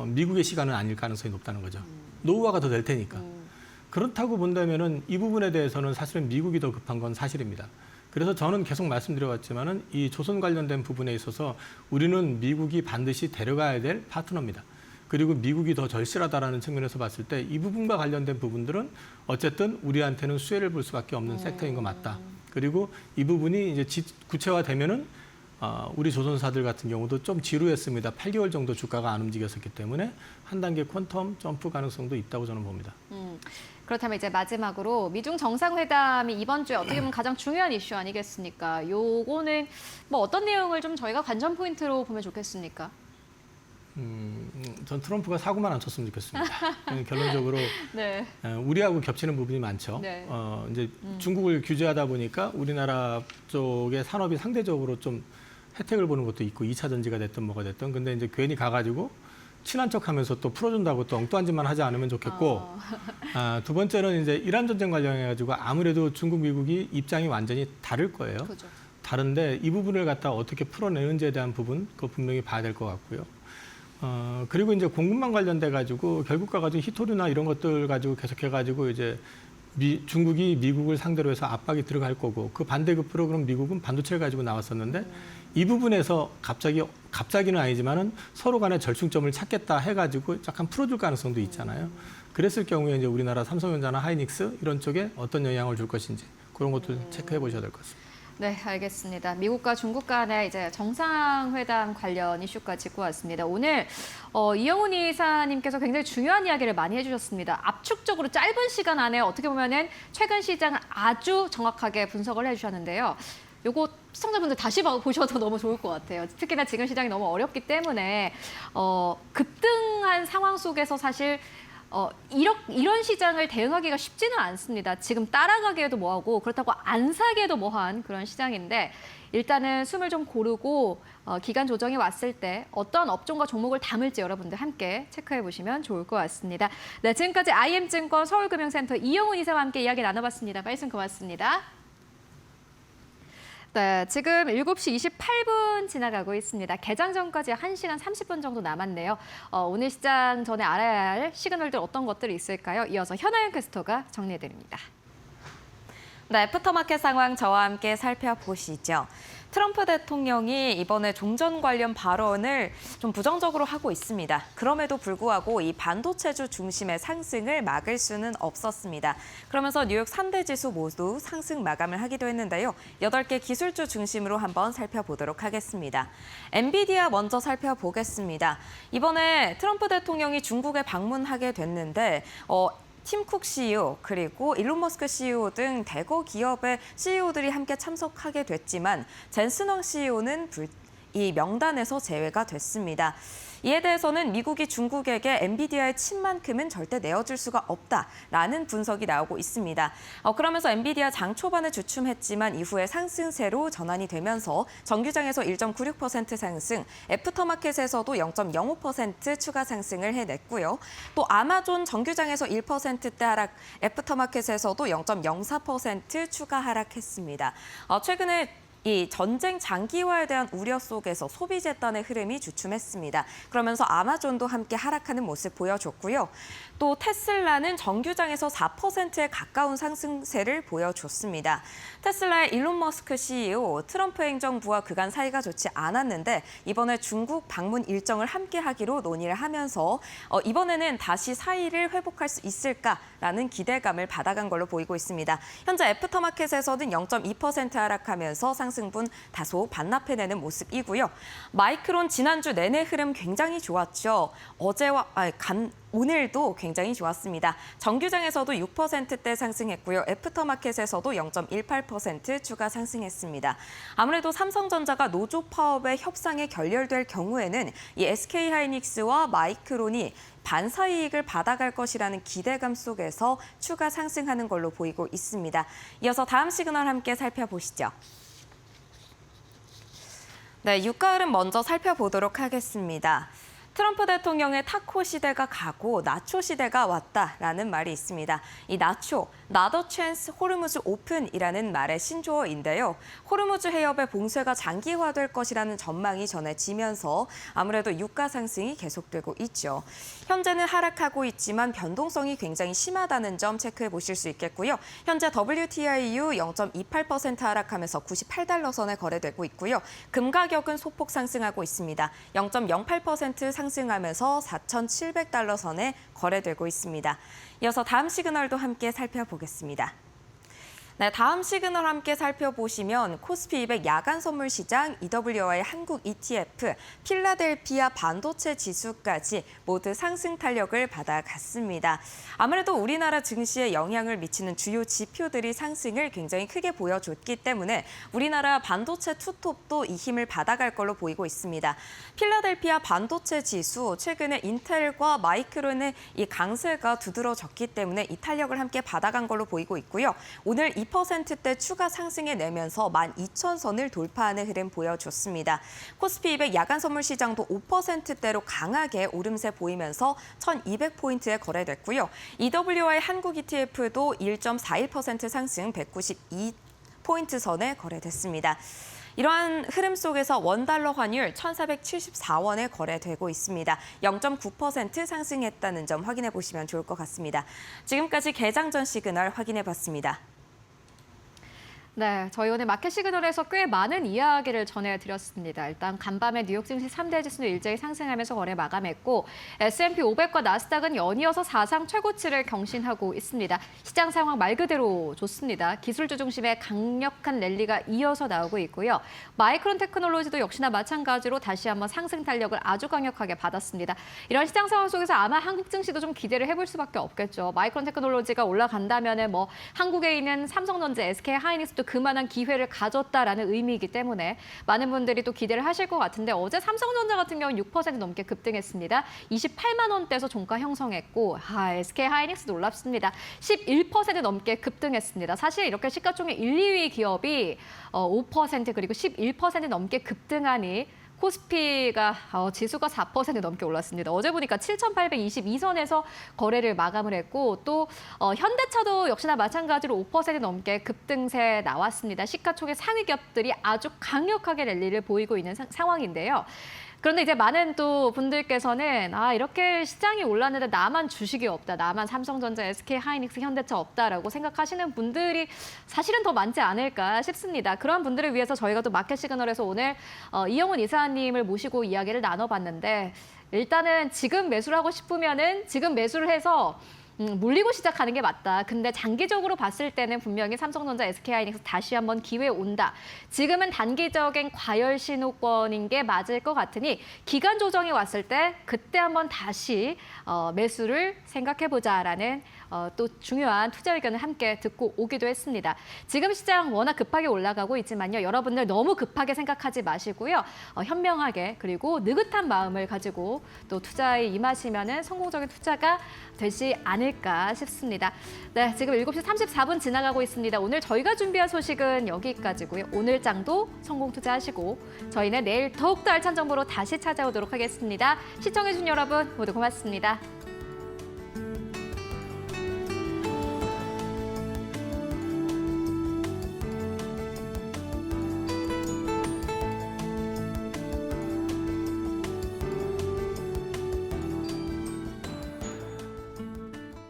미국의 시간은 아닐 가능성이 높다는 거죠. 노후화가 더 될 테니까. 그렇다고 본다면은 이 부분에 대해서는 사실은 미국이 더 급한 건 사실입니다. 그래서 저는 계속 말씀드려왔지만은 이 조선 관련된 부분에 있어서 우리는 미국이 반드시 데려가야 될 파트너입니다. 그리고 미국이 더 절실하다라는 측면에서 봤을 때 이 부분과 관련된 부분들은 어쨌든 우리한테는 수혜를 볼 수밖에 없는 섹터인 거 맞다. 그리고 이 부분이 이제 구체화되면은 우리 조선사들 같은 경우도 좀 지루했습니다. 8개월 정도 주가가 안 움직였었기 때문에 한 단계 퀀텀 점프 가능성도 있다고 저는 봅니다.
그렇다면 이제 마지막으로 미중 정상회담이 이번 주에 어떻게 보면 가장 중요한 이슈 아니겠습니까? 요거는 뭐 어떤 내용을 좀 저희가 관전 포인트로 보면 좋겠습니까?
전 트럼프가 사고만 안 쳤으면 좋겠습니다. 결론적으로
네.
우리하고 겹치는 부분이 많죠.
네.
이제 중국을 규제하다 보니까 우리나라 쪽의 산업이 상대적으로 좀 혜택을 보는 것도 있고 2차 전지가 됐든 뭐가 됐든 근데 이제 괜히 가가지고 친한 척하면서 또 풀어준다고 또 엉뚱한 짓만 하지 않으면 좋겠고 두 번째는 이제 이란 전쟁 관련해가지고 아무래도 중국 미국이 입장이 완전히 다를 거예요.
그죠.
다른데 이 부분을 갖다 어떻게 풀어내는지에 대한 부분 그거 분명히 봐야 될 것 같고요. 그리고 이제 공급망 관련돼 가지고 결국 가가지고 히토류나 이런 것들 가지고 계속해 가지고 이제 중국이 미국을 상대로 해서 압박이 들어갈 거고 그 반대급부로 그럼 미국은 반도체를 가지고 나왔었는데 이 부분에서 갑자기는 아니지만은 서로 간에 절충점을 찾겠다 해가지고 약간 풀어줄 가능성도 있잖아요. 그랬을 경우에 이제 우리나라 삼성전자나 하이닉스 이런 쪽에 어떤 영향을 줄 것인지 그런 것도 체크해 보셔야 될 것 같습니다.
네, 알겠습니다. 미국과 중국 간의 이제 정상회담 관련 이슈까지 짚고 왔습니다. 오늘 이영훈 이사님께서 굉장히 중요한 이야기를 많이 해주셨습니다. 압축적으로 짧은 시간 안에 어떻게 보면은 최근 시장을 아주 정확하게 분석을 해주셨는데요. 요거 시청자분들 다시 보셔도 너무 좋을 것 같아요. 특히나 지금 시장이 너무 어렵기 때문에 급등한 상황 속에서 사실 이런 시장을 대응하기가 쉽지는 않습니다. 지금 따라가기에도 뭐하고 그렇다고 안 사기에도 뭐한 그런 시장인데 일단은 숨을 좀 고르고 기간 조정이 왔을 때 어떤 업종과 종목을 담을지 여러분들 함께 체크해 보시면 좋을 것 같습니다. 네, 지금까지 IM증권 서울금융센터 이영훈 이사와 함께 이야기 나눠봤습니다. 말씀 고맙습니다. 네, 지금 7시 28분 지나가고 있습니다. 개장 전까지 1시간 30분 정도 남았네요. 오늘 시장 전에 알아야 할 시그널들 어떤 것들이 있을까요? 이어서 현아연 캐스터가 정리해드립니다.
네, 애프터마켓 상황 저와 함께 살펴보시죠. 트럼프 대통령이 이번에 종전 관련 발언을 좀 부정적으로 하고 있습니다. 그럼에도 불구하고 이 반도체주 중심의 상승을 막을 수는 없었습니다. 그러면서 뉴욕 3대 지수 모두 상승 마감을 하기도 했는데요. 8개 기술주 중심으로 한번 살펴보도록 하겠습니다. 엔비디아 먼저 살펴보겠습니다. 이번에 트럼프 대통령이 중국에 방문하게 됐는데 팀 쿡 CEO 그리고 일론 머스크 CEO 등 대거 기업의 CEO들이 함께 참석하게 됐지만 젠슨 황 CEO는 이 명단에서 제외가 됐습니다. 이에 대해서는 미국이 중국에게 엔비디아의 칩만큼은 절대 내어줄 수가 없다라는 분석이 나오고 있습니다. 그러면서 엔비디아 장 초반에 주춤했지만 이후에 상승세로 전환이 되면서 정규장에서 1.96% 상승, 애프터마켓에서도 0.05% 추가 상승을 해냈고요. 또 아마존 정규장에서 1%대 하락, 애프터마켓에서도 0.04% 추가 하락했습니다. 최근에 이 전쟁 장기화에 대한 우려 속에서 소비 재단의 흐름이 주춤했습니다. 그러면서 아마존도 함께 하락하는 모습 보여줬고요. 또 테슬라는 정규장에서 4%에 가까운 상승세를 보여줬습니다. 테슬라의 일론 머스크 CEO, 트럼프 행정부와 그간 사이가 좋지 않았는데 이번에 중국 방문 일정을 함께 하기로 논의를 하면서 이번에는 다시 사이를 회복할 수 있을까라는 기대감을 받아간 걸로 보이고 있습니다. 현재 애프터마켓에서는 0.2% 하락하면서 상승분 다소 반납해내는 모습이고요. 마이크론 지난주 내내 흐름 굉장히 좋았죠. 오늘도 굉장히 좋았습니다. 정규장에서도 6%대 상승했고요. 애프터마켓에서도 0.18% 추가 상승했습니다. 아무래도 삼성전자가 노조 파업의 협상에 결렬될 경우에는 이 SK하이닉스와 마이크론이 반사이익을 받아갈 것이라는 기대감 속에서 추가 상승하는 걸로 보이고 있습니다. 이어서 다음 시그널 함께 살펴보시죠. 네, 유가 흐름 먼저 살펴보도록 하겠습니다. 트럼프 대통령의 타코 시대가 가고 나초 시대가 왔다라는 말이 있습니다. 이 나초, 나더 찬스 호르무즈 오픈이라는 말의 신조어인데요. 호르무즈 해협의 봉쇄가 장기화될 것이라는 전망이 전해지면서 아무래도 유가 상승이 계속되고 있죠. 현재는 하락하고 있지만 변동성이 굉장히 심하다는 점 체크해 보실 수 있겠고요. 현재 WTIU 0.28% 하락하면서 98달러 선에 거래되고 있고요. 금 가격은 소폭 상승하고 있습니다. 0.08% 상승하면서 4,700달러 선에 거래되고 있습니다. 이어서 다음 시그널도 함께 살펴보겠습니다. 네, 다음 시그널 함께 살펴보시면 코스피 200 야간 선물 시장, EWI 한국 ETF, 필라델피아 반도체 지수까지 모두 상승 탄력을 받아갔습니다. 아무래도 우리나라 증시에 영향을 미치는 주요 지표들이 상승을 굉장히 크게 보여줬기 때문에 우리나라 반도체 투톱도 이 힘을 받아갈 걸로 보이고 있습니다. 필라델피아 반도체 지수, 최근에 인텔과 마이크론의 이 강세가 두드러졌기 때문에 이 탄력을 함께 받아간 걸로 보이고 있고요. 오늘 2%대 추가 상승해내면서 12,000선을 돌파하는 흐름 보여줬습니다. 코스피 200 야간 선물 시장도 5%대로 강하게 오름세 보이면서 1,200포인트에 거래됐고요. EWI 한국 ETF도 1.41% 상승 192포인트 선에 거래됐습니다. 이러한 흐름 속에서 원달러 환율 1,474원에 거래되고 있습니다. 0.9% 상승했다는 점 확인해 보시면 좋을 것 같습니다. 지금까지 개장 전 시그널 확인해 봤습니다.
네, 저희 오늘 마켓 시그널에서 꽤 많은 이야기를 전해드렸습니다. 일단 간밤에 뉴욕 증시 3대 지수는 일제히 상승하면서 거래 마감했고 S&P 500과 나스닥은 연이어서 사상 최고치를 경신하고 있습니다. 시장 상황 말 그대로 좋습니다. 기술주 중심의 강력한 랠리가 이어서 나오고 있고요. 마이크론 테크놀로지도 역시나 마찬가지로 다시 한번 상승 탄력을 아주 강력하게 받았습니다. 이런 시장 상황 속에서 아마 한국 증시도 좀 기대를 해볼 수밖에 없겠죠. 마이크론 테크놀로지가 올라간다면은 한국에 있는 삼성전자, SK하이닉스도 그만한 기회를 가졌다라는 의미이기 때문에 많은 분들이 또 기대를 하실 것 같은데 어제 삼성전자 같은 경우는 6% 넘게 급등했습니다. 28만 원대에서 종가 형성했고 SK 하이닉스 놀랍습니다. 11% 넘게 급등했습니다. 사실 이렇게 시가총액 1, 2위 기업이 5% 그리고 11% 넘게 급등하니 코스피가 지수가 4% 넘게 올랐습니다. 어제 보니까 7,822선에서 거래를 마감을 했고 또 현대차도 역시나 마찬가지로 5% 넘게 급등세 나왔습니다. 시가총액 상위 기업들이 아주 강력하게 랠리를 보이고 있는 상황인데요. 그런데 이제 많은 또 분들께서는 이렇게 시장이 올랐는데 나만 주식이 없다, 나만 삼성전자, SK 하이닉스, 현대차 없다라고 생각하시는 분들이 사실은 더 많지 않을까 싶습니다. 그런 분들을 위해서 저희가 또 마켓 시그널에서 오늘 이영훈 이사님을 모시고 이야기를 나눠봤는데 일단은 지금 매수를 하고 싶으면은 지금 매수를 해서 물리고 시작하는 게 맞다. 근데 장기적으로 봤을 때는 분명히 삼성전자, SK하이닉스 다시 한번 기회 온다. 지금은 단기적인 과열 신호권인 게 맞을 것 같으니 기간 조정이 왔을 때 그때 한번 다시 매수를 생각해보자라는 또 중요한 투자 의견을 함께 듣고 오기도 했습니다. 지금 시장 워낙 급하게 올라가고 있지만요. 여러분들 너무 급하게 생각하지 마시고요. 현명하게 그리고 느긋한 마음을 가지고 또 투자에 임하시면은 성공적인 투자가 되지 않을까 싶습니다. 네, 지금 7시 34분 지나가고 있습니다. 오늘 저희가 준비한 소식은 여기까지고요. 오늘 장도 성공 투자하시고 저희는 내일 더욱더 알찬 정보로 다시 찾아오도록 하겠습니다. 시청해주신 여러분 모두 고맙습니다.